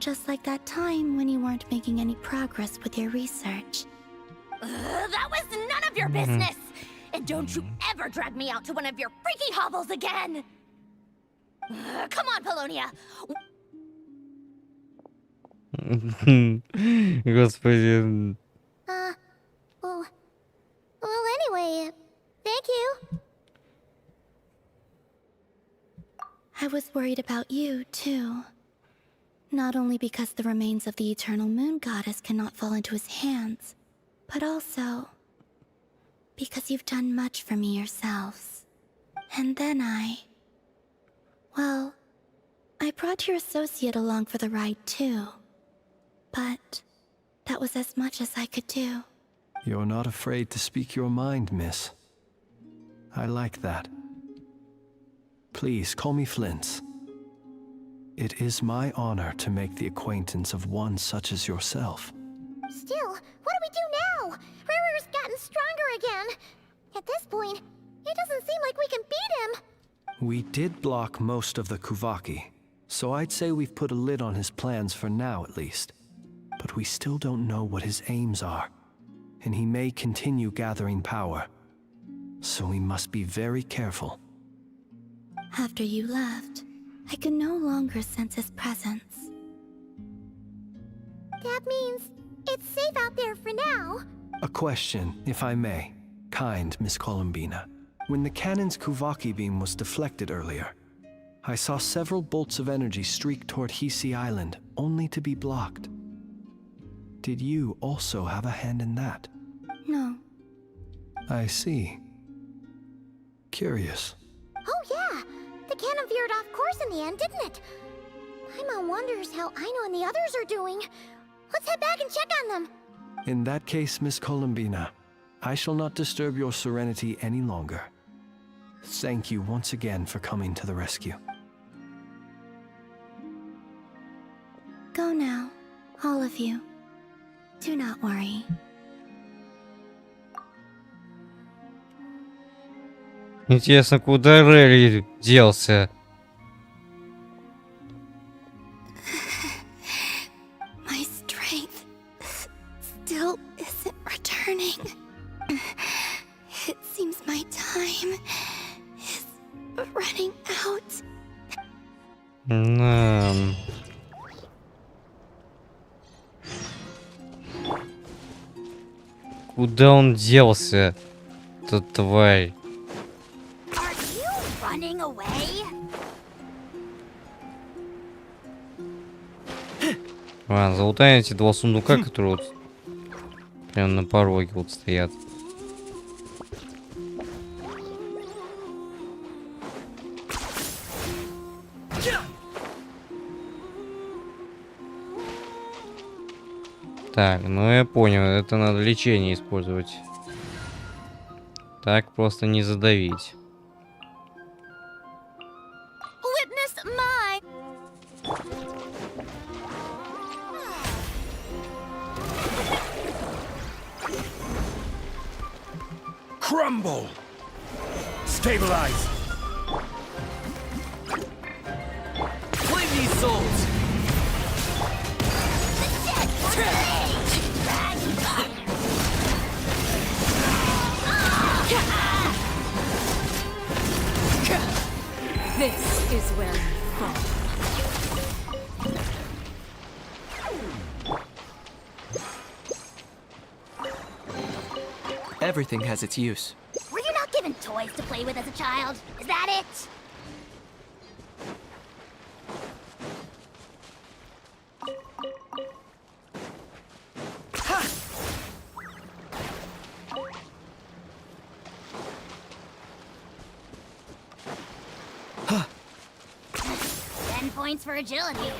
Just like that time when you weren't making any progress with your research. That was none of your business! And don't you ever drag me out to one of your freaky hovels again! Come on, Polonia! Господи. Well, anyway, thank you. I was worried about you, too. Not only because the remains of the eternal moon goddess cannot fall into his hands, but also because you've done much for me yourselves. And then well, I brought your associate along for the ride too. But that was as much as I could do. You're not afraid to speak your mind, miss. I like that. Please call me Flint's. It is my honor to make the acquaintance of one such as yourself. Still, what do we do now? Riri's gotten stronger again. At this point, it doesn't seem like we can beat him. We did block most of the Kuvaki, so I'd say we've put a lid on his plans for now at least. But we still don't know what his aims are, and he may continue gathering power. So we must be very careful. After you left, I could no longer sense his presence. That means it's safe out there for now. A question, if I may. Kind Miss Columbina. When the cannon's Kuvaki beam was deflected earlier, I saw several bolts of energy streak toward Hisi Island, only to be blocked. Did you also have a hand in that? No. I see. Curious. Oh yeah! The cannon veered off course in the end, didn't it? Paimon wonders how Aino and the others are doing. Let's head back and check on them. In that case, Miss Columbina, I shall not disturb your serenity any longer. Thank you once again for coming to the rescue. Go now, all of you. Do not worry. Интересно, куда Релли делся? My strength still isn't returning. It seems my time is running out. Куда он делся, эта тварь? Are you running away? Ладно, залутаем эти два сундука, которые вот прям на пороге вот стоят. Так, ну я понял, это надо лечение использовать. Так просто не задавить. Witness my... Crumble! Stabilize! Claim these souls! This is where you fall. Everything has its use. Were you not given toys to play with as a child? Is that it? Points for agility.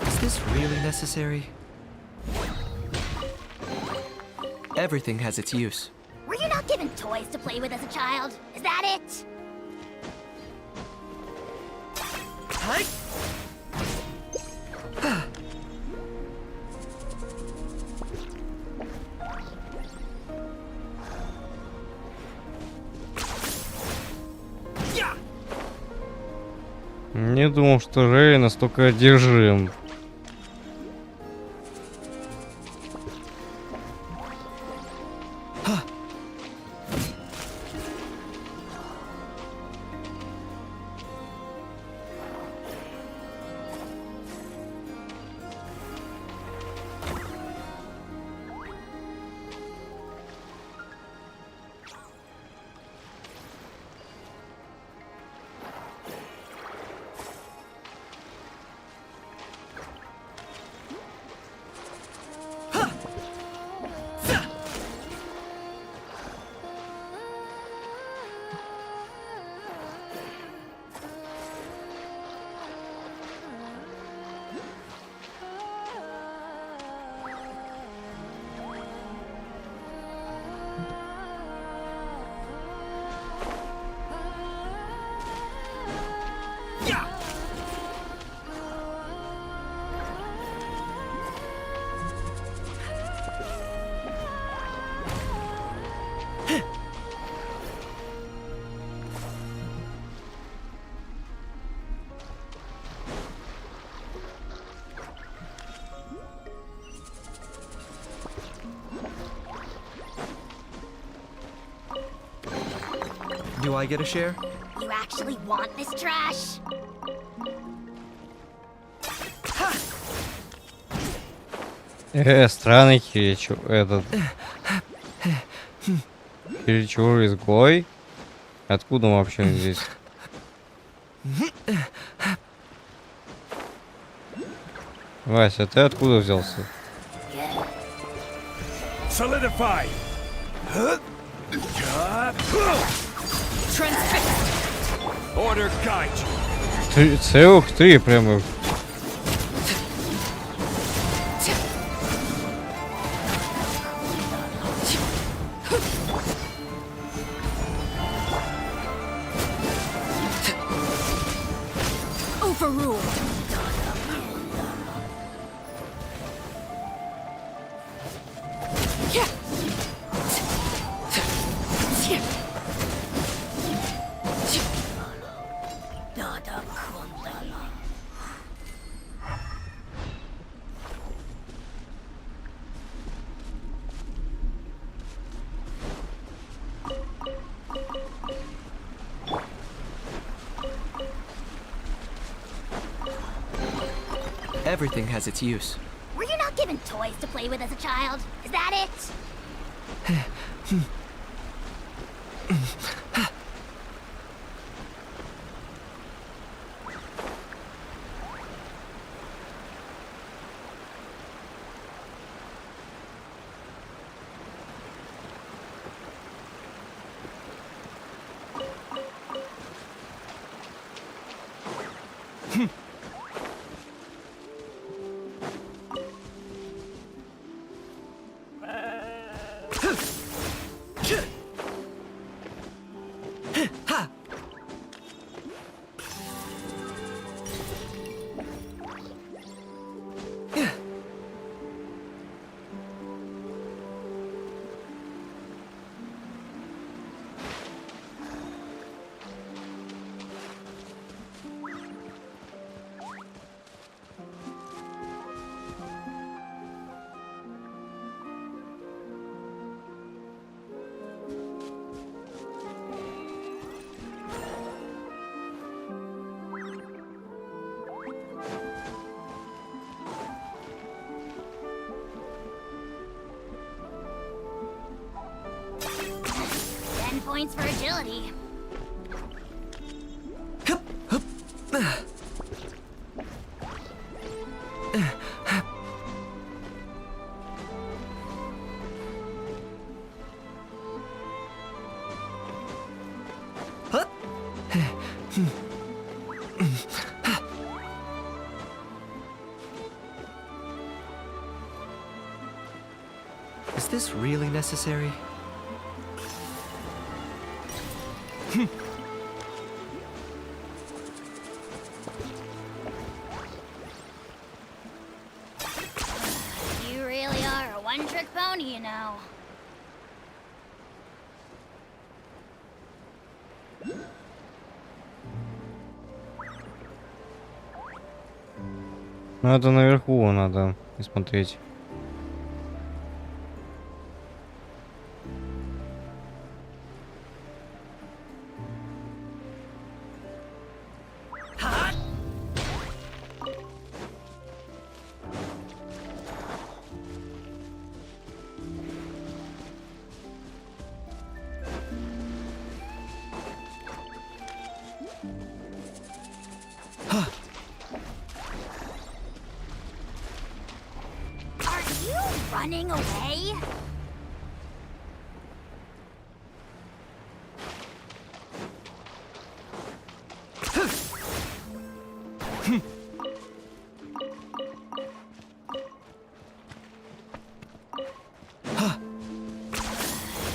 Is this really necessary? Everything has its use. Were you not given toys to play with as a child? Is that it? Не думал, что Рэй настолько одержим. Do I get a share? You actually want this trash? Странный чересчур, этот... Чересчур изгой? Откуда он вообще здесь? Вася, ты откуда взялся? Solidify. Order guide. Целых три прямо. Overruled. Everything has its use. Were you not given toys to play with as a child? Is that it? Points for agility. Is this really necessary? You really are a one-trick pony, you know. Ну это наверху надо смотреть. Running away?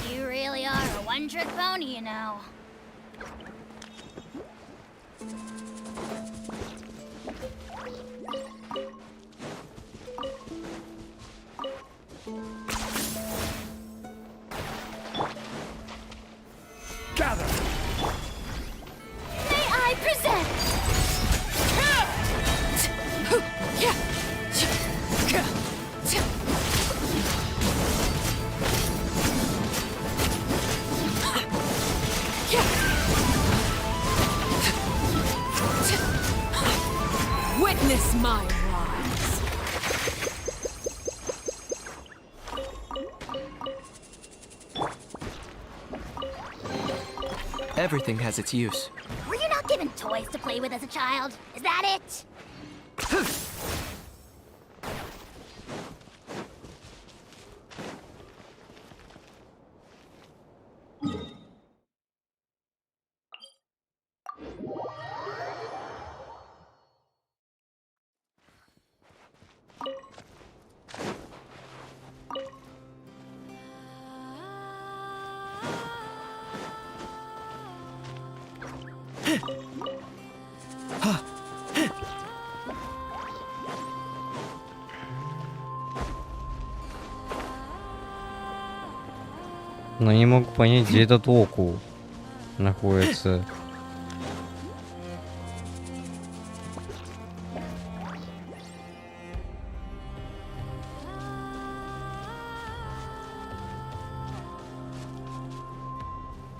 You really are a one-trick pony, you know. May I present? Everything has its use. Were you not given toys to play with as a child? Is that it? Но не могу понять, где этот Оку находится.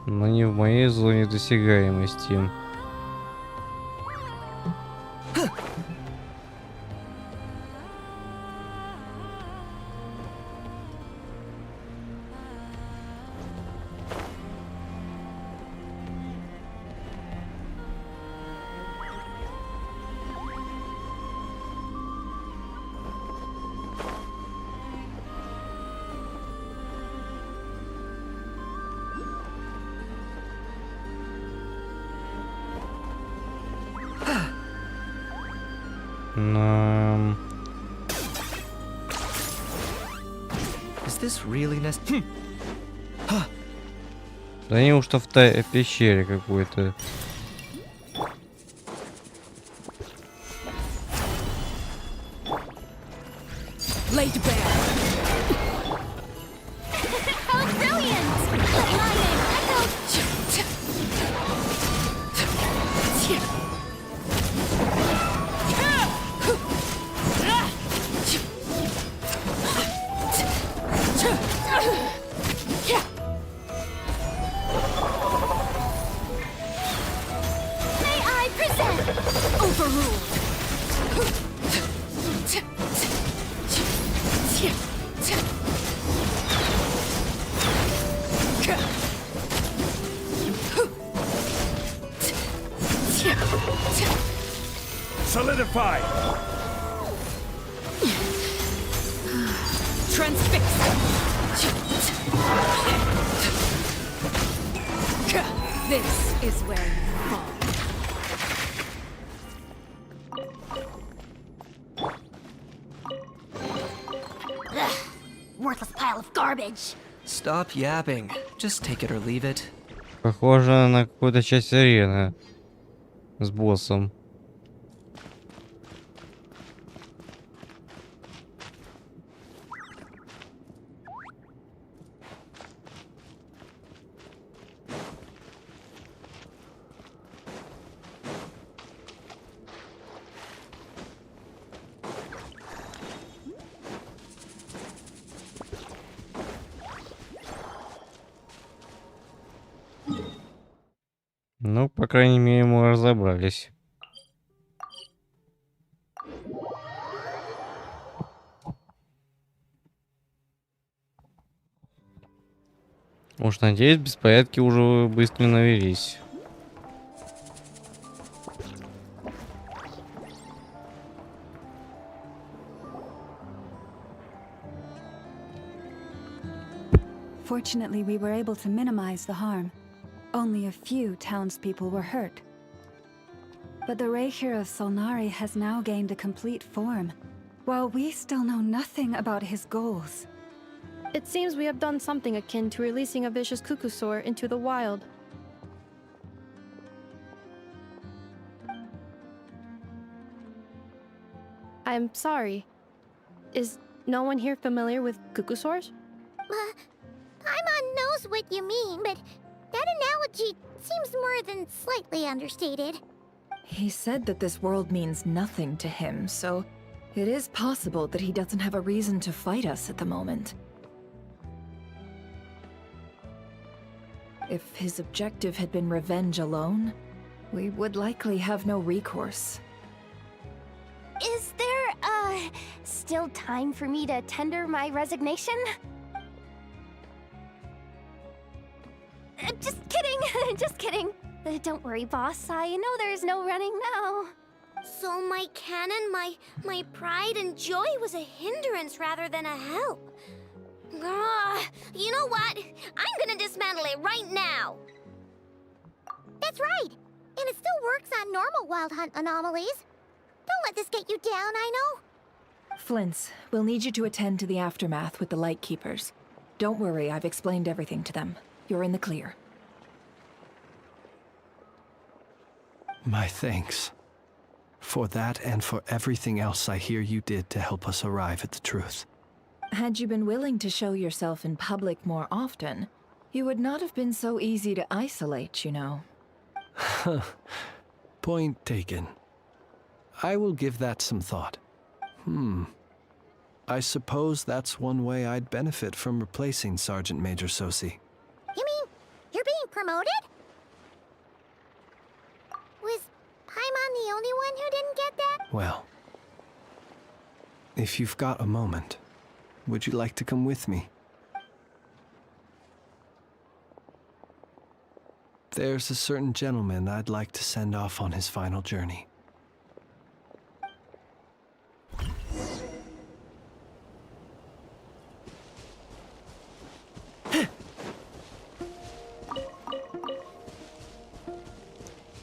Но не в моей зоне досягаемости. Is this really necessary? Да неужто в пещере какой-то? Laid bare. How brilliant! Lightning, May I present? Overruled. Solidify! Transfix. This is where you fall. Ugh, worthless pile of garbage. Stop yapping. Just take it or leave it. Похоже на какую-то часть арены с боссом. Ну, по крайней мере, мы разобрались. Уж надеюсь, беспорядки уже быстро навелись. Fortunately, we were able to minimize the harm. Only a few townspeople were hurt. But the Reikir of Solnari has now gained a complete form, while we still know nothing about his goals. It seems we have done something akin to releasing a vicious Kukusaur into the wild. I'm sorry. Is no one here familiar with Kukusaurs? Paimon knows what you mean, but that analogy seems more than slightly understated. He said that this world means nothing to him, so it is possible that he doesn't have a reason to fight us at the moment. If his objective had been revenge alone, we would likely have no recourse. Is there, still time for me to tender my resignation? Just kidding! Just kidding. Don't worry, boss. I know there's no running now. So my cannon, my pride and joy was a hindrance rather than a help. You know what? I'm gonna dismantle it right now. That's right. And it still works on normal wild hunt anomalies. Don't let this get you down, I know. Flint's, we'll need you to attend to the aftermath with the Light Keepers. Don't worry, I've explained everything to them. You're in the clear. My thanks. For that and for everything else I hear you did to help us arrive at the truth. Had you been willing to show yourself in public more often, you would not have been so easy to isolate, you know. Point taken. I will give that some thought. I suppose that's one way I'd benefit from replacing Sergeant Major Sosi. You mean you're being promoted? Was Paimon the only one who didn't get that? Well, if you've got a moment, would you like to come with me? There's a certain gentleman I'd like to send off on his final journey.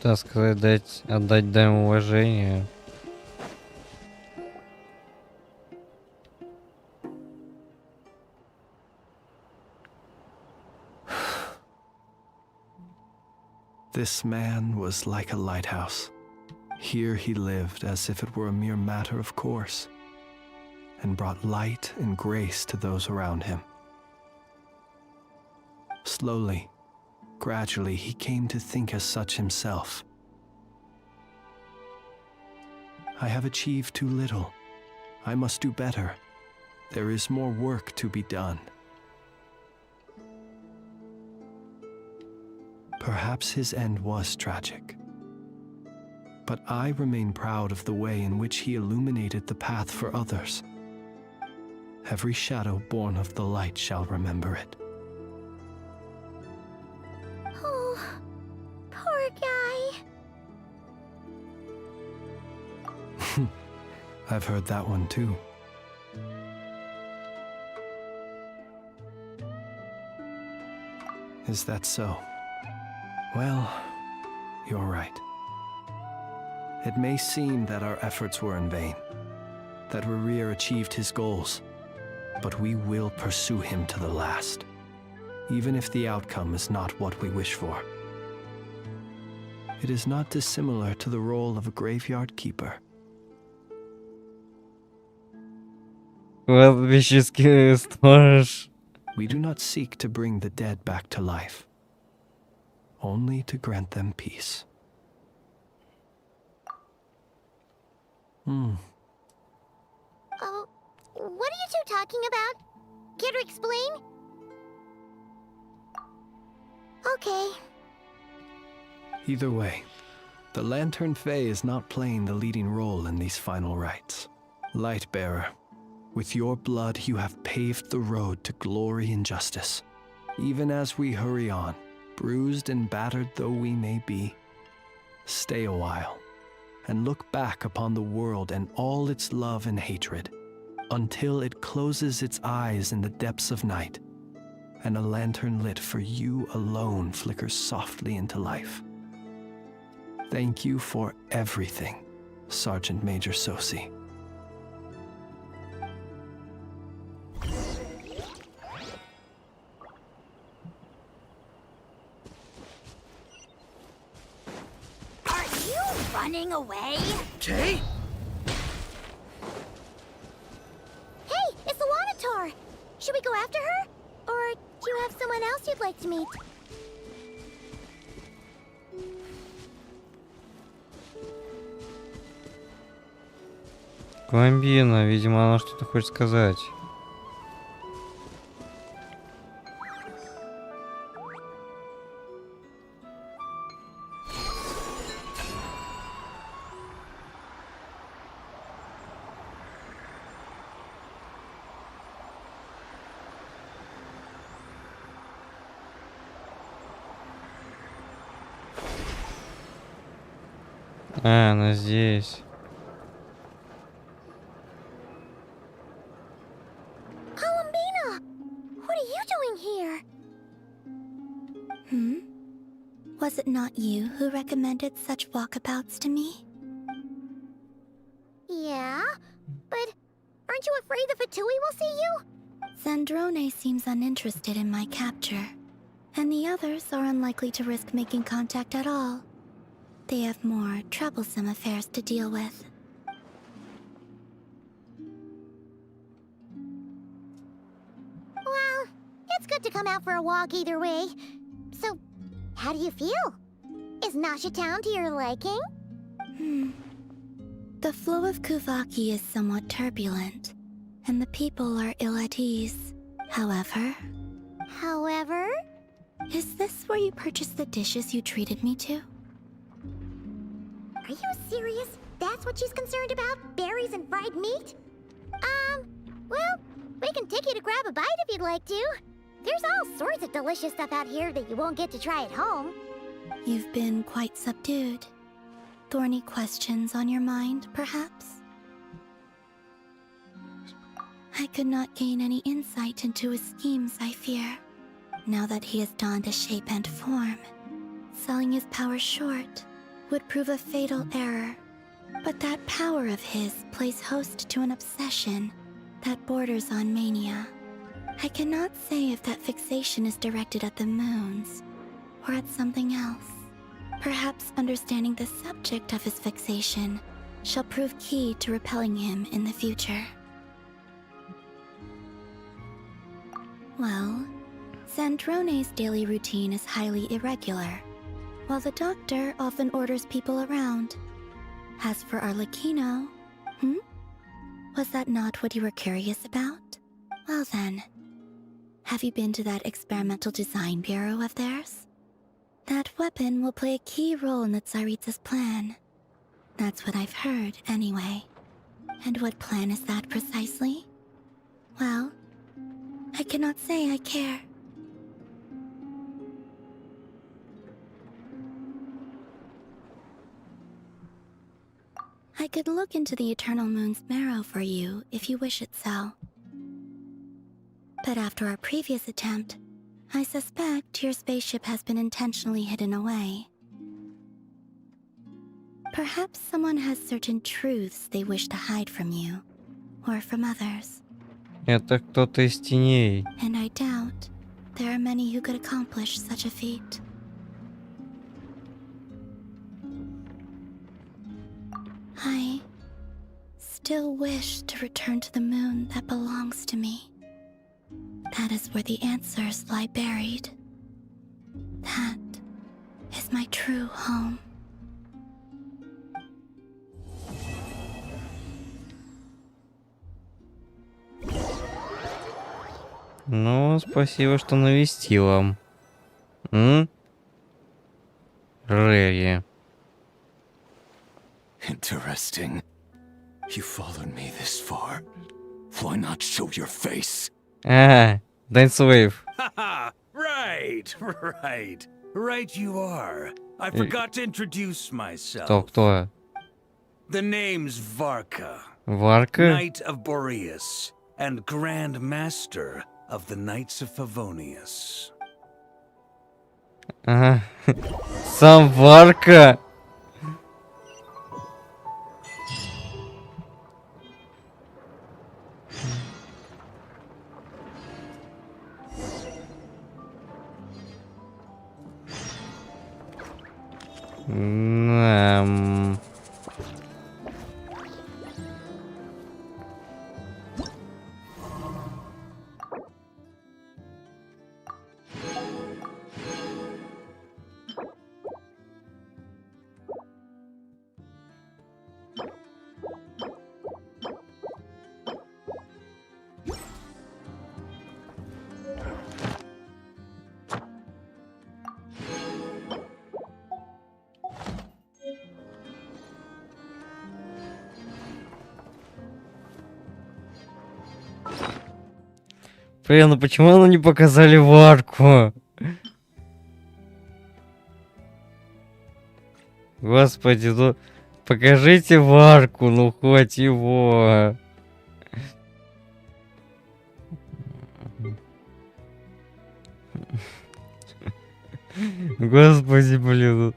Так сказать, отдать дань уважения. This man was like a lighthouse. Here he lived as if it were a mere matter of course, and brought light and grace to those around him. Slowly, gradually, he came to think as such himself. I have achieved too little. I must do better. There is more work to be done. Perhaps his end was tragic. But I remain proud of the way in which he illuminated the path for others. Every shadow born of the light shall remember it. Oh, poor guy. I've heard that one too. Is that so? Well, you're right. It may seem that our efforts were in vain, that Rerir achieved his goals, but we will pursue him to the last, even if the outcome is not what we wish for. It is not dissimilar to the role of a graveyard keeper. Кладбищенский сторож. We do not seek to bring the dead back to life, only to grant them peace. Oh, what are you two talking about? Care to explain? Okay. Either way, the Lantern Fae is not playing the leading role in these final rites. Lightbearer, with your blood you have paved the road to glory and justice. Even as we hurry on, bruised and battered though we may be, stay a while and look back upon the world and all its love and hatred, until it closes its eyes in the depths of night, and a lantern lit for you alone flickers softly into life. Thank you for everything, Sergeant Major Sosi. Are you running away? Kay? Hey, it's the Wanator! Should we go after her? Or do you have someone else you'd like to meet? Коломбина, видимо, она что-то хочет сказать. А, она здесь. Columbina! What are you doing here? Was it not you who recommended such walkabouts to me? Yeah, but aren't you afraid the Fatui will see you? Zandrone seems uninterested in my capture, and the others are unlikely to risk making contact at all. They have more troublesome affairs to deal with. Well, it's good to come out for a walk either way. So, how do you feel? Is Nasha Town to your liking? The flow of Kuvaki is somewhat turbulent, and the people are ill at ease. However? Is this where you purchased the dishes you treated me to? Are you serious? That's what she's concerned about? Berries and fried meat? Well, we can take you to grab a bite if you'd like to. There's all sorts of delicious stuff out here that you won't get to try at home. You've been quite subdued. Thorny questions on your mind, perhaps? I could not gain any insight into his schemes, I fear. Now that he has donned a shape and form, selling his power short would prove a fatal error. But that power of his plays host to an obsession that borders on mania. I cannot say if that fixation is directed at the moons or at something else. Perhaps understanding the subject of his fixation shall prove key to repelling him in the future. Well, Zandrone's daily routine is highly irregular, while the doctor often orders people around. As for Arlecchino, was that not what you were curious about? Well then, have you been to that experimental design bureau of theirs? That weapon will play a key role in the Tsaritsa's plan. That's what I've heard, anyway. And what plan is that precisely? Well, I cannot say I care. I could look into the Eternal Moon's marrow for you if you wish it so. But after our previous attempt, I suspect your spaceship has been intentionally hidden away. Perhaps someone has certain truths they wish to hide from you, or from others. Это кто-то из теней. And I doubt there are many who could accomplish such a feat. I still wish to return to the moon that belongs to me. That is where the answers lie buried. That is my true home. Ну, спасибо, что навестила. Рэри. Interesting. You followed me this far. Why not show your face? Dance Wave. Right. Right you are. I forgot to introduce myself. Кто? The name's Varka. Varka? Knight of Boreas and Grand Master of the Knights of Favonius. Ага. Сам Варка. Блин, ну почему нам не показали Варку? Господи, ну Покажите варку, ну хоть его. Господи, блин.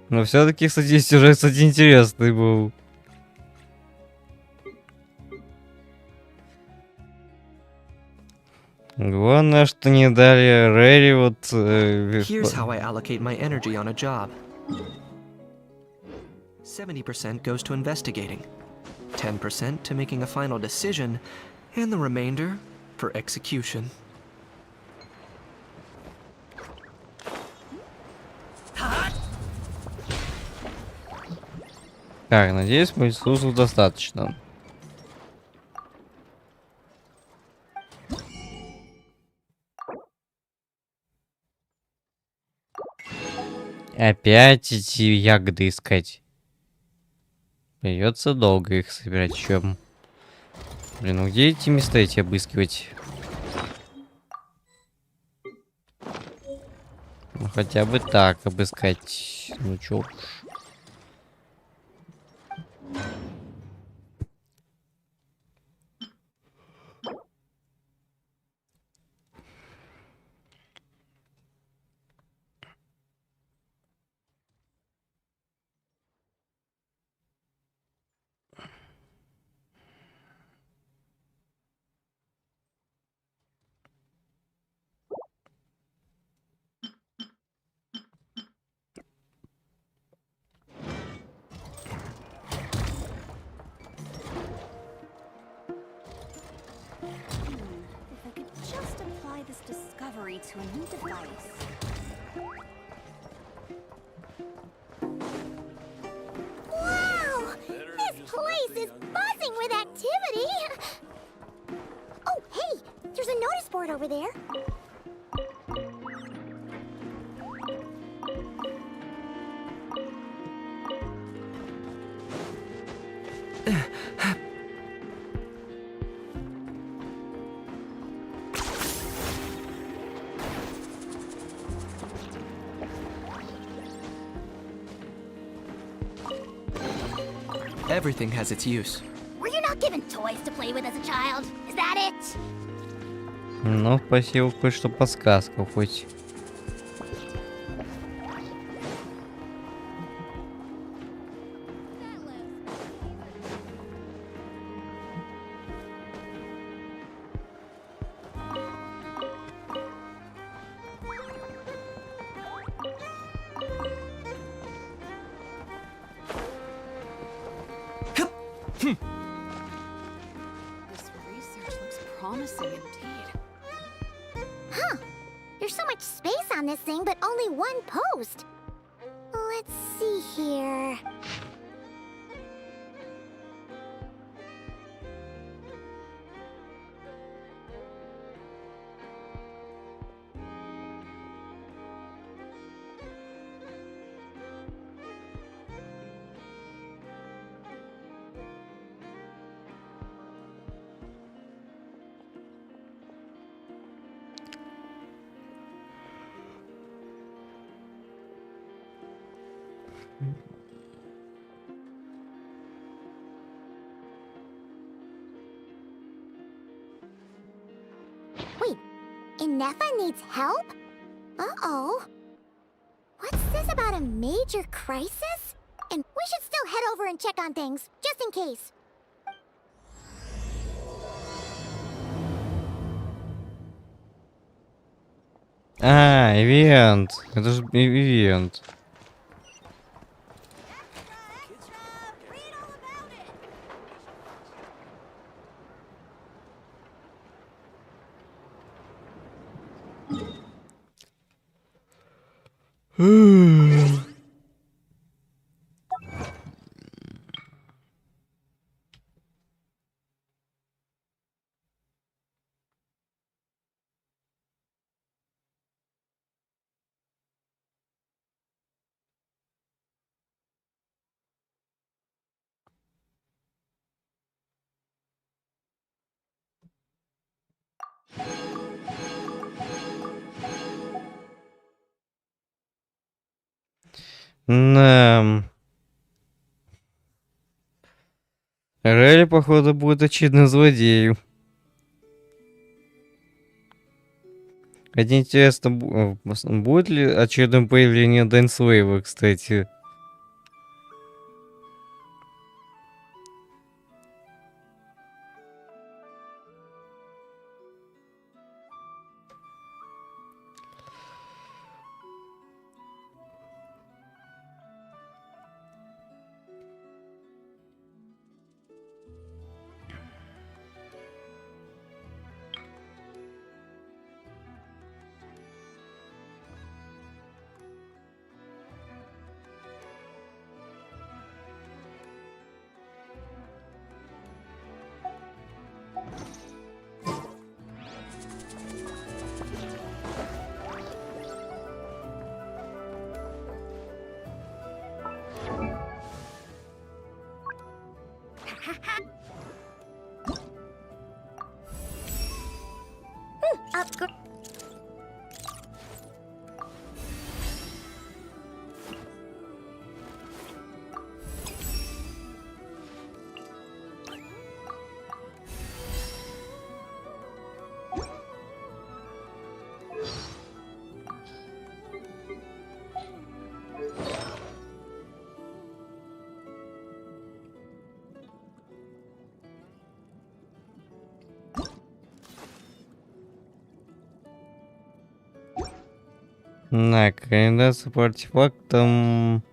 Но все-таки, кстати, сюжет, кстати, интересный был. Главное, что не дали Рэри вот... Here's how I allocate my energy on a job. 70% goes to investigating, 10% to making a final decision, and the remainder for execution. Так, надеюсь, ресурсов достаточно. Опять эти ягоды искать. Придется долго их собирать. Чем? Блин, ну где эти места эти обыскивать? Ну хотя бы так обыскать. Ну чё уж. If I could just apply this discovery to a new device. Wow! This place is buzzing with activity! Oh, hey! There's a notice board over there. Everything has its use. Were you not given toys to play with as a child? Is that it? Ну, спасибо, хоть что подсказка, хоть. This research looks promising indeed. Huh. There's so much space on this thing, but only one post. Let's see here. Wait, Inefa needs help? Uh-oh. What's this about a major crisis? And we should still head over and check on things, just in case. А, ивент. Это же ивент. Релли, походу, будет очередным злодеем. Хотя интересно, будет ли очередное появление Дэнсвейва, кстати. На, координация по артефактам.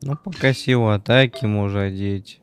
Ну, пока силу атаки можно одеть.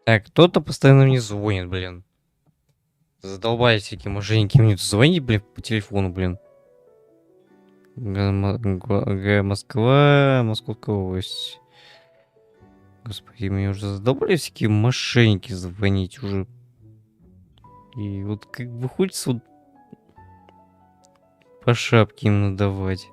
Так, кто-то постоянно мне звонит, блин. Задолбались всякие мошенники мне звонить, блин, по телефону, блин. Москва, Московская область. Господи, меня уже задолбали всякие мошенники звонить уже. И вот как бы хочется вот по шапке им надавать.